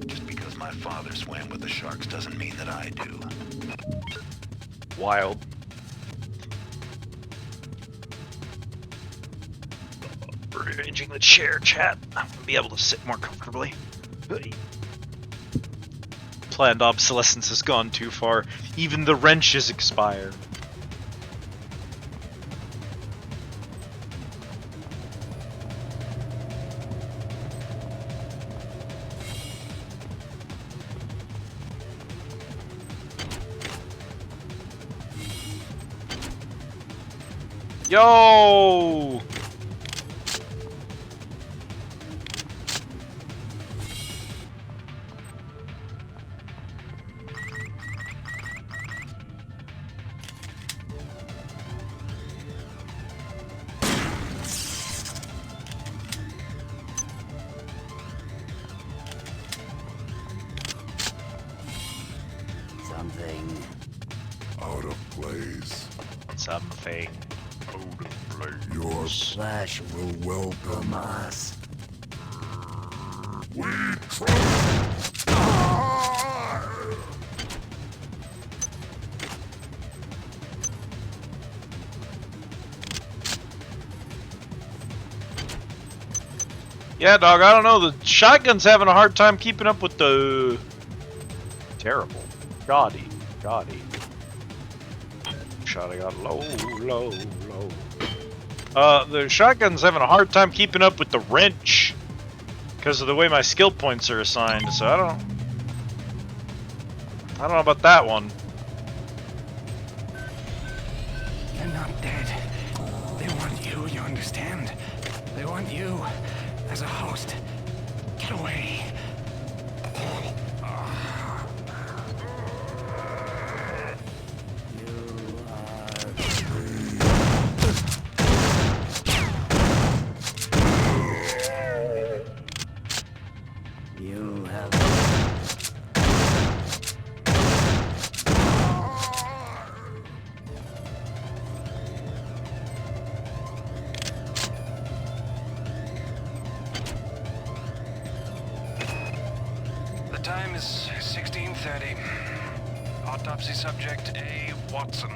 Just because my father swam with the sharks doesn't mean that I do. Wild. Rearranging the chair, chat. I'm gonna be able to sit more comfortably. Planned obsolescence has gone too far. Even the wrench is expired. Yo! Something out of place. Something. Your flesh will welcome us. We trust. Yeah, dog, I don't know. The shotgun's having a hard time keeping up with the... Terrible. Gaudy. Shotty got low. The shotgun's having a hard time keeping up with the wrench. Because of the way my skill points are assigned, so I don't know about that one. They're not dead. They want you, you understand? They want you as a host. Get away. Time is 16:30. Autopsy subject A. Watson.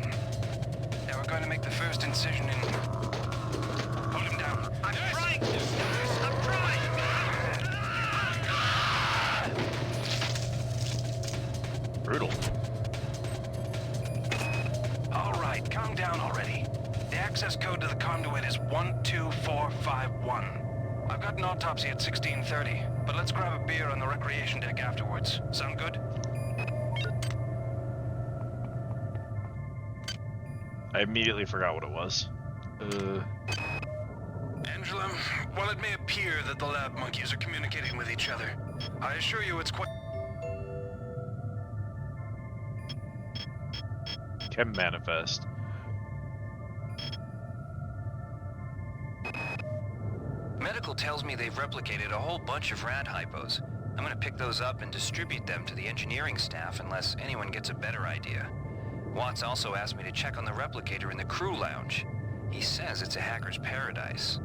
Now we're going to make the first incision in... Hold him down. I'm trying! I'm trying! Brutal. Alright, calm down already. The access code to the conduit is 12451. I've got an autopsy at 16:30. But let's grab a beer on the recreation deck afterwards. Sound good? I immediately forgot what it was. Angela, while it may appear that the lab monkeys are communicating with each other, I assure you it's quite... Chem manifest. Medical tells me they've replicated a whole bunch of rad hypos. I'm gonna pick those up and distribute them to the engineering staff unless anyone gets a better idea. Watts also asked me to check on the replicator in the crew lounge. He says it's a hacker's paradise.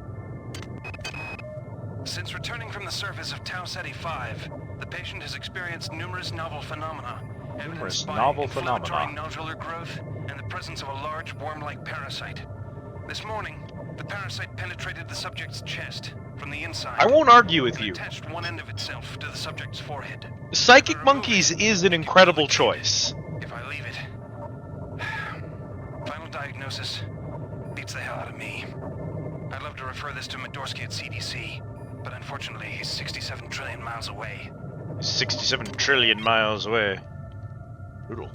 Since returning from the surface of Tau Ceti 5, the patient has experienced numerous novel phenomena. Numerous novel phenomena. Nodular growth and the presence of a large worm-like parasite. This morning, the parasite penetrated the subject's chest from the inside. I won't argue with you. Attached one end of itself to the subject's forehead. Psychic Monkeys is an incredible choice. If I leave it, final diagnosis beats the hell out of me. I'd love to refer this to Medorsky at CDC, but unfortunately he's 67 trillion miles away. 67 trillion miles away. Brutal.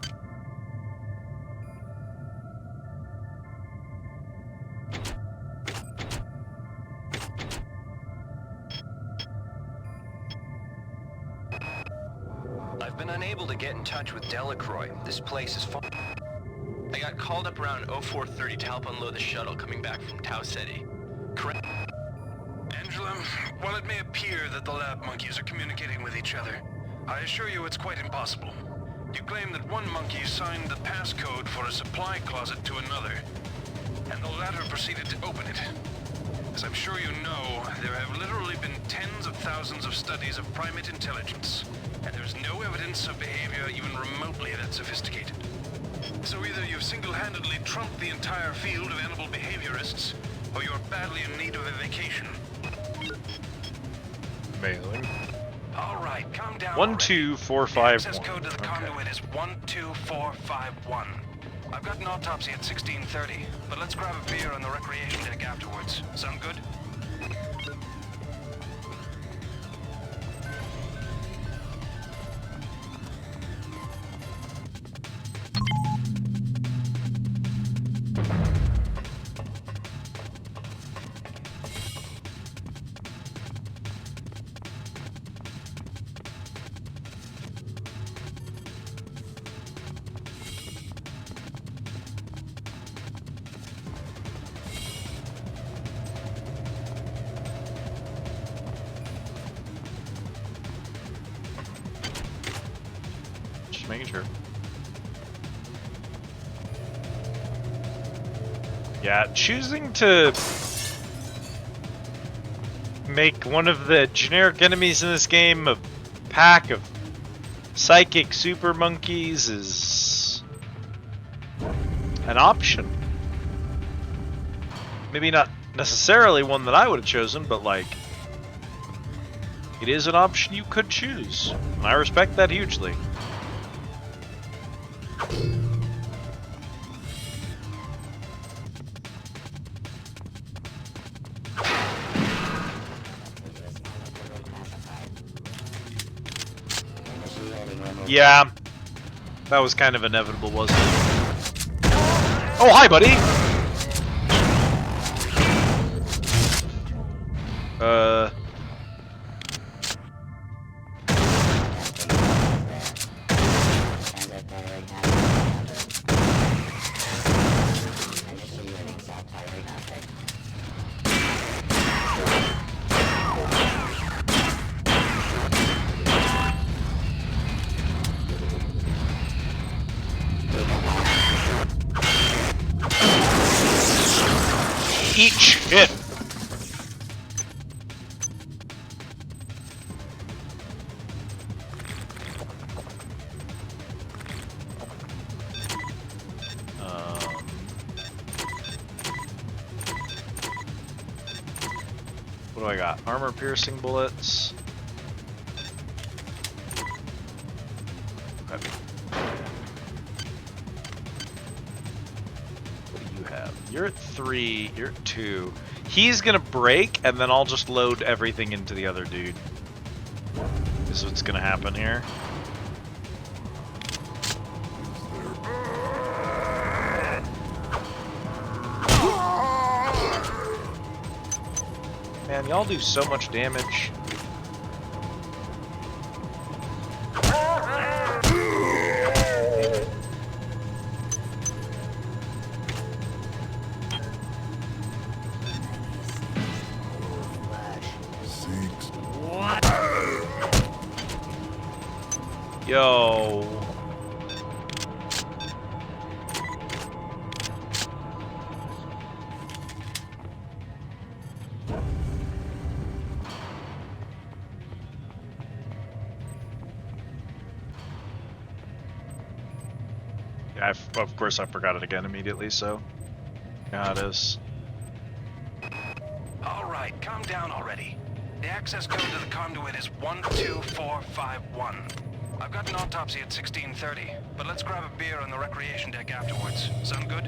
I've been unable to get in touch with Delacroix. This place is far... I got called up around 0430 to help unload the shuttle coming back from Tau Ceti. Correct. Angela, while it may appear that the lab monkeys are communicating with each other, I assure you it's quite impossible. You claim that one monkey signed the passcode for a supply closet to another, and the latter proceeded to open it. As I'm sure you know, there have literally been tens of thousands of studies of primate intelligence, and there's no evidence of behavior even remotely that sophisticated. So either you've single-handedly trumped the entire field of animal behaviorists, or you're badly in need of a vacation. Mailing. Alright, calm down. 12451. Access code to the conduit is 12451. I've got an autopsy at 16:30, but let's grab a beer on the recreation deck afterwards. Sound good? Making sure. Yeah, choosing to make one of the generic enemies in this game a pack of psychic super monkeys is an option. Maybe not necessarily one that I would have chosen, but like, it is an option you could choose. And I respect that hugely. Yeah. That was kind of inevitable, wasn't it? Oh, hi, buddy! Eat shit! What do I got? Armor piercing bullets. Okay. What do you have? You're at 3, you're at 2. He's gonna break, and then I'll just load everything into the other dude. This is what's gonna happen here. Man, y'all do so much damage. Yo. Yeah, of course I forgot it again immediately, so yeah, it is. Alright, calm down already. The access code to the conduit is 12451. I've got an autopsy at 16:30, but let's grab a beer on the recreation deck afterwards. Sound good?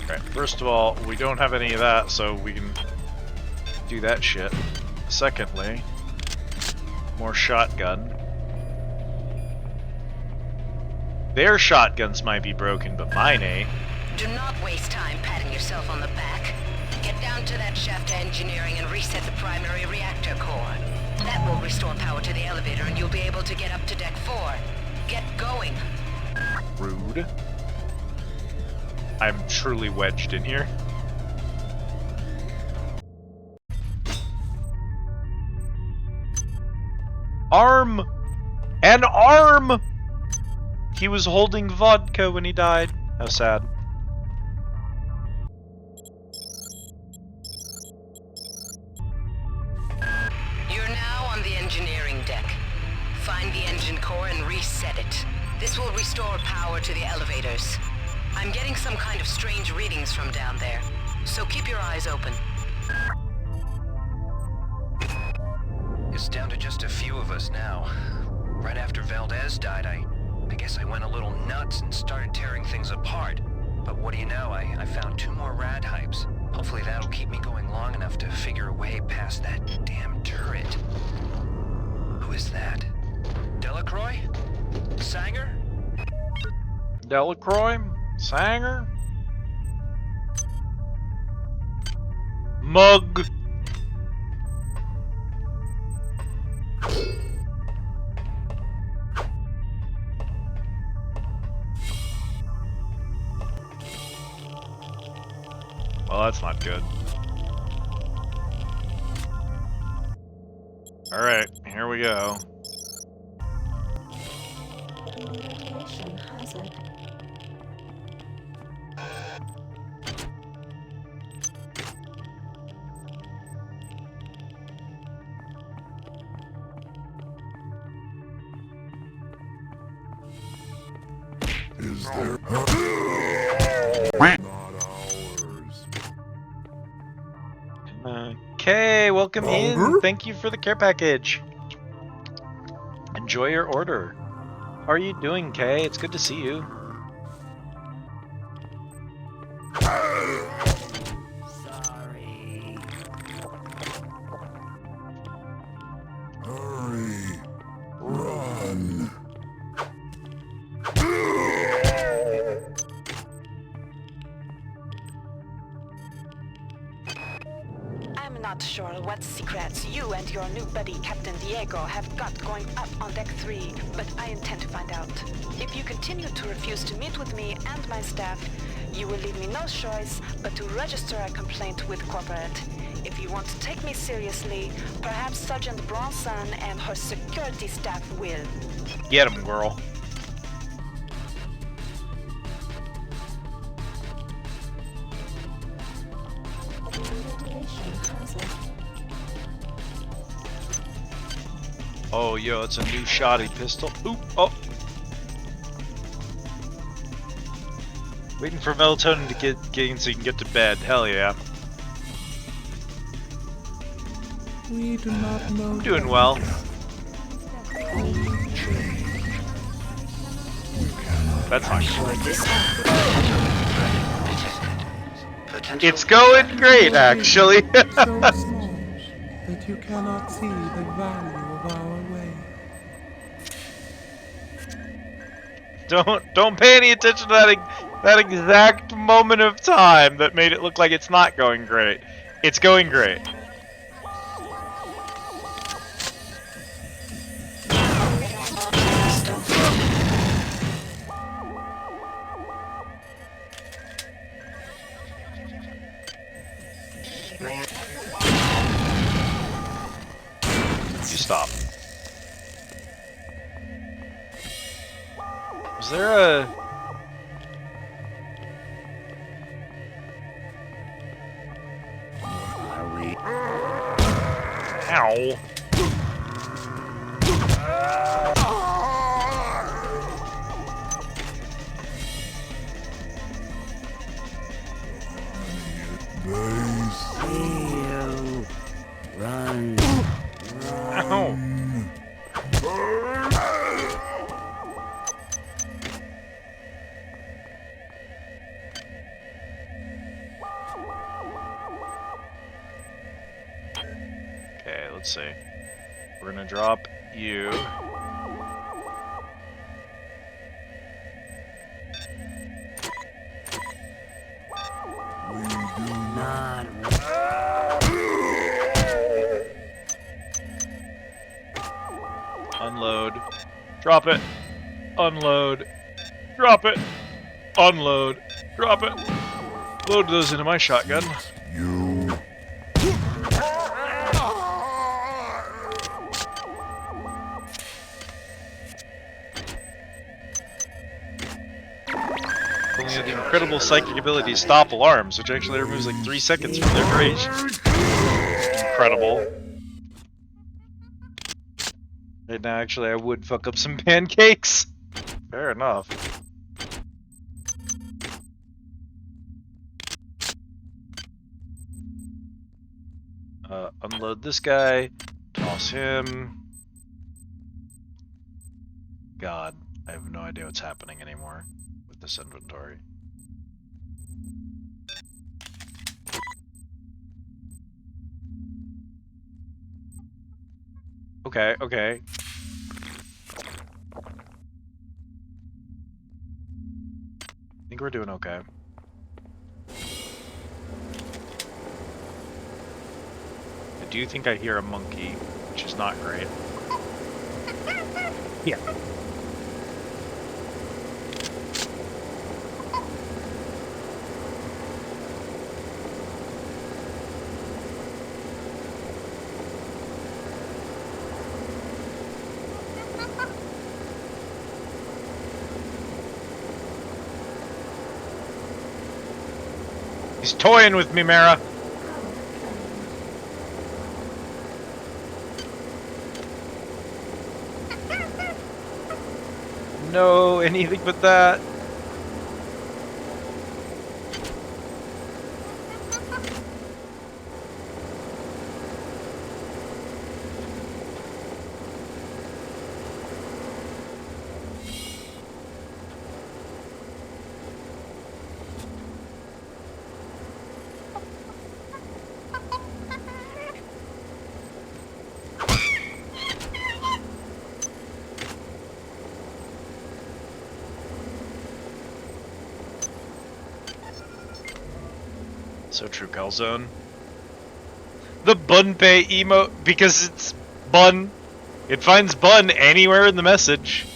Alright, first of all, we don't have any of that, so we can do that shit. Secondly, more shotgun. Their shotguns might be broken, but mine ain't. Do not waste time patting yourself on the back. Get down to that shaft to engineering and reset the primary reactor core. That will restore power to the elevator and you'll be able to get up to deck 4. Get going. Rude. I'm truly wedged in here. Arm! An arm! He was holding vodka when he died. How sad. You're now on the engineering deck. Find the engine core and reset it. This will restore power to the elevators. I'm getting some kind of strange readings from down there, so keep your eyes open. It's down to just a few of us now. Right after Valdez died, I guess I went a little nuts and started tearing things apart. But what do you know, I found 2 more rad hypes. Hopefully that'll keep me going long enough to figure a way past that damn turret. Who is that? Delacroix? Sanger? Delacroix? Sanger? Mug? Well, that's not good. Alright, here we go. Mission hazard. Is there Okay, welcome in. Thank you for the care package. Enjoy your order. How are you doing, Kay? It's good to see you. not sure what secrets you and your new buddy Captain Diego have got going up on Deck 3, but I intend to find out. If you continue to refuse to meet with me and my staff, you will leave me no choice but to register a complaint with Corporate. If you want to take me seriously, perhaps Sergeant Bronson and her security staff will. Get him, girl. Oh, yo, it's a new shoddy pistol. Oop, oh. Waiting for melatonin to get in so you can get to bed. Hell yeah. We do not know. I'm doing well. That's not good. It's going great, actually. So small that you cannot see the value of our way. Don't pay any attention to that exact moment of time that made it look like it's not going great. It's going great. You stop. Was there a... Ow. Run. Ow. Okay, let's see. We're gonna drop you. We do not. Unload. Drop it. Unload. Drop it. Unload. Drop it. Load those into my shotgun. You. Only have the incredible psychic ability to stop alarms, which actually removes like 3 seconds from their duration. Incredible. Right now, actually, I would fuck up some pancakes. Fair enough. Unload this guy. Toss him. God, I have no idea what's happening anymore with this inventory. Okay, okay. I think we're doing okay. I do think I hear a monkey, which is not great. Yeah. He's toying with me, Mara. No, anything but that. So true, Calzone. The Bunpei emote, because it's Bun. It finds Bun anywhere in the message.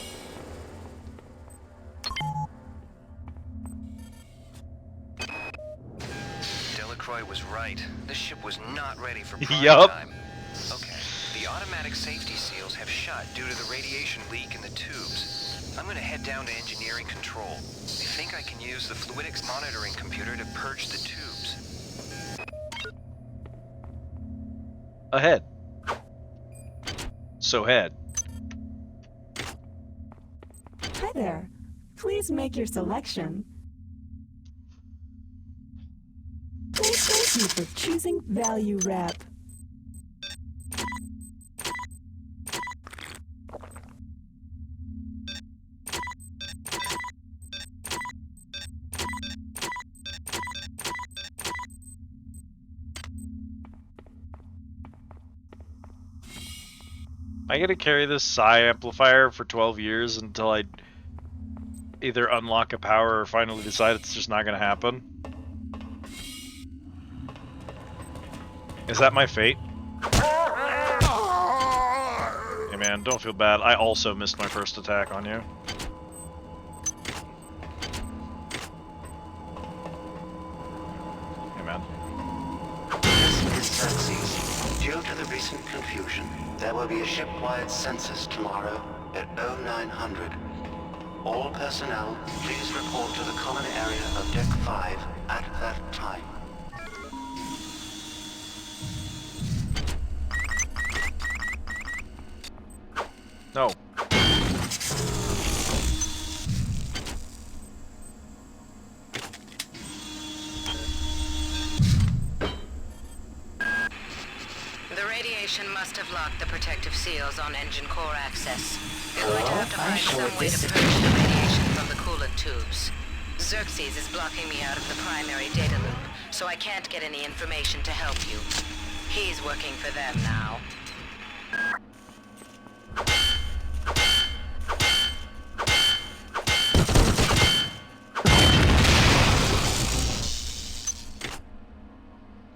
Delacroix was right. This ship was not ready for prime time. Okay, the automatic safety seals have shut due to the radiation leak in the tubes. I'm gonna head down to engineering control. I think I can use the fluidics monitoring computer to purge the tubes. Ahead. So head. Hi there. Please make your selection. Thank you for choosing Value Wrap. I gotta carry this psi amplifier for 12 years until I either unlock a power or finally decide it's just not gonna happen. Is that my fate? Hey man, don't feel bad. I also missed my first attack on you. Hey man. This is Xerxes. Due to the recent confusion, there will be a ship-wide census tomorrow at 0900. All personnel, please report to the common area of Deck 5 at that time. No. The radiation must have locked the protective seals on engine core access. You're going to have to find some way to purge the radiation from the coolant tubes. Xerxes is blocking me out of the primary data loop, so I can't get any information to help you. He's working for them now.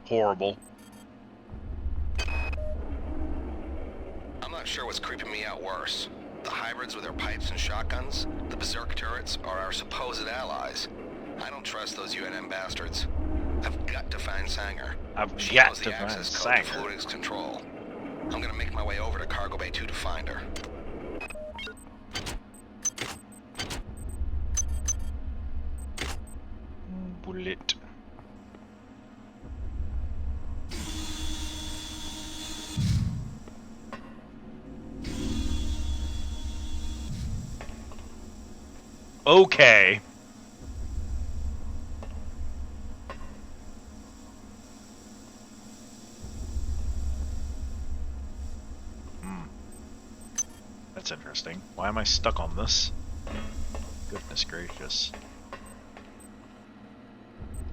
Horrible. I'm not sure what's creeping me out worse. The hybrids with their pipes and shotguns, the berserk turrets, or our supposed allies. I don't trust those UNM bastards. I've got to find Sanger. She knows the access code to Fluidics Control. I'm gonna make my way over to Cargo Bay 2 to find her. Bullet. Okay. That's interesting. Why am I stuck on this? Goodness gracious.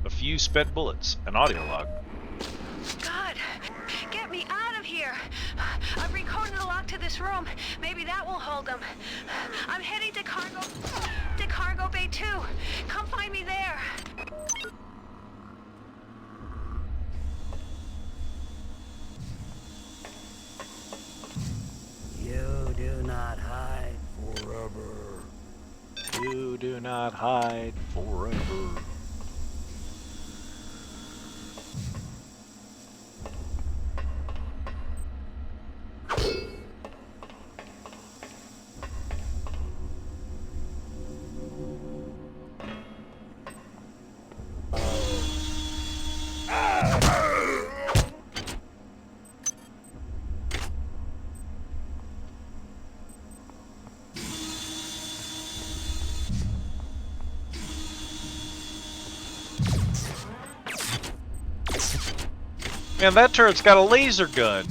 A few spent bullets. An audio log. God, get me out of here. I've recoded the lock to this room. Maybe that will hold them. I'm heading to Cargo Bay 2. Come find me there. You do not hide forever. You do not hide forever. Man, that turret's got a laser gun.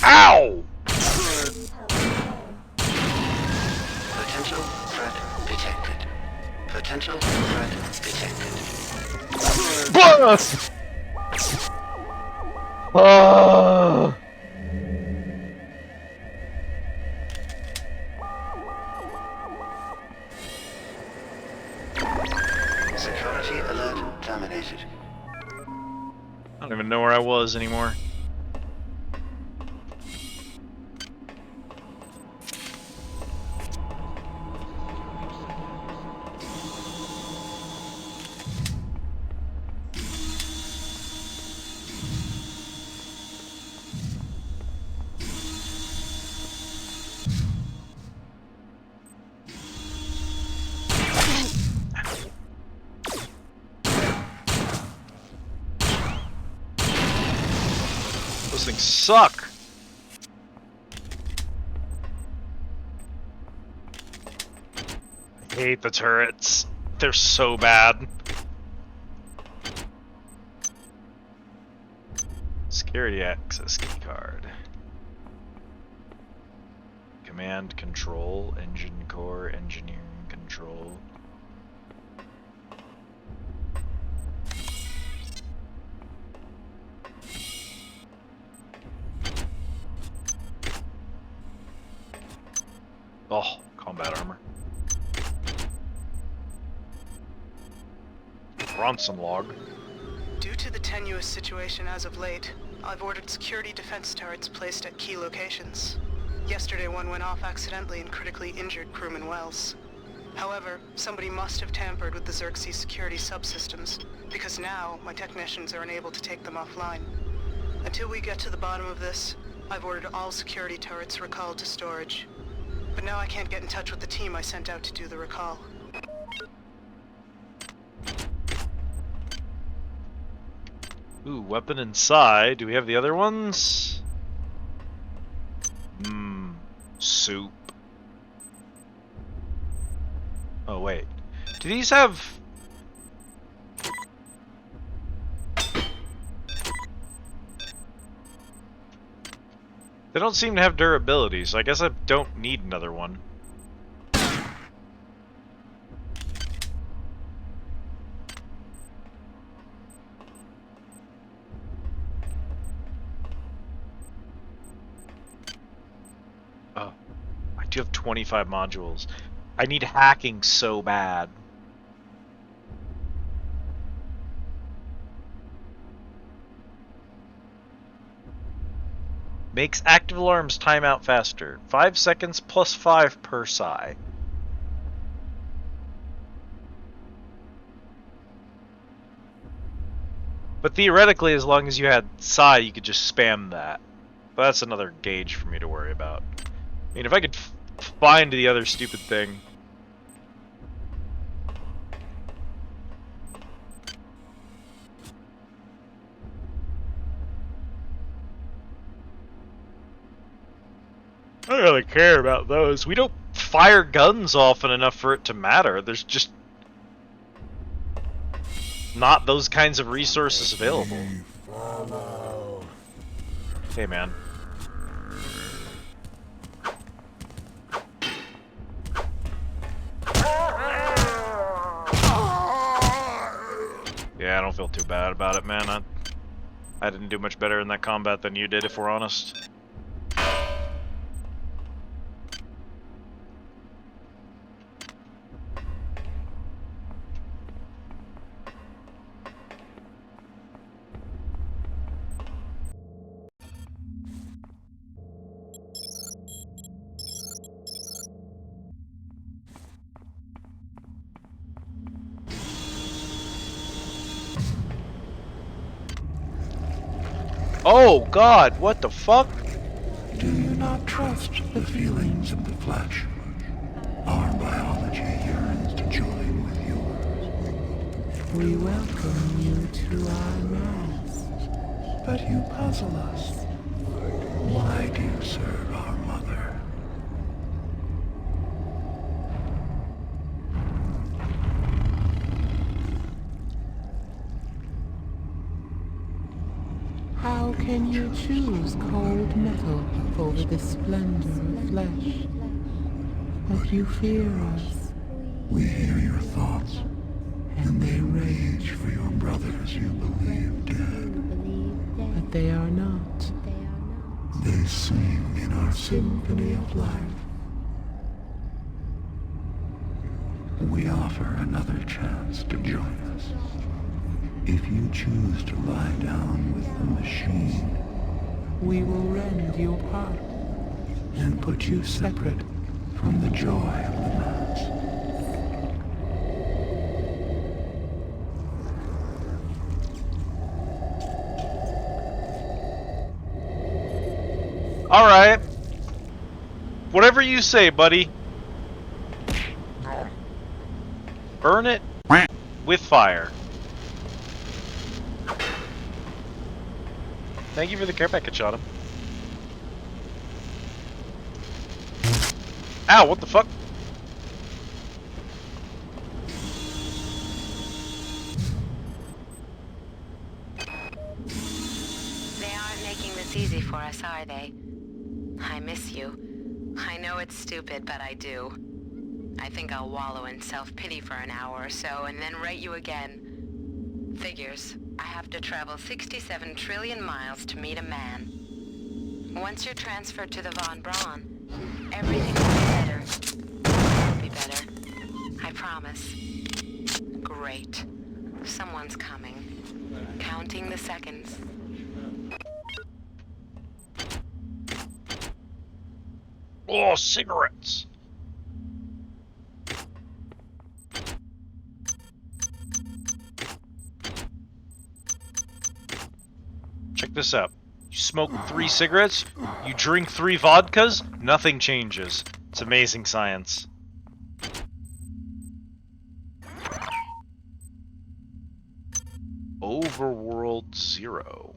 Ow! Potential threat detected. Potential threat detected. Boss! Oh. those anymore. Those things suck. I hate the turrets. They're so bad. Security access key card. Command control, engine core, engineering control. Oh, combat armor. Bronson log. Due to the tenuous situation as of late, I've ordered security defense turrets placed at key locations. Yesterday one went off accidentally and critically injured crewman Wells. However, somebody must have tampered with the Xerxes security subsystems, because now my technicians are unable to take them offline. Until we get to the bottom of this, I've ordered all security turrets recalled to storage. But now I can't get in touch with the team I sent out to do the recall. Ooh, weapon inside. Do we have the other ones? Soup. Oh, wait. Do these have... They don't seem to have durability, so I guess I don't need another one. Oh, I do have 25 modules. I need hacking so bad. Makes active alarms time out faster. 5 seconds plus 5 per psi. But theoretically, as long as you had psi, you could just spam that. But that's another gauge for me to worry about. I mean, if I could find the other stupid thing. I don't really care about those. We don't fire guns often enough for it to matter. There's just not those kinds of resources available. Hey, man. Yeah, I don't feel too bad about it, man. I didn't do much better in that combat than you did, if we're honest. Oh God, what the fuck? Do you not trust the feelings of the flesh? Our biology yearns to join with yours. We welcome you to our mass. But you puzzle us. Why do you serve our mother? How can you choose cold metal over the splendor of flesh? But you fear us. We hear your thoughts, and they rage for your brothers you believe dead. But they are not. They sing in our symphony of life. We offer another chance to join us. If you choose to lie down with the machine, we will rend your heart and put you separate from the joy of the mass. Alright. Whatever you say, buddy. Burn it with fire. Thank you for the care package, Autumn. Ow, what the fuck? They aren't making this easy for us, are they? I miss you. I know it's stupid, but I do. I think I'll wallow in self-pity for an hour or so, and then write you again. Figures. I have to travel 67 trillion miles to meet a man. Once you're transferred to the Von Braun, everything will be better. It'll be better. I promise. Great. Someone's coming. Counting the seconds. Oh, cigarettes! Check this out. You smoke 3 cigarettes, you drink 3 vodkas, nothing changes. It's amazing science. Overworld 0.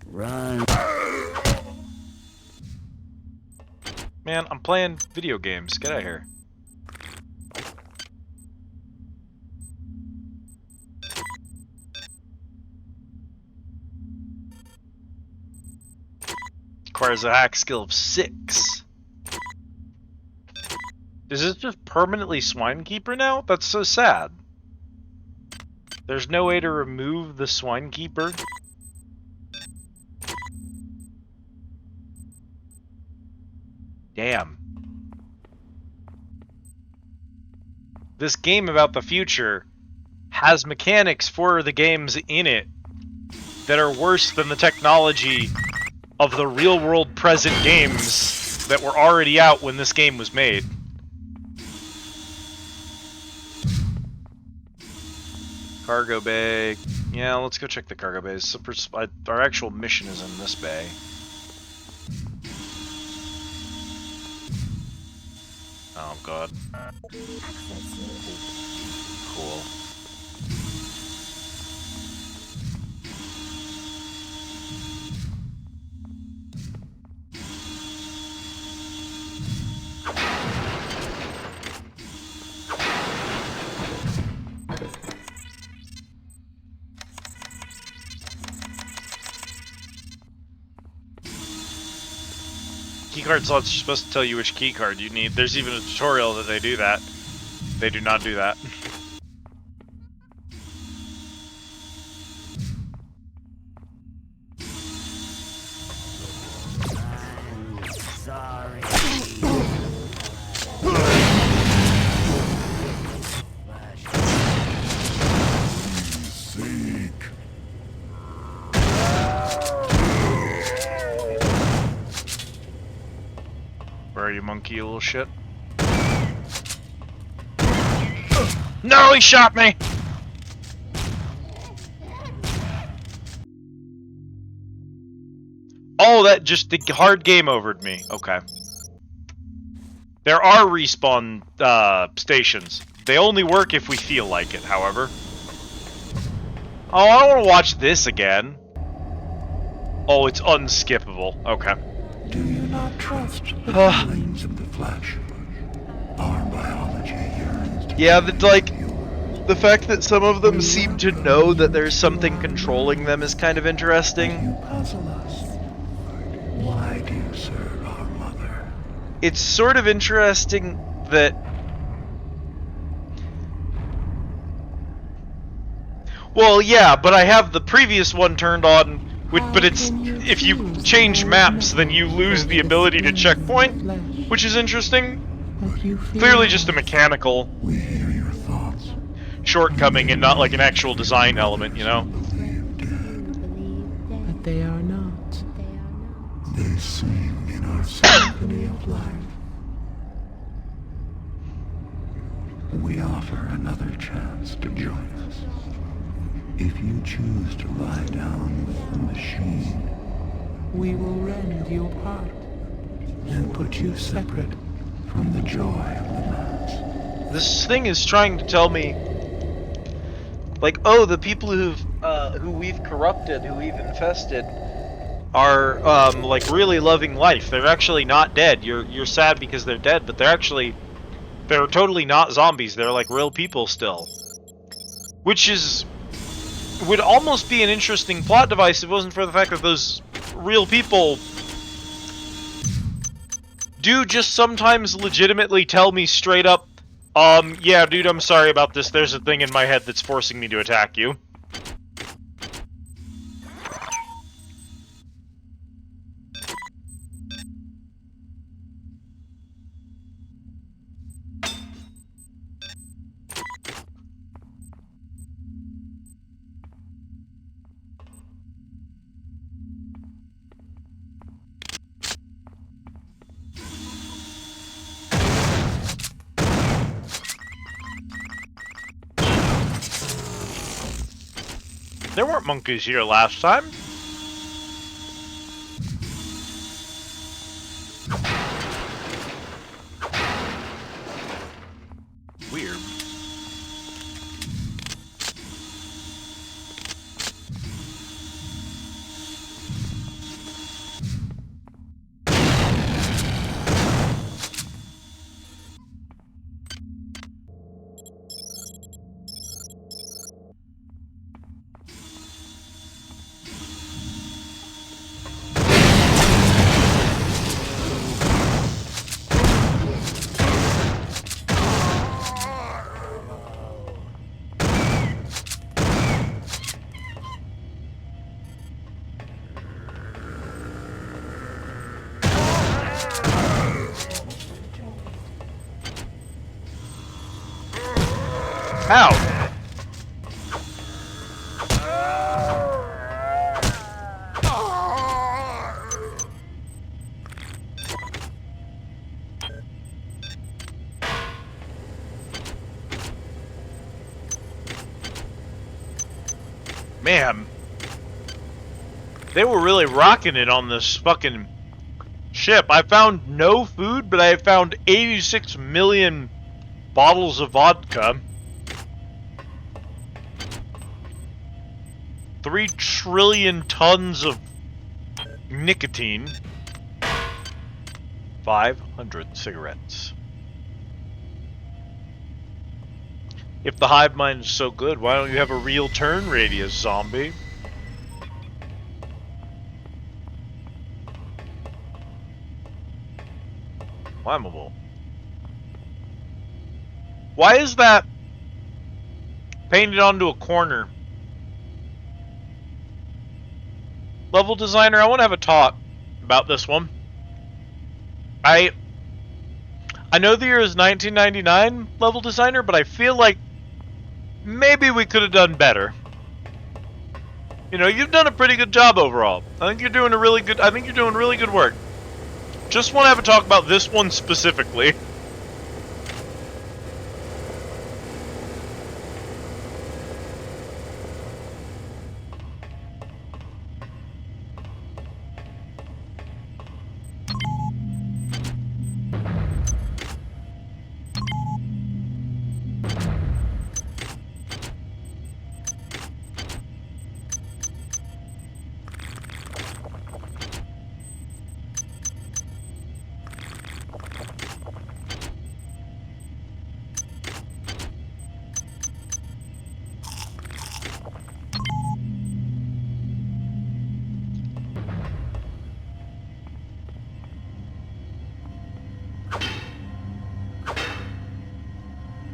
Run. Man, I'm playing video games. Get out of here. Requires a hack skill of 6. Is this just permanently Swinekeeper now? That's so sad. There's no way to remove the Swinekeeper. Damn. This game about the future has mechanics for the games in it that are worse than the technology of the real-world present games that were already out when this game was made. Cargo bay. Yeah, let's go check the cargo bays. So our actual mission is in this bay. Oh god. Cool. Keycard slots are supposed to tell you which keycard you need. There's even a tutorial that they do that. They do not do that. I'm sorry. Where are you, monkey, you little shit? No, he shot me! Oh, that just the hard game overed me. Okay. There are respawn stations. They only work if we feel like it, however. Oh, I don't want to watch this again. Oh, it's unskippable. Okay. Do you not trust the feelings of the flesh? Our biology yearns to yeah, the fact that some of them seem to know that there's something controlling them is kind of interesting. You puzzle us. Why do you serve our mother? It's sort of interesting that... Well, yeah, but I have the previous one turned on But it's if you change maps, then you lose the ability to checkpoint, which is interesting. Clearly just a mechanical shortcoming and not like an actual design element, you know? But they are not. They sing in our symphony of life. We offer another chance to join us. If you choose to lie down with the machine, we will rend your heart and put you separate from the joy of the mass. This thing is trying to tell me, like, oh, the people who we've corrupted, who we've infested, are like really loving life. They're actually not dead. You're sad because they're dead, but they're totally not zombies. They're like real people still, which would almost be an interesting plot device if it wasn't for the fact that those real people do just sometimes legitimately tell me straight up, yeah, dude, I'm sorry about this. There's a thing in my head that's forcing me to attack you. There weren't monkeys here last time. Weird. Ow! Man, they were really rocking it on this fucking ship. I found no food, but I found 86 million bottles of vodka. 3 trillion tons of nicotine. 500 cigarettes. If the hive mind is so good, why don't you have a real turn radius, zombie? Flammable. Why is that painted onto a corner? Level designer, I want to have a talk about this one. I know the year is 1999, level designer, but I feel like maybe we could have done better. You know, you've done a pretty good job overall. I think you're doing really good work. Just want to have a talk about this one specifically.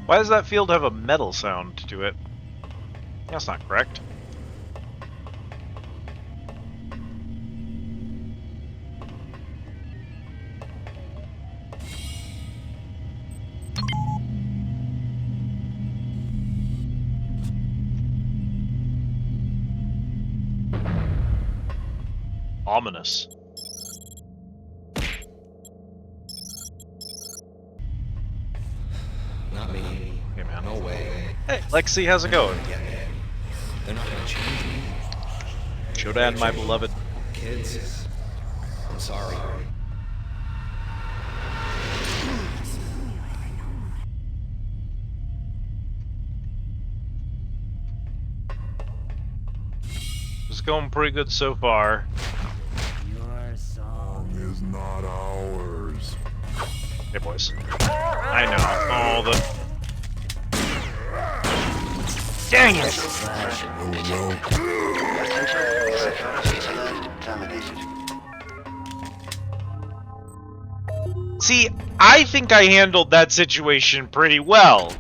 Why does that field have a metal sound to it? That's not correct. Ominous. Not me. Hey, man. No way. Hey, Lexi, how's it going? They're not gonna change me. Shodan, my beloved. Kids, I'm sorry. It's going pretty good so far. Your song is not ours. Hey, boys. I know. All the... Dang it! See, I think I handled that situation pretty well.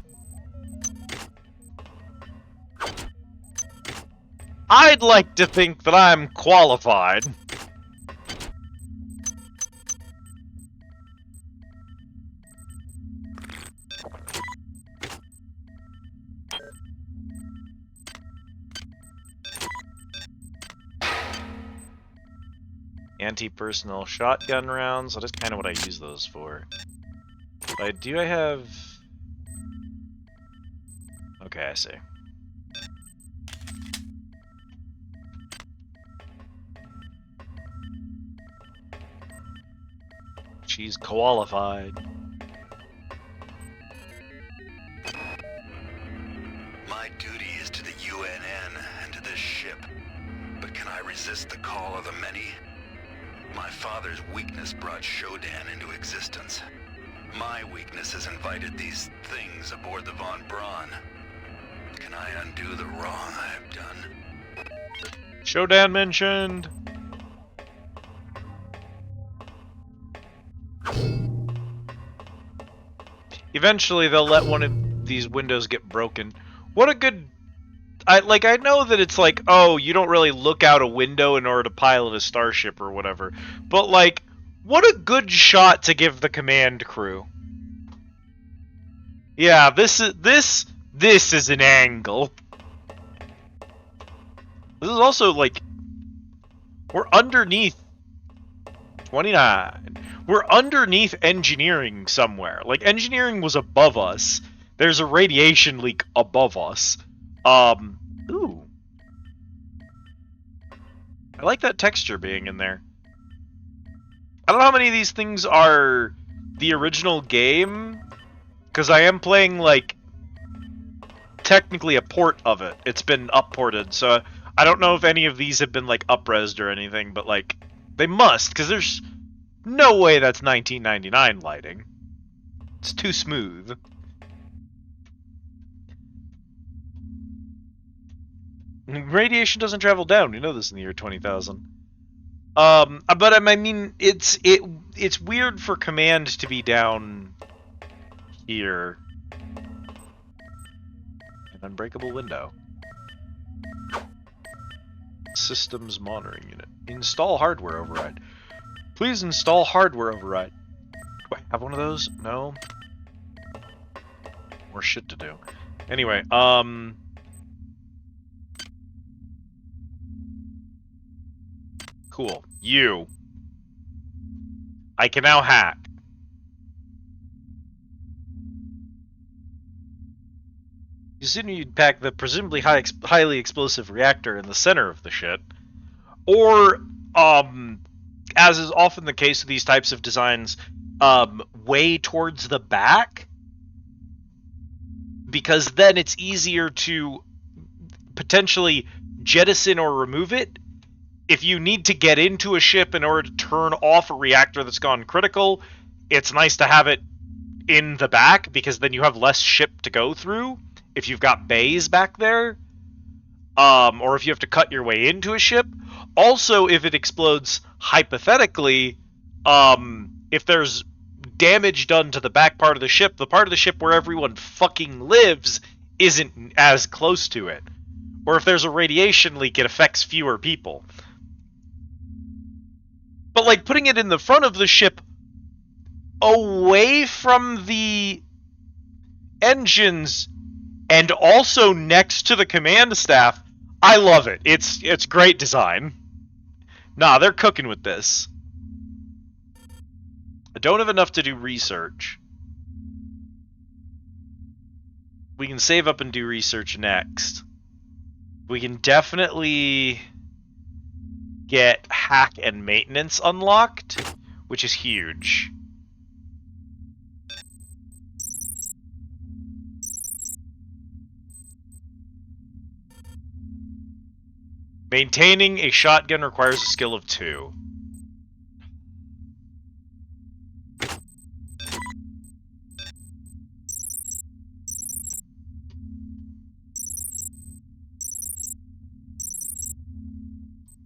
I'd like to think that I'm qualified. Anti-personnel shotgun rounds. That is kind of what I use those for. But do I have... Okay, I see. She's qualified. My duty is to the UNN and to this ship. But can I resist the call of the many? My father's weakness brought Shodan into existence. My weakness has invited these things aboard the Von Braun. Can I undo the wrong I have done? Shodan mentioned! Eventually they'll let one of these windows get broken. What a good... I know that it's like, oh, you don't really look out a window in order to pilot a starship or whatever. But, like, what a good shot to give the command crew. Yeah, this is an angle. This is also, like, we're underneath 29. We're underneath engineering somewhere. Like, engineering was above us. There's a radiation leak above us. Ooh. I like that texture being in there. I don't know how many of these things are the original game, because I am playing, like, technically a port of it. It's been upported, so I don't know if any of these have been, like, up-resed or anything, but, like, they must, because there's no way that's 1999 lighting. It's too smooth. Radiation doesn't travel down. We know this in the year 20,000. But I mean, it's weird for command to be down here. An unbreakable window. Systems monitoring unit. Install hardware override. Please install hardware override. Do I have one of those? No. More shit to do. Anyway, cool. You. I can now hack. You said you'd pack the presumably highly explosive reactor in the center of the shit. Or, as is often the case with these types of designs, way towards the back. Because then it's easier to potentially jettison or remove it. If you need to get into a ship in order to turn off a reactor that's gone critical, it's nice to have it in the back, because then you have less ship to go through if you've got bays back there. Or if you have to cut your way into a ship. Also, if it explodes, hypothetically, if there's damage done to the back part of the part of the ship where everyone fucking lives isn't as close to it. Or if there's a radiation leak, it affects fewer people. But, like, putting it in the front of the ship, away from the engines, and also next to the command staff, I love it. It's great design. Nah, they're cooking with this. I don't have enough to do research. We can save up and do research next. We can definitely get hack and maintenance unlocked, which is huge. Maintaining a shotgun requires a skill of 2.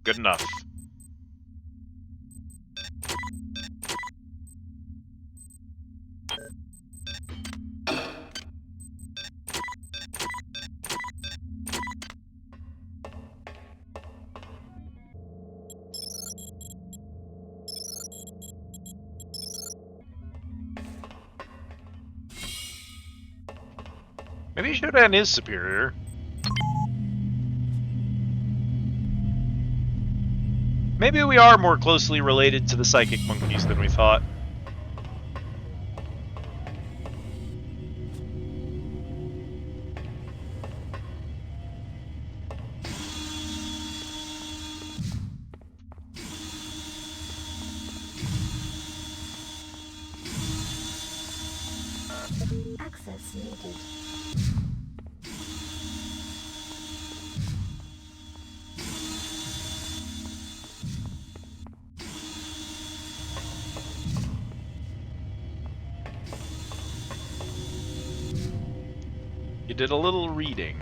Good enough. Maybe Shodan is superior. Maybe we are more closely related to the psychic monkeys than we thought. Access needed. You did a little reading.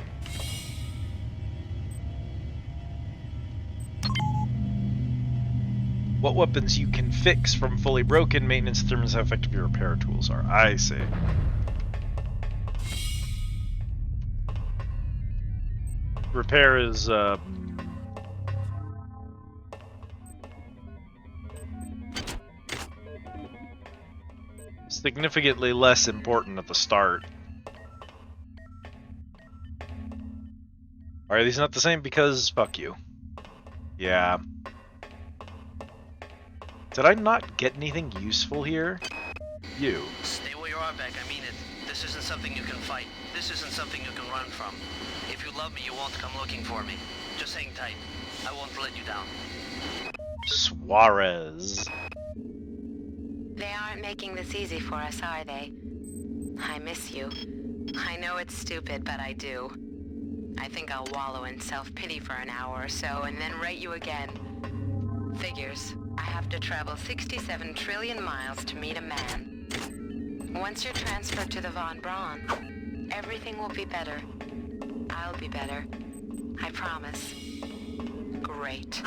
What weapons you can fix from fully broken, maintenance determines how effective your repair tools are. I see. Repair is, significantly less important at the start. Are these not the same? Because fuck you. Yeah. Did I not get anything useful here? You. Stay where you are, Beck. I mean it. This isn't something you can fight. This isn't something you can run from. If you love me, you won't come looking for me. Just hang tight. I won't let you down. Suarez. They aren't making this easy for us, are they? I miss you. I know it's stupid, but I do. I think I'll wallow in self-pity for an hour or so, and then write you again. Figures. I have to travel 67 trillion miles to meet a man. Once you're transferred to the Von Braun, everything will be better. I'll be better. I promise. Great.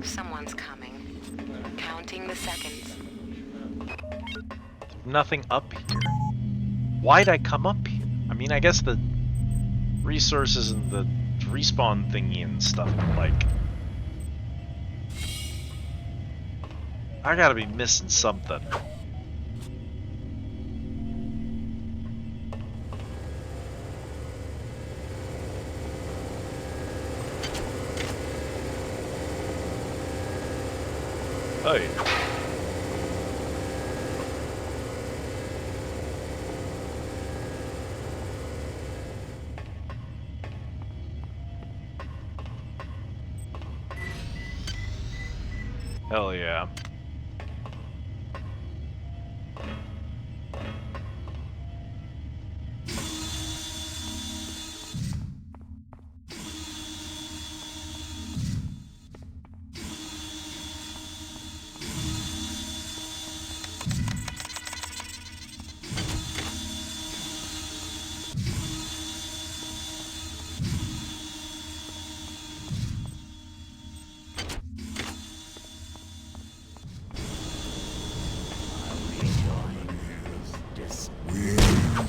Someone's coming. Counting the seconds. Nothing up here. Why'd I come up here? I mean, I guess the resources and the respawn thingy and stuff, but like, I gotta be missing something. Hey. Hell yeah.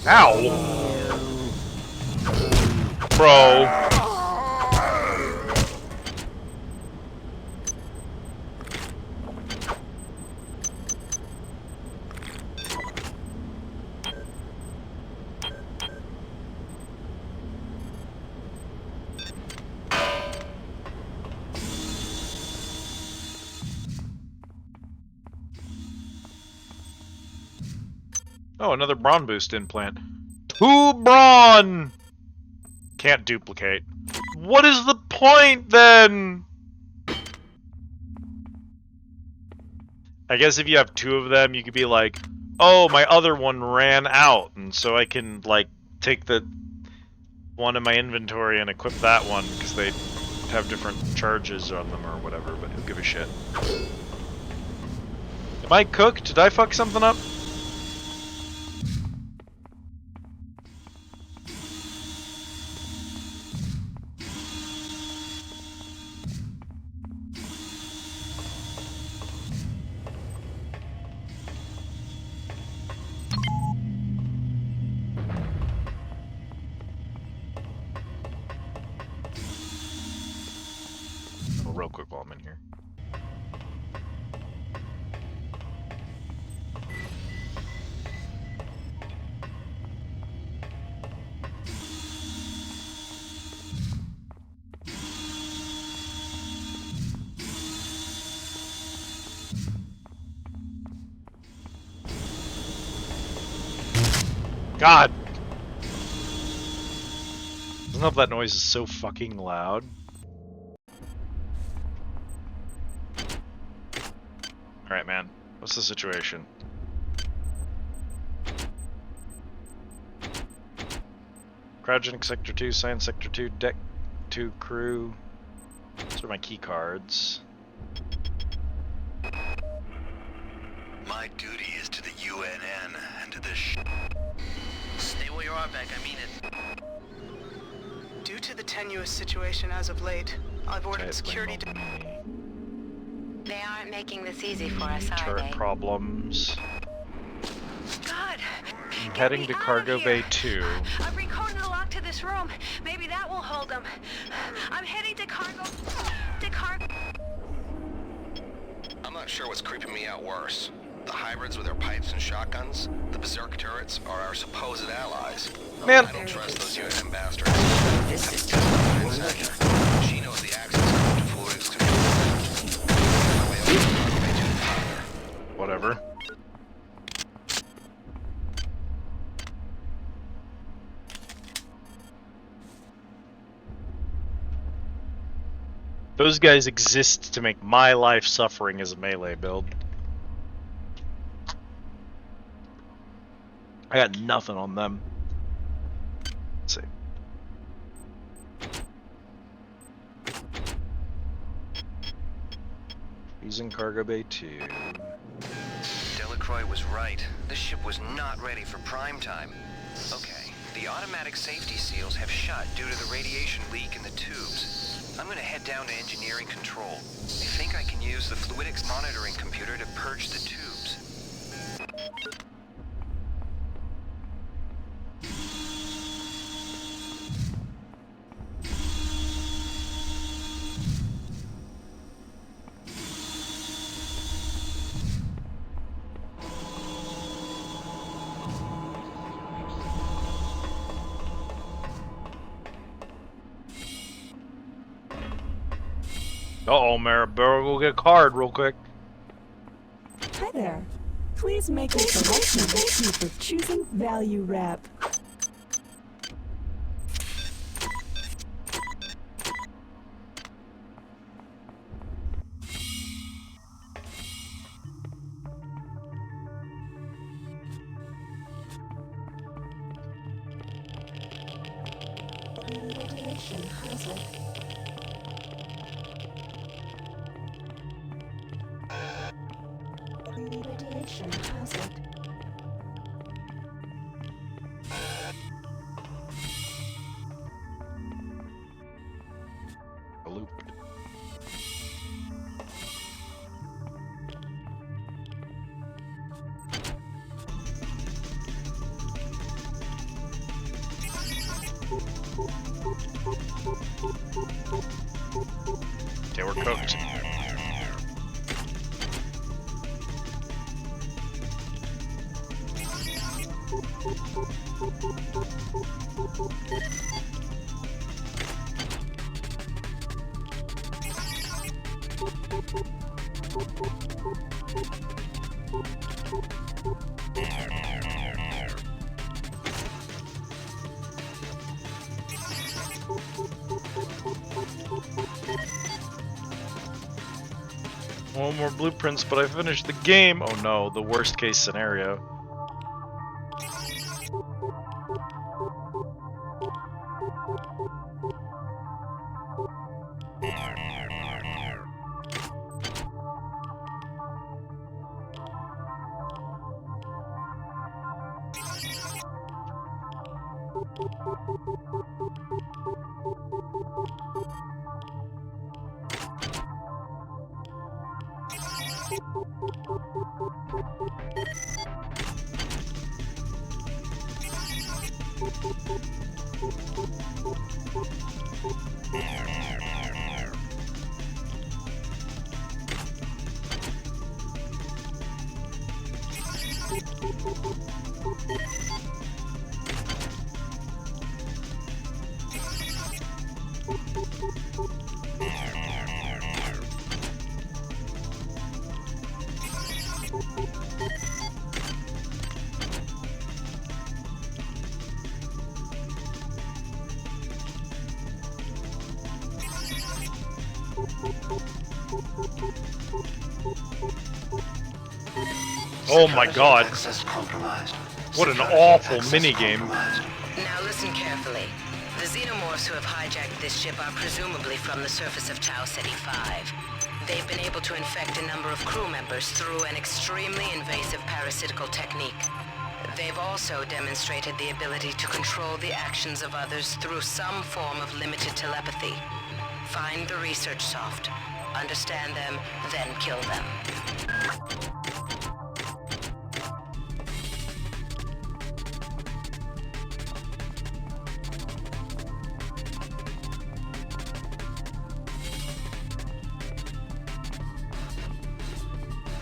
Ow! Bro. Oh, another brawn boost implant. 2 brawn! Can't duplicate. What is the point, then? I guess if you have 2 of them, you could be like, oh, my other one ran out, and so I can, like, take the one in my inventory and equip that one, because they have different charges on them or whatever, but who give a shit. Am I cooked? Did I fuck something up? Real quick while I'm in here. God! I don't know if that noise is so fucking loud. Alright, man. What's the situation? Cryogenic Sector 2, Science Sector 2, Deck 2 crew. Those are my key cards. My duty is to the UNN and to this Stay where you are, Beck. I mean it. Due to the tenuous situation as of late, I've ordered security to... They aren't making this easy for us, are Turret they? problems. God! I'm heading to Cargo Bay 2. I've recoded a lock to this room. Maybe that will hold them. I'm heading to cargo... I'm not sure what's creeping me out worse. The hybrids with their pipes and shotguns, the berserk turrets, are our supposed allies. Man. I don't trust those UNM bastards. This is just she knows the access code to fluids to Whatever. Those guys exist to make my life suffering as a melee build. I got nothing on them. Let's see. Using Cargo Bay 2. Delacroix was right. This ship was not ready for prime time. Okay, the automatic safety seals have shut due to the radiation leak in the tubes. I'm gonna head down to engineering control. I think I can use the fluidics monitoring computer to purge the tubes. Uh-oh, Maribel, go get a card real quick. Hi there. Please make your selection. Thank you for choosing Value Wrap. Radiation hazard. Looped. Okay, we're cooked. One more blueprints, but I finished the game. Oh no, the worst case scenario. Oh my god. What an awful minigame. Now listen carefully. The xenomorphs who have hijacked this ship are presumably from the surface of Tau Ceti 5. They've been able to infect a number of crew members through an extremely invasive parasitical technique. They've also demonstrated the ability to control the actions of others through some form of limited telepathy. Find the research soft, understand them, then kill them.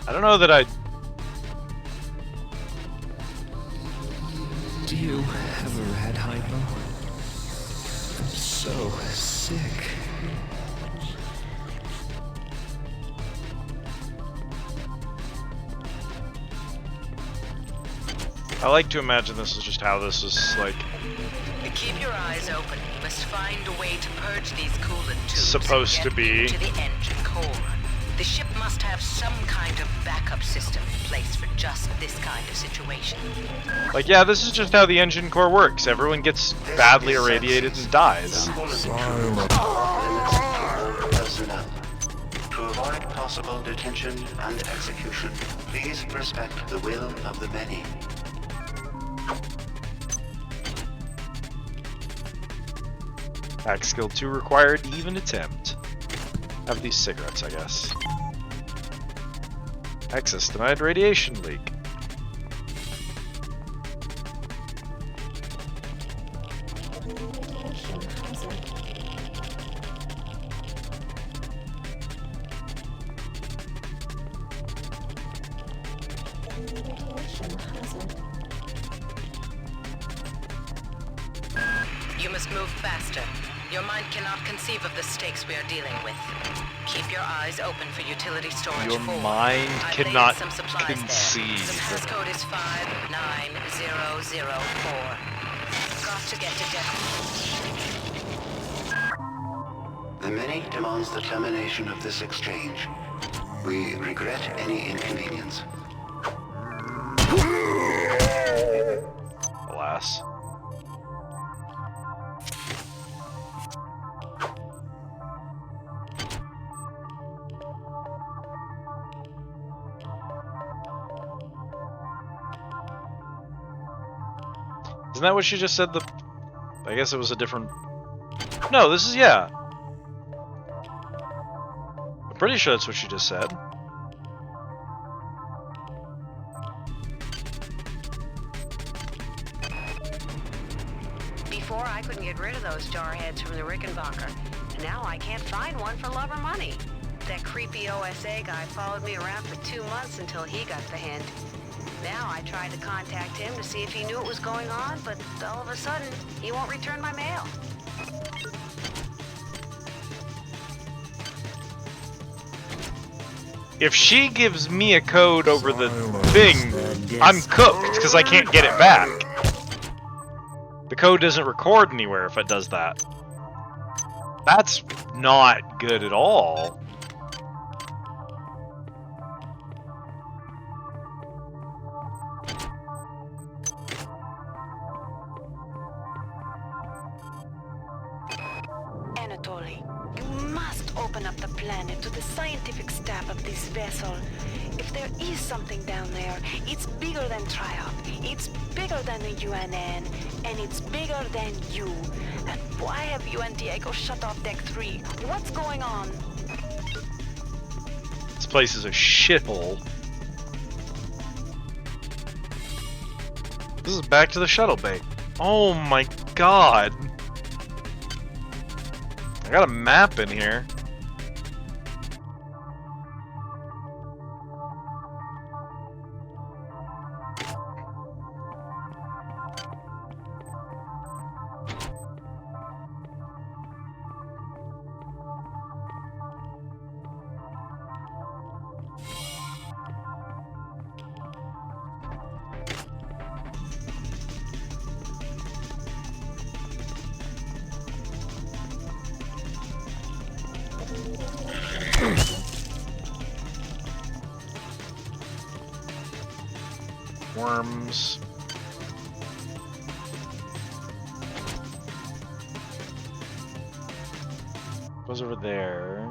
I don't know that I... Do you have a red hypo? I'm so sick. I like to imagine this is just how this is, like... Keep your eyes open. You must find a way to purge these coolant tubes. Supposed to be. To the engine core. The ship must have some kind of backup system in place for just this kind of situation. Like, yeah, this is just how the engine core works. Everyone gets badly irradiated and dies. Personnel. To avoid possible detention and execution, please respect the will of the many. Hack skill 2 required, even attempt. Have these cigarettes, I guess. Access denied, radiation leak. You must move faster. Your mind cannot conceive of the stakes we are dealing with. Keep your eyes open for utility storage. Your 4. mind I've cannot laid some supplies conceive. There. The passcode is 59004. Got to get to depth. The many demands the termination of this exchange. We regret any inconvenience. Alas. Isn't that what she just said? I guess it was a different... No, this is... yeah. I'm pretty sure that's what she just said. Before, I couldn't get rid of those jarheads from the Rickenbacker. Now I can't find one for love or money. That creepy OSA guy followed me around for 2 months until he got the hint. Now I tried to contact him to see if he knew what was going on, but all of a sudden, he won't return my mail. If she gives me a code over the thing, I'm cooked, because I can't get it back. The code doesn't record anywhere if it does that. That's not good at all. Bartoli. You must open up the planet to the scientific staff of this vessel. If there is something down there, it's bigger than Triumph, it's bigger than the UNN, and it's bigger than you. And why have you and Diego shut off Deck 3? What's going on? This place is a shithole. This is back to the shuttle bay. Oh my god. I got a map in here. Worms. Goes over there.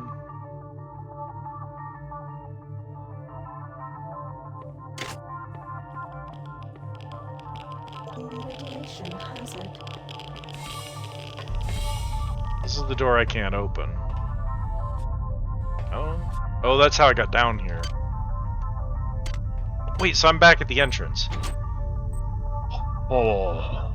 Radiation hazard. This is the door I can't open. Oh. Oh, that's how I got down here. Wait, so I'm back at the entrance. Oh.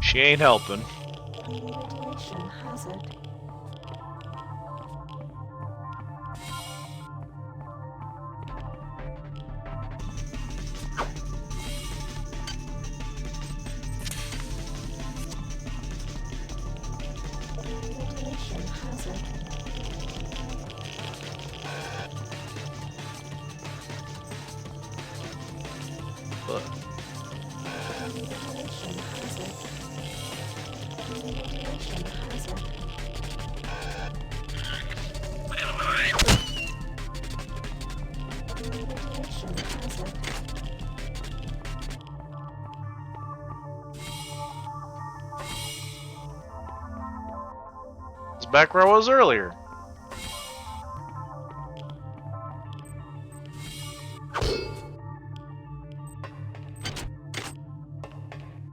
She ain't helping. Radiation hazard. Radiation hazard. What? Radiation hazard. Radiation hazard. Radiation hazard. It's back where I was earlier.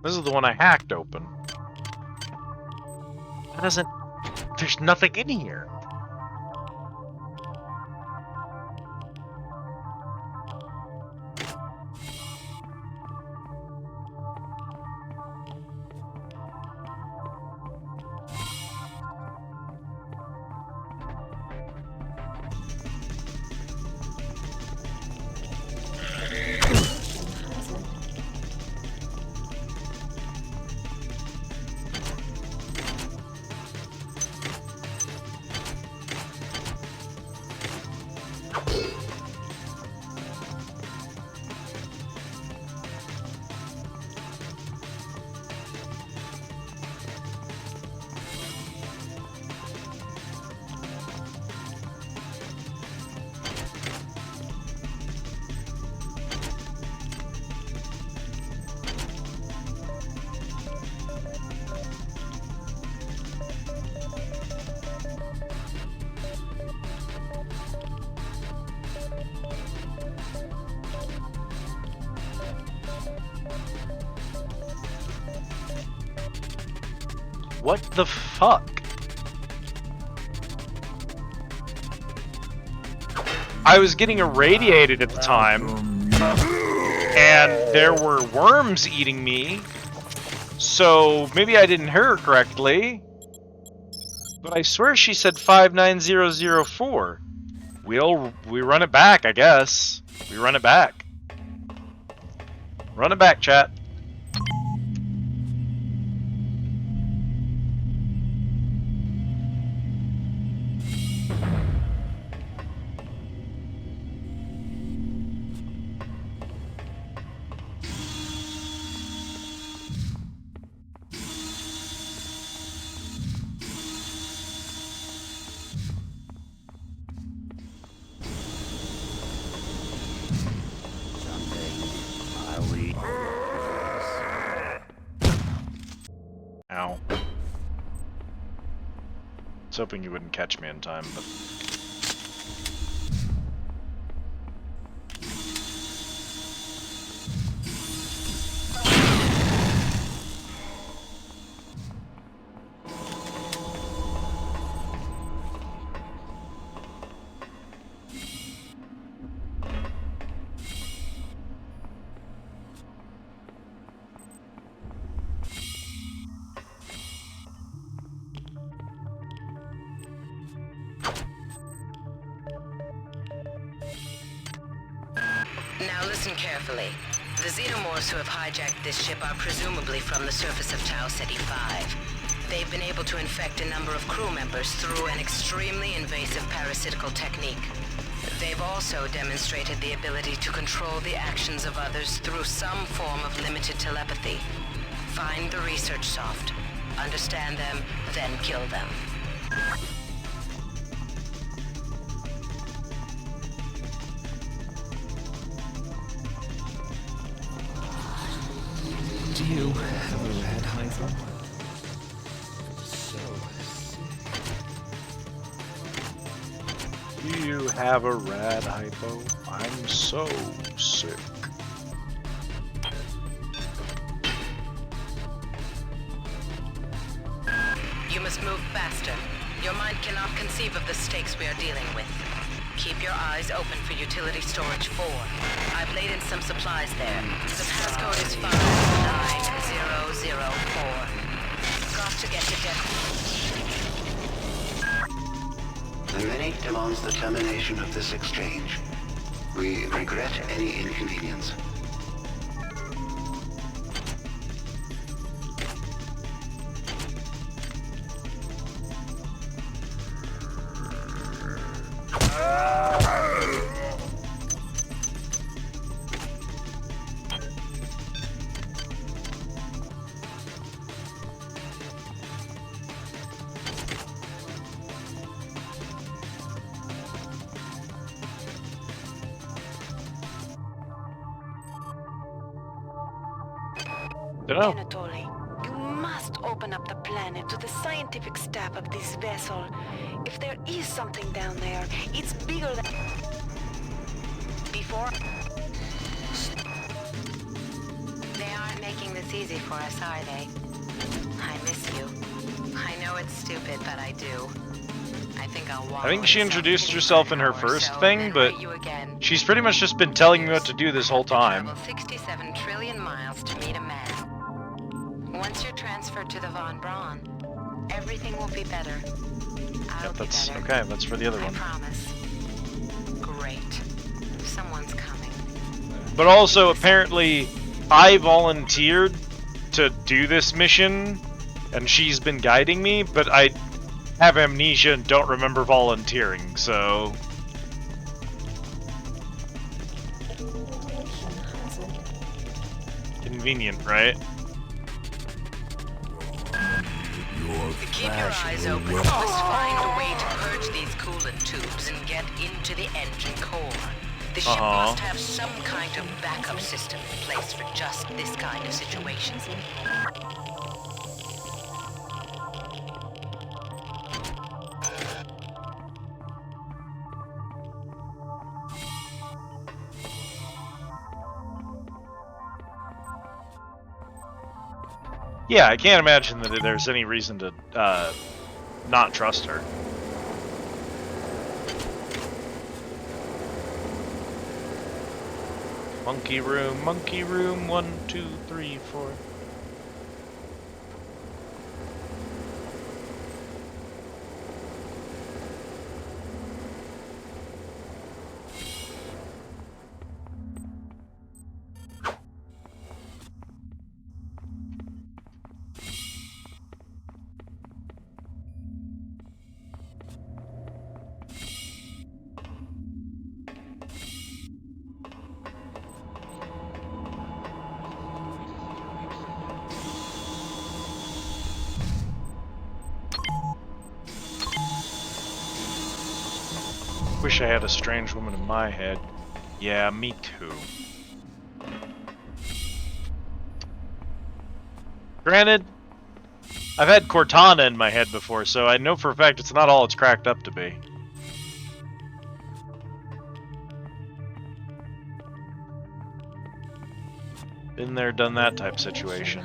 This is the one I hacked open. That doesn't... There's nothing in here. What the fuck? I was getting irradiated at the time, and there were worms eating me, so maybe I didn't hear her correctly, but I swear she said 59004. We run it back, I guess. We run it back. Run it back, chat. Ow. I was hoping you wouldn't catch me in time, but... Now listen carefully. The Xenomorphs who have hijacked this ship are presumably from the surface of Tau Ceti 5. They've been able to infect a number of crew members through an extremely invasive parasitical technique. They've also demonstrated the ability to control the actions of others through some form of limited telepathy. Find the research soft, understand them, then kill them. Do you have a red hypo? So sick. Do you have a rad hypo? I'm so sick. You must move faster. Your mind cannot conceive of the stakes we are dealing with. Keep your eyes open for utility storage 4. I've laid in some supplies there. The passcode is 59004. Got to get to The Many demands the termination of this exchange. We regret any inconvenience. Anatoly, you must open up the planet to the scientific staff of this vessel. If there is something down there, it's bigger than... Before... They aren't making this easy for us, are they? I miss you. I know it's stupid, but I do. I think she introduced herself in her first thing, but she's pretty much just been telling me what to do this whole time. 67 trillion miles to meet a man. Once you're transferred to the Von Braun, everything will be better. Yep, that's okay. That's for the other one. I promise. Great. Someone's coming. But also, apparently, I volunteered to do this mission, and she's been guiding me, but I have amnesia and don't remember volunteering, so... Convenient, right? Keep your eyes open. You must find a way to purge these coolant tubes and get into the engine core. The ship must have some kind of backup system in place for just this kind of situation. Yeah, I can't imagine that there's any reason to not trust her. Monkey room, 1, 2, 3, 4. Wish I had a strange woman in my head. Yeah, me too. Granted, I've had Cortana in my head before, so I know for a fact it's not all it's cracked up to be. Been there, done that type situation.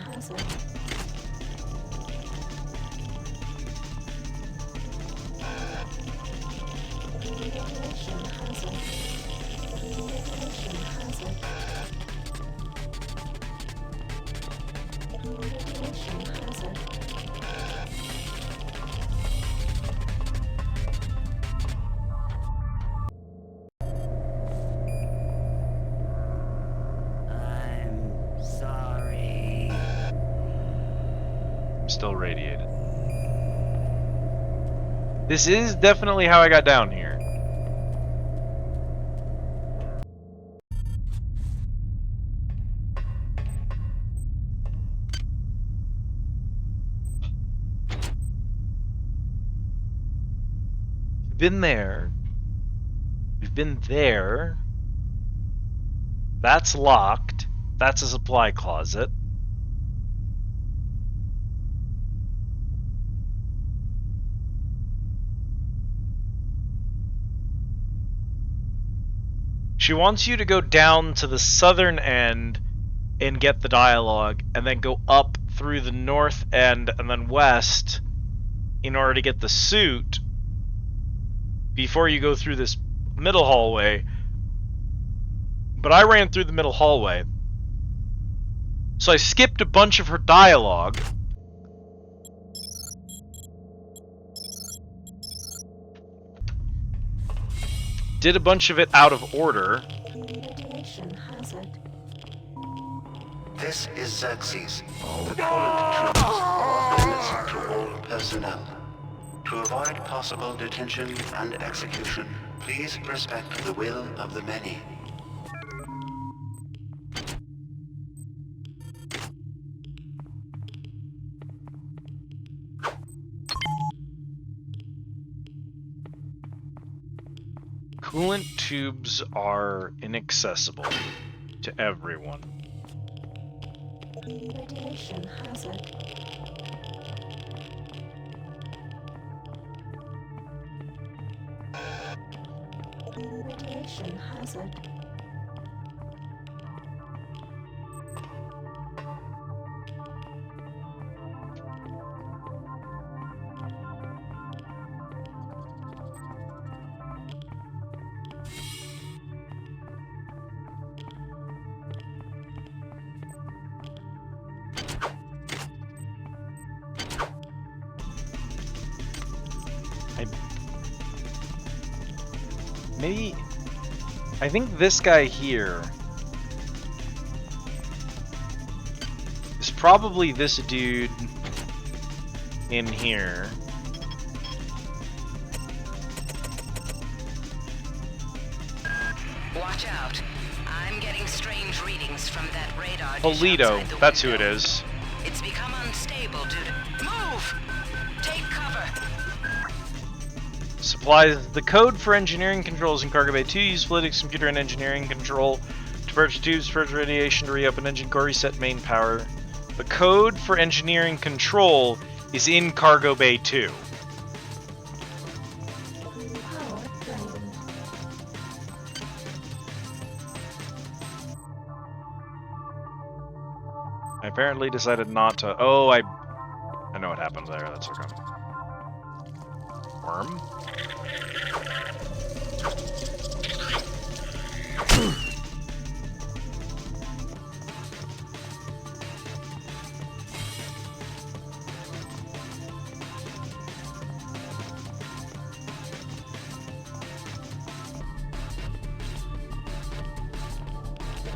Still radiated. This is definitely how I got down here. Been there. We've been there. That's locked. That's a supply closet. She wants you to go down to the southern end and get the dialogue, and then go up through the north end and then west in order to get the suit before you go through this middle hallway. But I ran through the middle hallway, so I skipped a bunch of her dialogue. Did a bunch of it out of order. This is Xerxes. The coolant troops to all personnel. To avoid possible detention and execution, please respect the will of the many. Coolant tubes are inaccessible to everyone. Radiation hazard. Radiation hazard. Maybe... I think this guy here is probably this dude in here. Watch out. I'm getting strange readings from that radar. Polito, that's who it is. It's become unstable due to... Move! Take cover! Supplies the code for engineering controls in Cargo Bay 2. Use Fluidics computer and engineering control to purge tubes, purge radiation to reopen engine core, reset main power. The code for engineering control is in Cargo Bay 2. I apparently decided not to. Oh, I know what happens there. That's okay. Worm?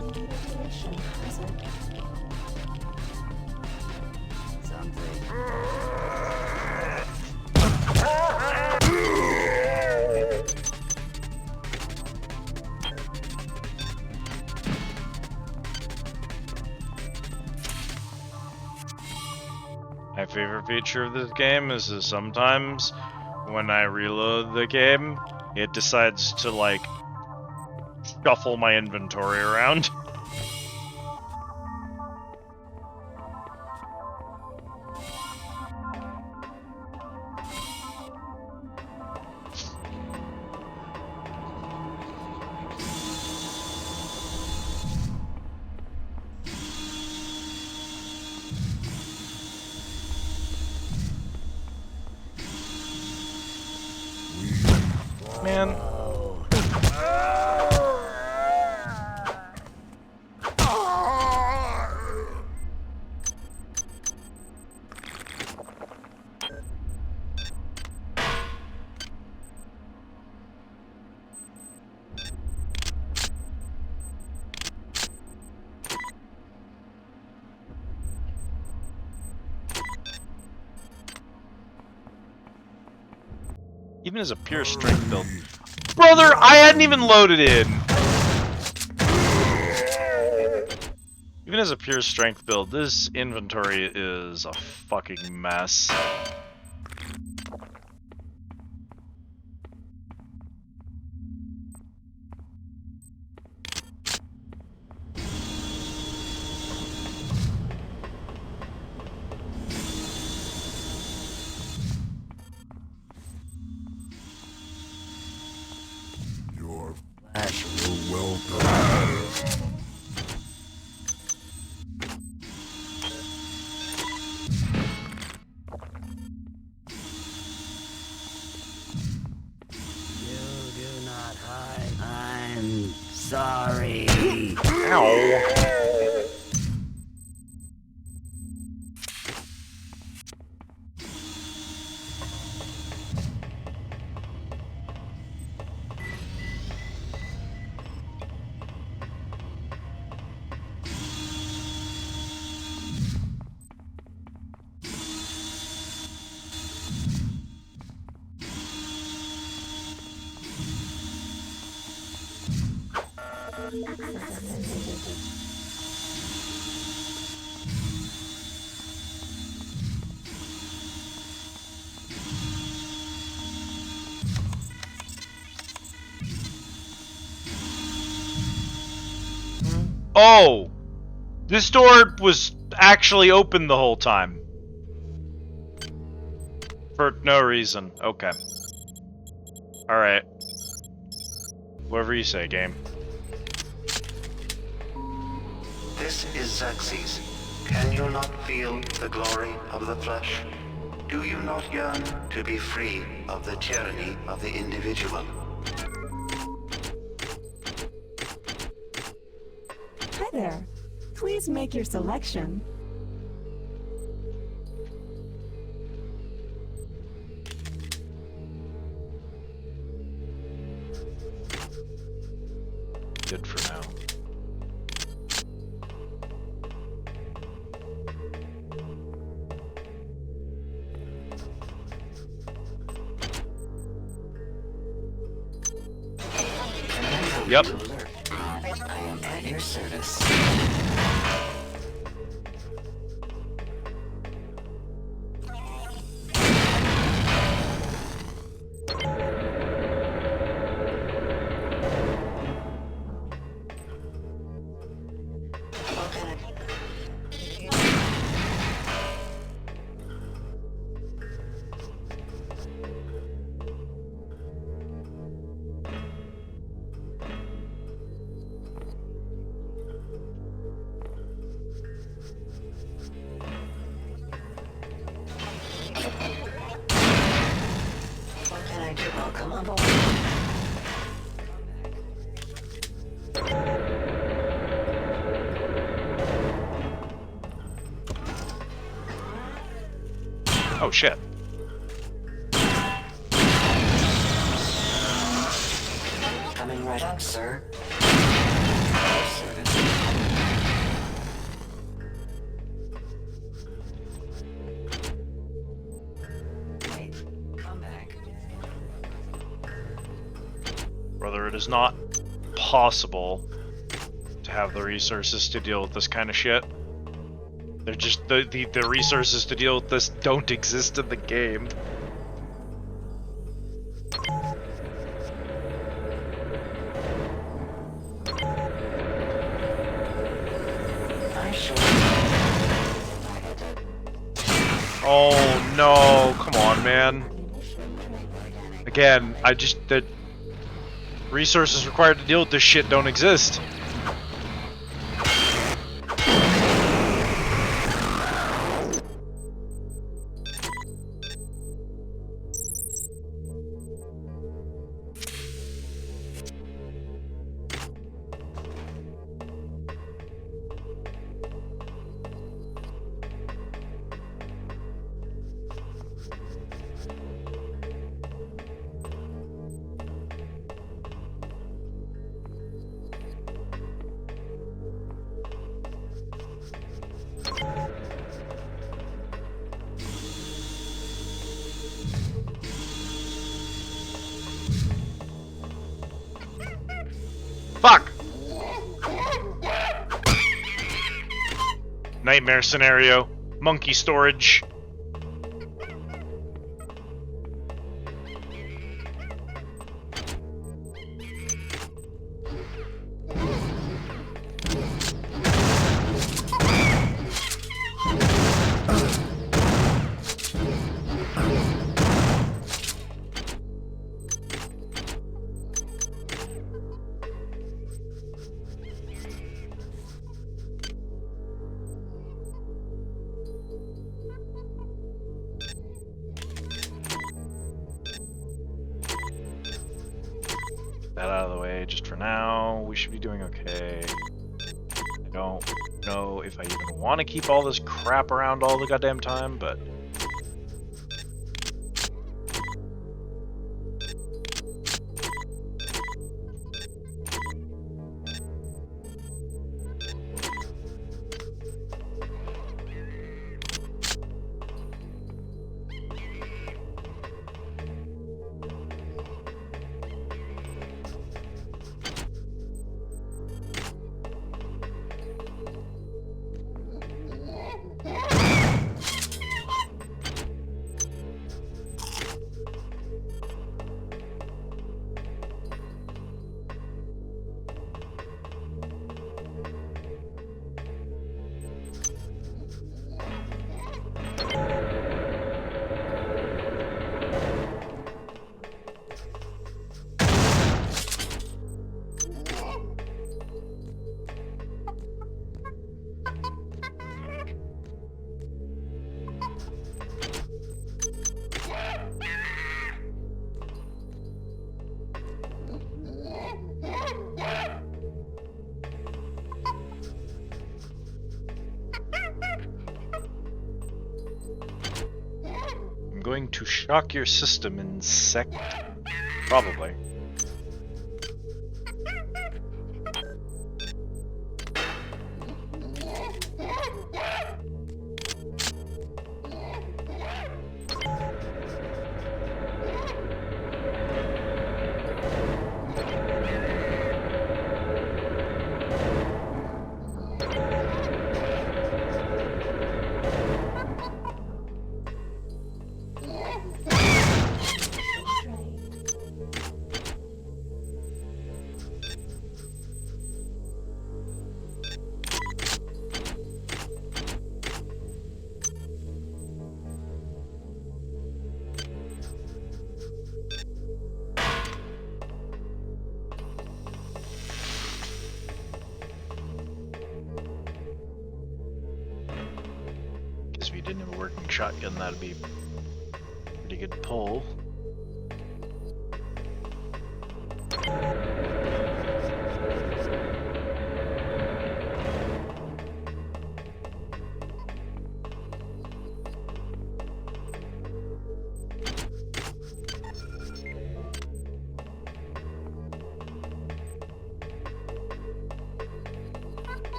Radiation hazard. My favorite feature of this game is that sometimes when I reload the game, it decides to, like, shuffle my inventory around. man. Even as a pure strength build. Brother, I hadn't even loaded in! Even as a pure strength build, this inventory is a fucking mess. Sorry. Ow. Oh! This door was actually open the whole time. For no reason. Okay. Alright. Whatever you say, game. This is Xerxes. Can you not feel the glory of the flesh? Do you not yearn to be free of the tyranny of the individual? Hi there. Please make your selection. Good for now. Yep. I am at your service. Welcome aboard. Oh shit. Coming right up, sir. Brother, it is not possible to have the resources to deal with this kind of shit. They're just the resources to deal with this don't exist in the game. Oh no, come on, man. Again, the resources required to deal with this shit don't exist. Fuck! Nightmare scenario. Monkey storage. That out of the way just for now. We should be doing okay. I don't know if I even want to keep all this crap around all the goddamn time, but... going to shock your system in sect. Probably. If you didn't have a working shotgun, that'd be a pretty good pull.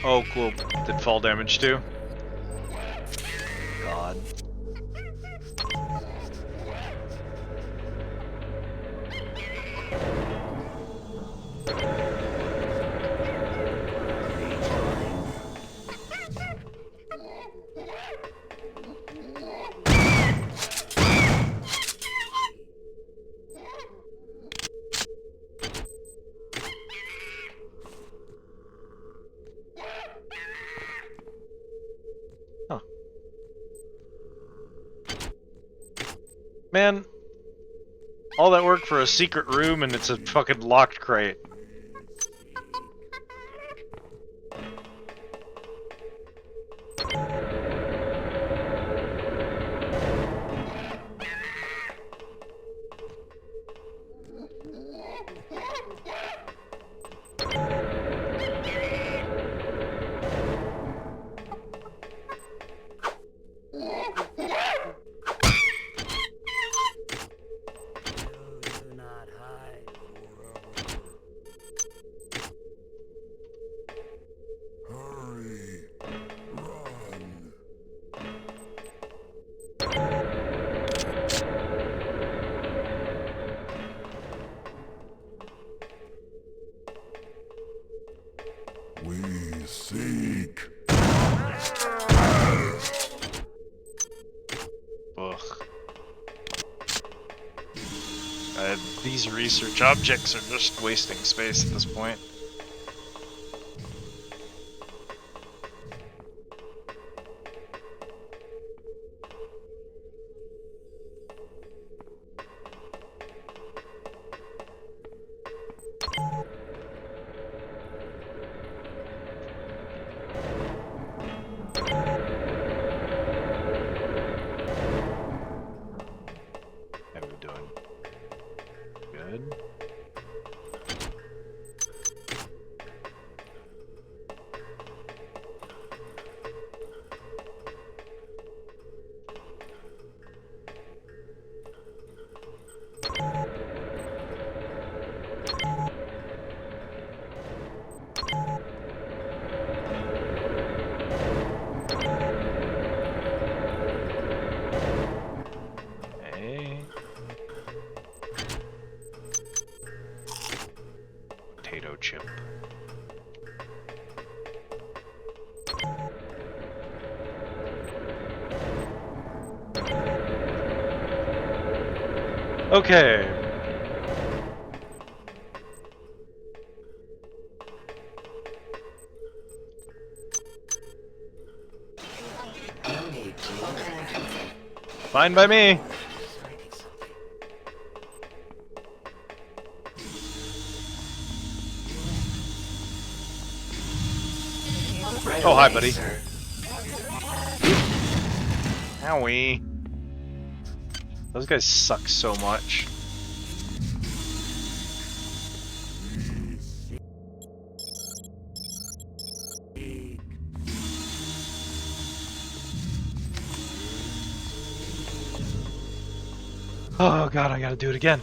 Oh, cool. Did fall damage too? God. Man, all that work for a secret room and it's a fucking locked crate. These research objects are just wasting space at this point. Potato chip. Okay. Fine by me. Oh, hi, buddy. Owie. Those guys suck so much. Oh god, I gotta do it again.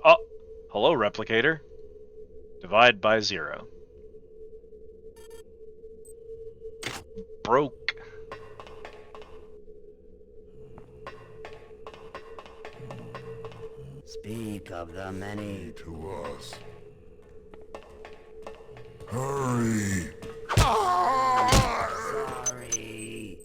Oh, hello, replicator. Divide by 0. Broke. Speak of the many to us. Hurry! Sorry.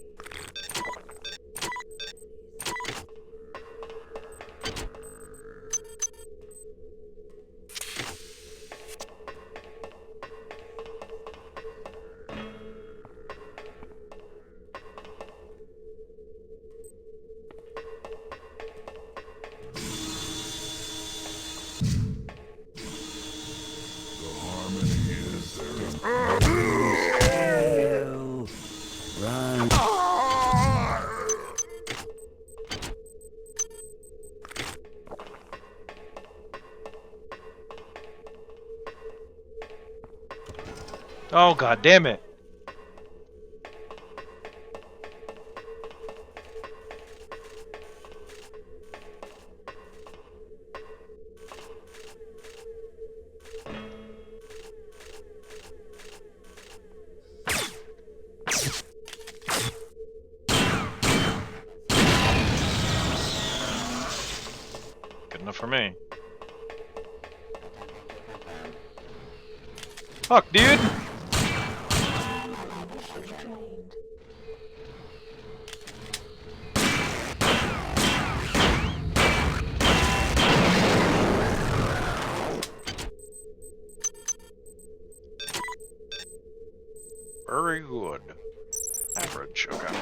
Run. Oh god damn it. Good enough for me. Fuck, dude! Very good. Average, okay.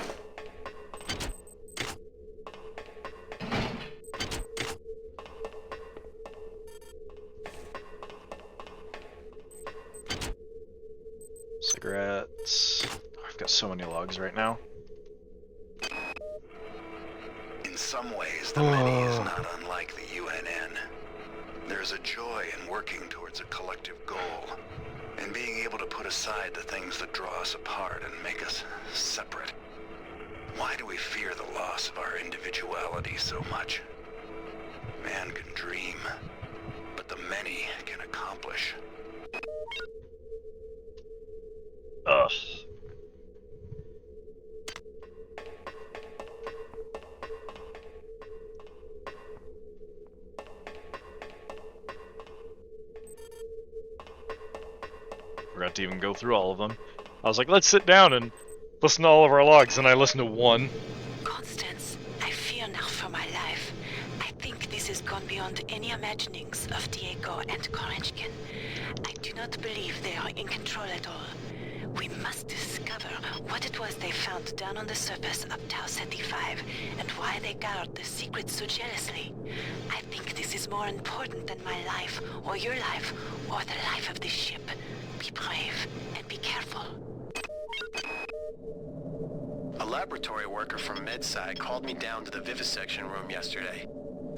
Cigarettes. Oh, I've got so many logs right now. In some ways, the many is not unlike the UNN. There's a joy in working towards a collective goal, and being able to put aside the things that draw us apart and make us separate. Why do we fear the loss of our individuality so much? Man can dream, but the many can accomplish. Ugh. Forgot to even go through all of them. I was like, let's sit down and listen to all of our logs, and I listened to one. Constance, I fear now for my life. I think this has gone beyond any imaginings of Diego and Korechkin. I do not believe they are in control at all. We must discover what it was they found down on the surface of Tau Ceti 5 and why they guard the secret so jealously. I think this is more important than my life, or your life, or the life of this ship. Be brave and be careful. A laboratory worker from MedSci called me down to the vivisection room yesterday.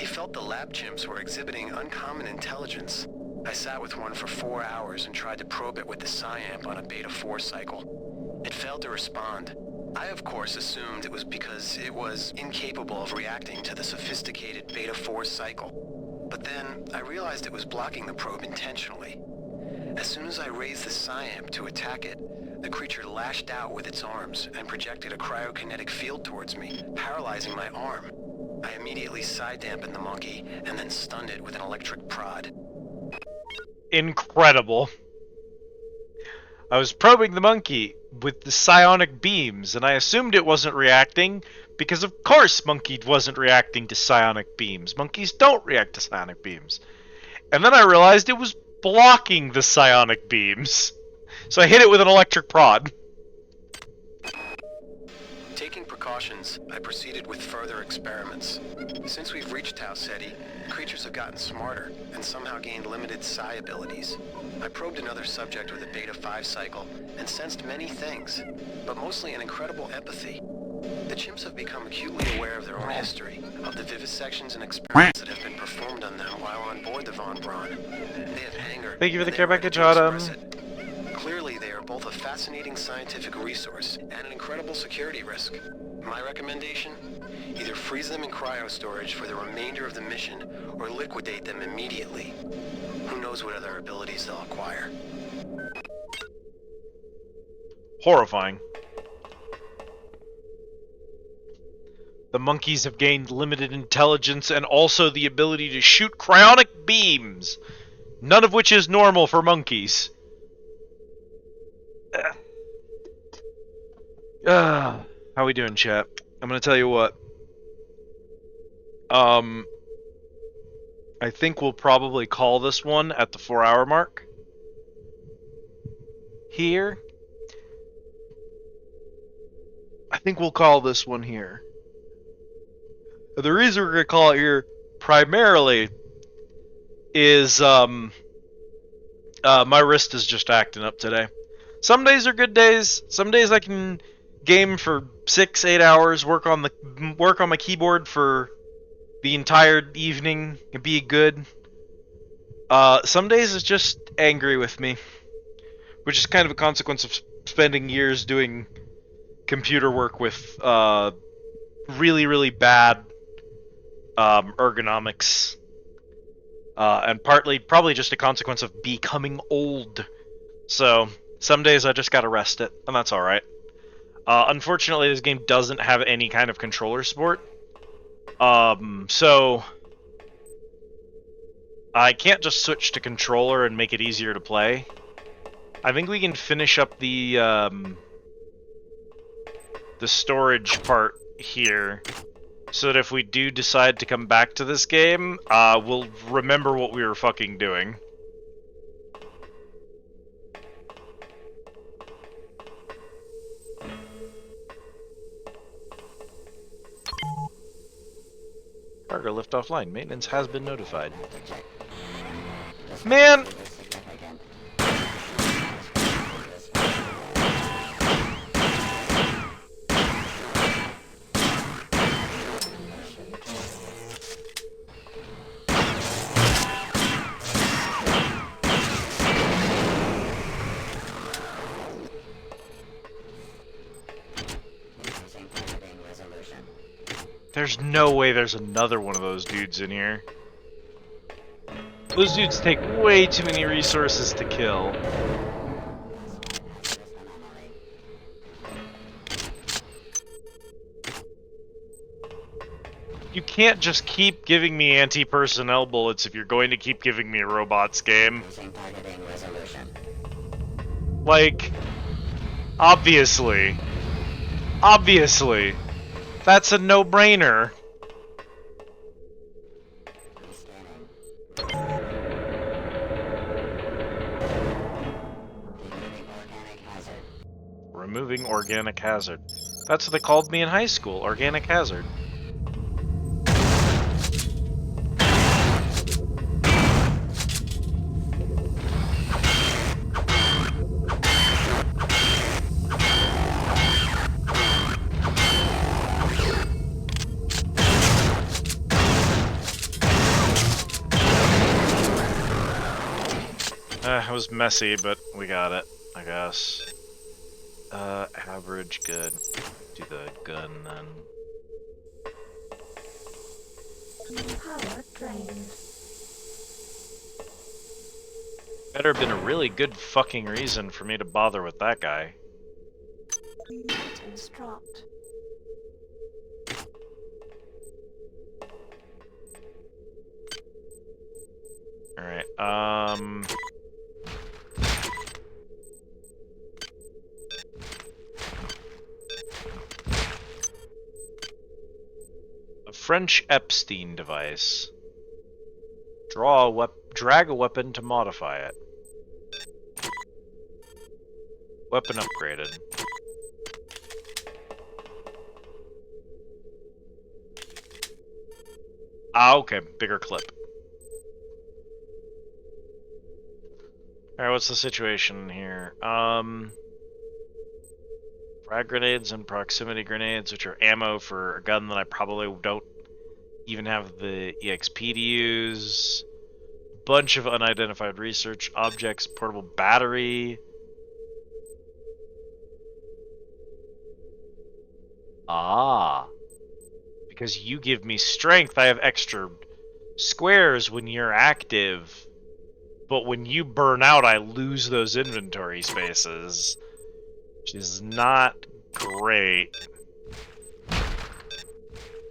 He felt the lab chimps were exhibiting uncommon intelligence. I sat with one for 4 hours and tried to probe it with the Psyamp on a Beta 4 cycle. It failed to respond. I, of course, assumed it was because it was incapable of reacting to the sophisticated Beta 4 cycle. But then, I realized it was blocking the probe intentionally. As soon as I raised the Psyamp to attack it, the creature lashed out with its arms and projected a cryokinetic field towards me, paralyzing my arm. I immediately Psy-dampened the monkey and then stunned it with an electric prod. Incredible. I was probing the monkey with the psionic beams, and I assumed it wasn't reacting, because of course Monkey wasn't reacting to psionic beams. Monkeys don't react to psionic beams. And then I realized it was blocking the psionic beams. So I hit it with an electric prod. Taking precautions, I proceeded with further experiments. Since we've reached Tau Ceti, creatures have gotten smarter and somehow gained limited psi abilities. I probed another subject with a Beta 5 cycle and sensed many things, but mostly an incredible empathy. The chimps have become acutely aware of their own history, of the vivisections and experiments that have been performed on them while on board the Von Braun. They have anger. Thank you for the care package, Autumn. Clearly, they are both a fascinating scientific resource and an incredible security risk. My recommendation? Either freeze them in cryo storage for the remainder of the mission, or liquidate them immediately. Who knows what other abilities they'll acquire. Horrifying. The monkeys have gained limited intelligence and also the ability to shoot cryonic beams, none of which is normal for monkeys. How we doing, chat? I'm gonna tell you what. I think we'll probably call this one at the 4-hour mark. Here. I think we'll call this one here. The reason we're gonna call it here primarily is my wrist is just acting up today. Some days are good days. Some days I can game for 6-8 hours, work on my keyboard for the entire evening and be good. Some days it's just angry with me, which is kind of a consequence of spending years doing computer work with really, really bad ergonomics, and partly probably just a consequence of becoming old. So some days I just gotta rest it, and that's alright. Unfortunately, this game doesn't have any kind of controller support. So I can't just switch to controller and make it easier to play. I think we can finish up the storage part here, so that if we do decide to come back to this game, we'll remember what we were fucking doing. Cargo lift offline. Maintenance has been notified. Man! There's no way there's another one of those dudes in here. Those dudes take way too many resources to kill. You can't just keep giving me anti-personnel bullets if you're going to keep giving me a robots game. Like, Obviously. Obviously. That's a no-brainer. Removing organic hazard. That's what they called me in high school, organic hazard. It was messy, but we got it, I guess. Average, good. Do the gun then. Power drained. Better have been a really good fucking reason for me to bother with that guy. Items dropped. Alright, a French Epstein device. Drag a weapon to modify it. Weapon upgraded. Ah, okay, bigger clip. Alright, what's the situation here? Frag grenades and proximity grenades, which are ammo for a gun that I probably don't even have the EXP to use. Bunch of unidentified research objects, portable battery. Ah. Because you give me strength, I have extra squares when you're active. But when you burn out, I lose those inventory spaces. Which is not great.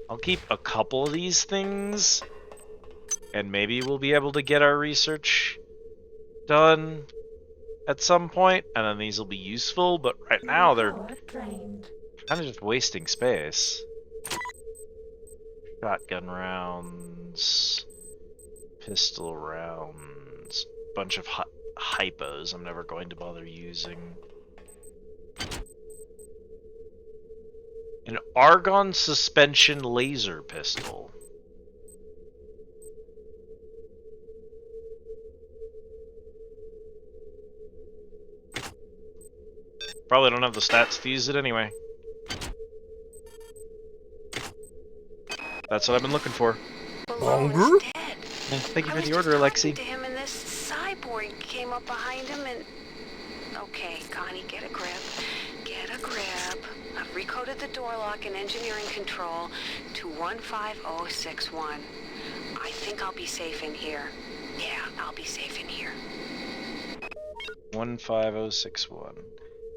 I'll keep a couple of these things. And maybe we'll be able to get our research done at some point. And then these will be useful. But right now, they're kind of just wasting space. Shotgun rounds. Pistol rounds. Bunch of hypos I'm never going to bother using. An argon suspension laser pistol. Probably don't have the stats to use it anyway. That's what I've been looking for. Longer? Thank you for the order, Alexi. To him and this cyborg came up behind him and... Okay, Connie, get a grip. Get a grip. I've recoded the door lock and engineering control to 15061. I think I'll be safe in here. Yeah, I'll be safe in here. 15061.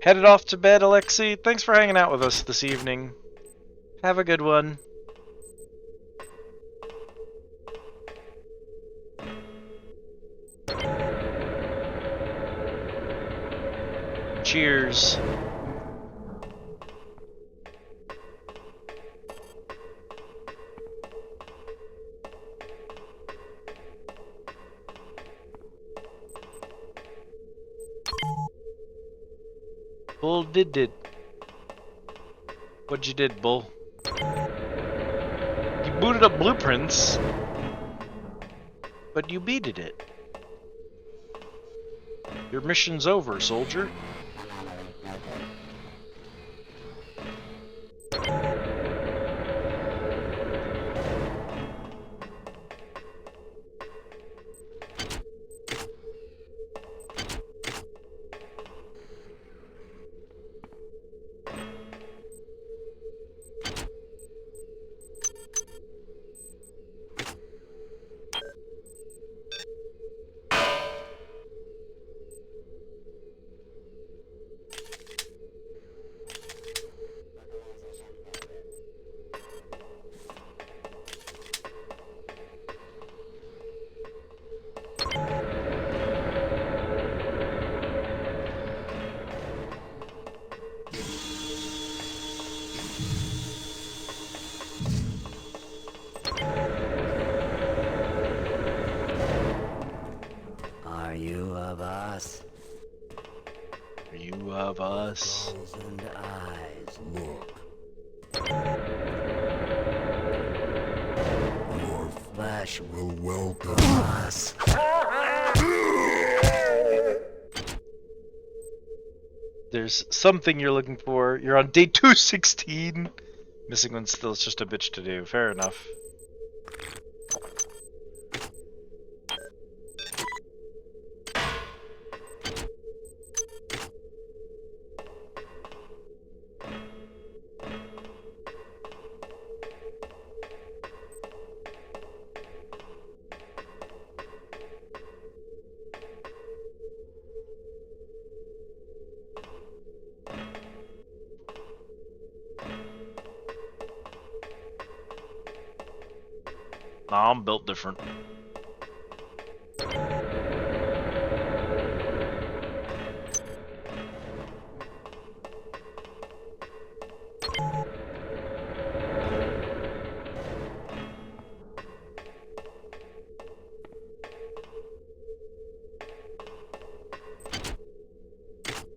Headed off to bed, Alexi. Thanks for hanging out with us this evening. Have a good one. Cheers. Bull did it. What'd you did, Bull? You booted up blueprints, but you beated it. Your mission's over, soldier. us. And eyes look. Your flesh will welcome us. There's something you're looking for. You're on day 216. Missing one still is just a bitch to do. Fair enough. Nah, I'm built different.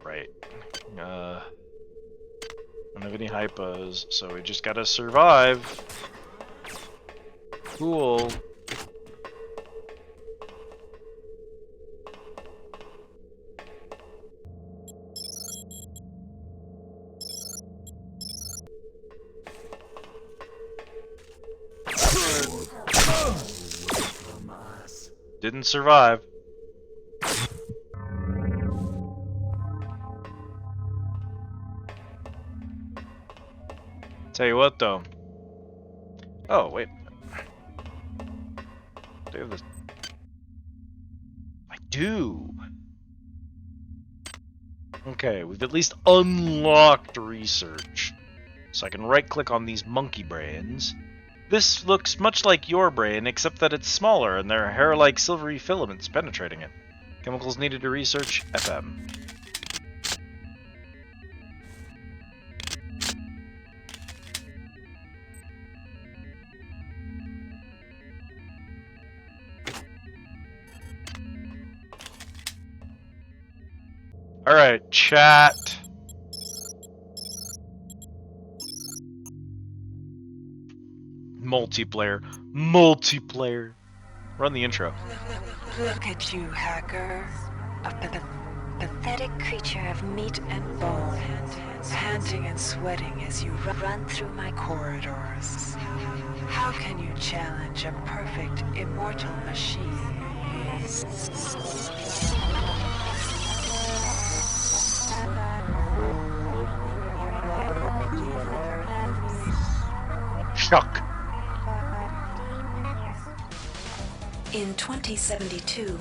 Right. Don't have any hypos, so we just gotta survive. Cool. Didn't survive. Tell you what though. Oh, wait. Do I have this? I do. Okay, we've at least unlocked research. So I can right click on these monkey brains. This looks much like your brain, except that it's smaller and there are hair-like silvery filaments penetrating it. Chemicals needed to research FM. Alright, chat. Multiplayer. Run the intro. Look at you, hacker. A pathetic creature of meat and bone, panting and sweating as you run through my corridors. How can you challenge a perfect, immortal machine? Shock. In 2072,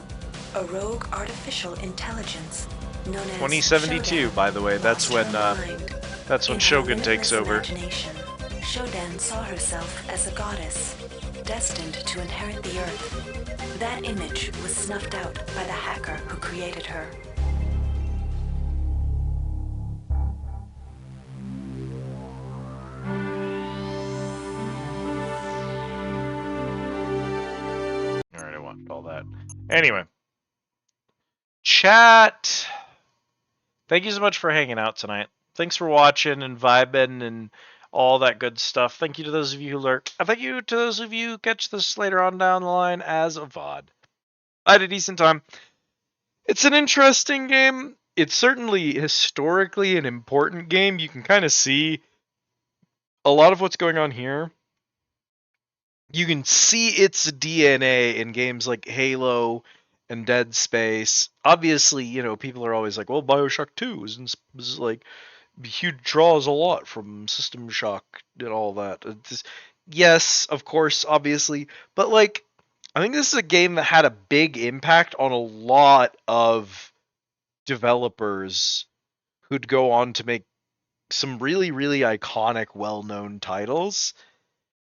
a rogue artificial intelligence known as 2072, Shodan, by the way, that's when Shogun In her takes limitless over. imagination, Shodan saw herself as a goddess, destined to inherit the earth. That image was snuffed out by the hacker who created her. Alright, I watched all that. Anyway. Chat! Thank you so much for hanging out tonight. Thanks for watching and vibing and all that good stuff. Thank you to those of you who lurk. And thank you to those of you who catch this later on down the line as a VOD. I had a decent time. It's an interesting game. It's certainly historically an important game. You can kind of see a lot of what's going on here. You can see its DNA in games like Halo and Dead Space. Obviously, you know, people are always like, well, BioShock 2 is like huge, draws a lot from System Shock and all that. Yes, of course, obviously, but like, I think this is a game that had a big impact on a lot of developers who'd go on to make some really, really iconic, well-known titles.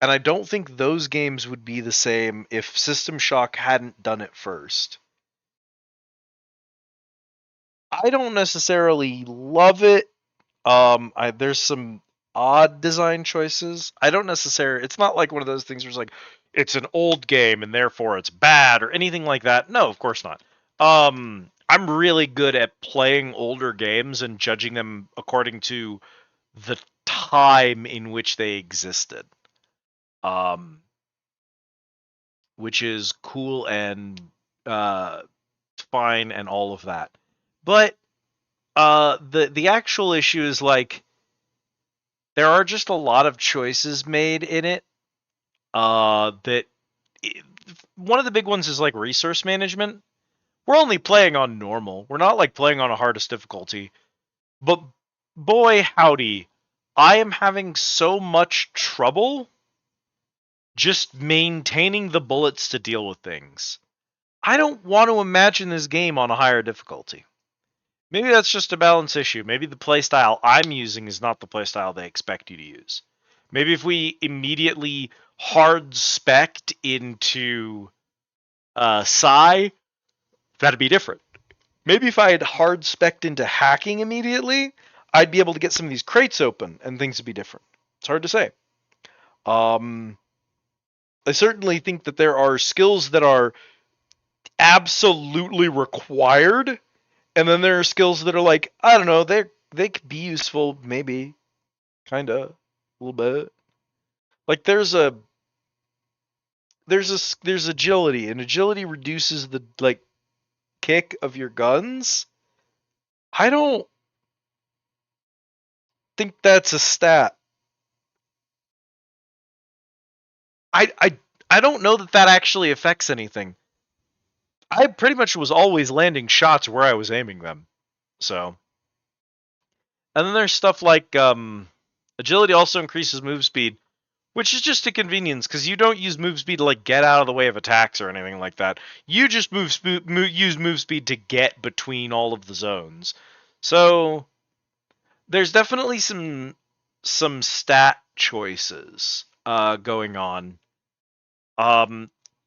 And I don't think those games would be the same if System Shock hadn't done it first. I don't necessarily love it. There's some odd design choices. I don't necessarily... It's not like one of those things where it's like, it's an old game and therefore it's bad or anything like that. No, of course not. I'm really good at playing older games and judging them according to the time in which they existed. Which is cool and fine and all of that. But the actual issue is like there are just a lot of choices made in it. That one of the big ones is like resource management. We're only playing on normal. We're not like playing on a hardest difficulty. But boy howdy, I am having so much trouble just maintaining the bullets to deal with things. I don't want to imagine this game on a higher difficulty. Maybe that's just a balance issue. Maybe the playstyle I'm using is not the playstyle they expect you to use. Maybe if we immediately hard-spec'd into Psi, that'd be different. Maybe if I had hard-spec'd into hacking immediately, I'd be able to get some of these crates open and things would be different. It's hard to say. I certainly think that there are skills that are absolutely required, and then there are skills that are like, I don't know, they could be useful, maybe, kinda, a little bit. Like there's agility, and agility reduces the like kick of your guns. I don't think that's a stat. I don't know that actually affects anything. I pretty much was always landing shots where I was aiming them. So. And then there's stuff like agility also increases move speed, which is just a convenience because you don't use move speed to like get out of the way of attacks or anything like that. You just use move speed to get between all of the zones. So there's definitely some stat choices going on.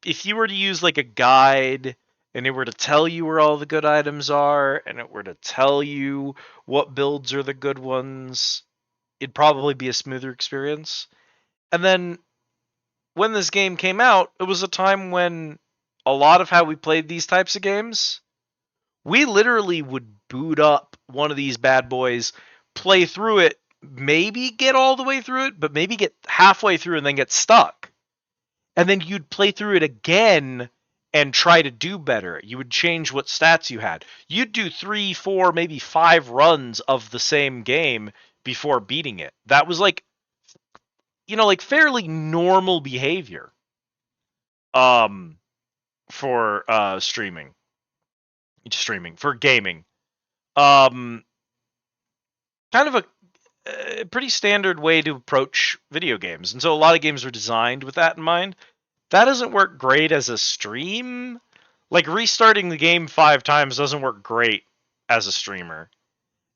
If you were to use like a guide and it were to tell you where all the good items are and it were to tell you what builds are the good ones, it'd probably be a smoother experience. And then when this game came out, it was a time when a lot of how we played these types of games, we literally would boot up one of these bad boys, play through it, maybe get all the way through it, but maybe get halfway through and then get stuck. And then you'd play through it again and try to do better. You would change what stats you had. You'd do 3, 4, maybe 5 runs of the same game before beating it. That was like, like fairly normal behavior for for gaming. Kind of a pretty standard way to approach video games. And so a lot of games are designed with that in mind. That doesn't work great as a stream. Like restarting the game 5 times doesn't work great as a streamer.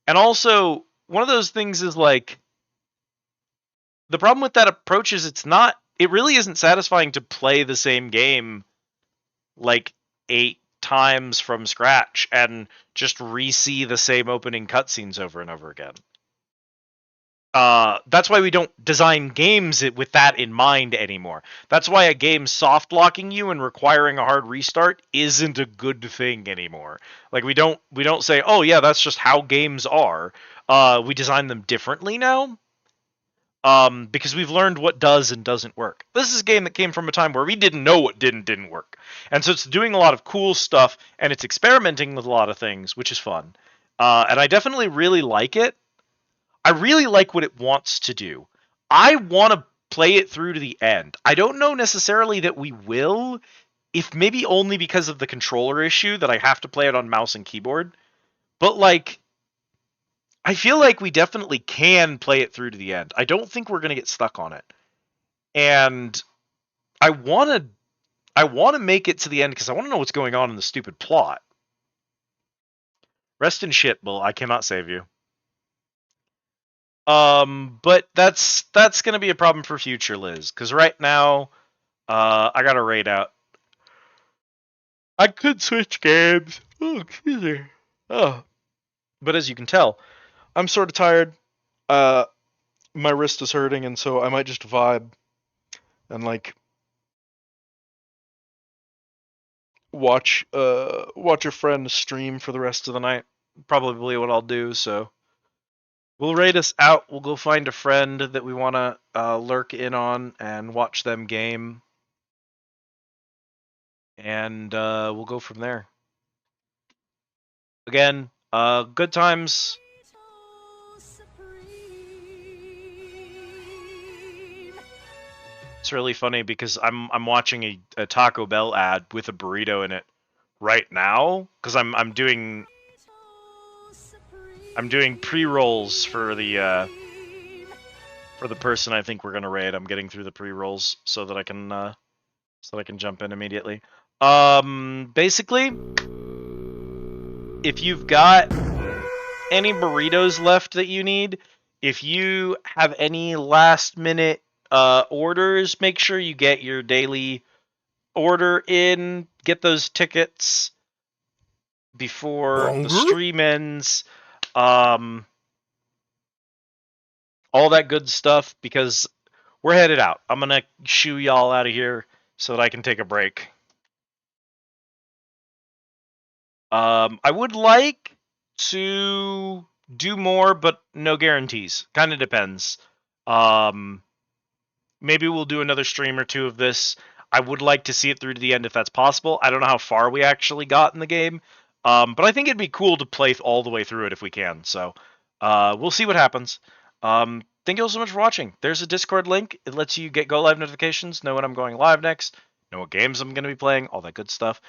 And also, one of those things is like, the problem with that approach is it really isn't satisfying to play the same game like 8 times from scratch and just re-see the same opening cutscenes over and over again. That's why we don't design games with that in mind anymore. That's why a game soft locking you and requiring a hard restart isn't a good thing anymore. Like we don't say, oh yeah, that's just how games are. We design them differently now. Because we've learned what does and doesn't work. This is a game that came from a time where we didn't know what didn't work. And so it's doing a lot of cool stuff, and it's experimenting with a lot of things, which is fun. And I definitely really like it. I really like what it wants to do. I want to play it through to the end. I don't know necessarily that we will, if maybe only because of the controller issue that I have to play it on mouse and keyboard. But like, I feel like we definitely can play it through to the end. I don't think we're going to get stuck on it. And I want to make it to the end because I want to know what's going on in the stupid plot. Rest in shit, Bull. I cannot save you. But that's going to be a problem for future Liz, because right now, I got a raid out. I could switch games. Oh, excuse me. Oh. But as you can tell, I'm sort of tired. My wrist is hurting, and so I might just vibe. And like, watch a friend stream for the rest of the night. Probably what I'll do. So we'll raid us out. We'll go find a friend that we want to lurk in on and watch them game, and we'll go from there. Again, good times. It's really funny because I'm watching a Taco Bell ad with a burrito in it right now because I'm doing pre-rolls for the person I think we're gonna raid. I'm getting through the pre-rolls so that I can jump in immediately. Basically, if you've got any burritos left that you need, if you have any last minute orders, make sure you get your daily order in, get those tickets before the stream ends, all that good stuff, because we're headed out. I'm gonna shoo y'all out of here so that I can take a break. I would like to do more, but no guarantees. Kind of depends. Maybe we'll do another stream or two of this. I would like to see it through to the end if that's possible. I don't know how far we actually got in the game, but I think it'd be cool to play all the way through it if we can. So we'll see what happens. Thank you all so much for watching. There's a Discord link. It lets you get go live notifications, know when I'm going live next, know what games I'm going to be playing, all that good stuff.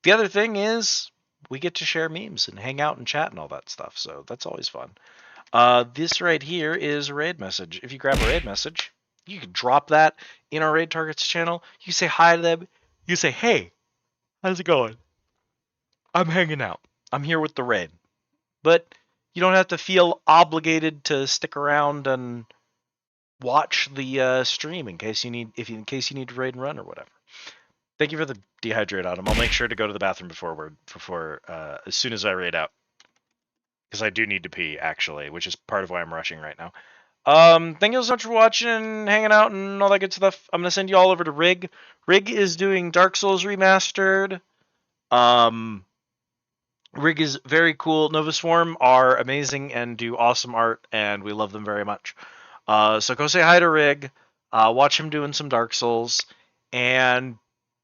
The other thing is we get to share memes and hang out and chat and all that stuff. So that's always fun. This right here is a raid message. If you grab a raid message, you can drop that in our Raid Targets channel. You say hi to them. You say, hey, how's it going? I'm hanging out. I'm here with the raid. But you don't have to feel obligated to stick around and watch the stream in case you need to raid and run or whatever. Thank you for the dehydrate, Autumn. I'll make sure to go to the bathroom before as soon as I raid out, because I do need to pee actually, which is part of why I'm rushing right now. Thank you so much for watching and hanging out and all that good stuff. I'm gonna send you all over to Rig. Rig is doing Dark Souls Remastered. Rig is very cool. Nova Swarm are amazing and do awesome art, and we love them very much. So go say hi to Rig. Watch him doing some Dark Souls, and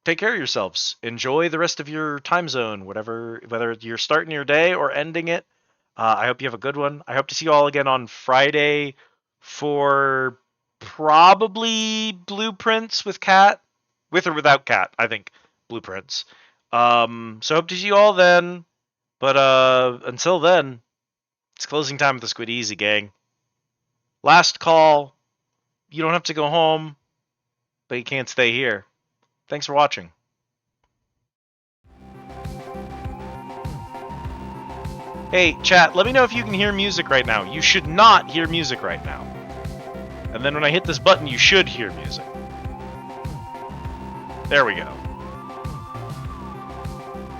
take care of yourselves. Enjoy the rest of your time zone, whether you're starting your day or ending it. I hope you have a good one. I hope to see you all again on Friday for probably Blueprints with Cat. With or without Cat, I think. Blueprints. So hope to see you all then. But until then, it's closing time with the Squid Easy gang. Last call. You don't have to go home, but you can't stay here. Thanks for watching. Hey, chat, let me know if you can hear music right now. You should not hear music right now. And then when I hit this button, you should hear music. There we go.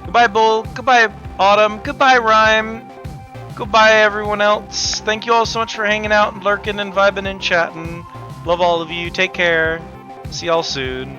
Goodbye, Bull. Goodbye, Autumn. Goodbye, Rhyme. Goodbye, everyone else. Thank you all so much for hanging out and lurking and vibing and chatting. Love all of you. Take care. See y'all soon.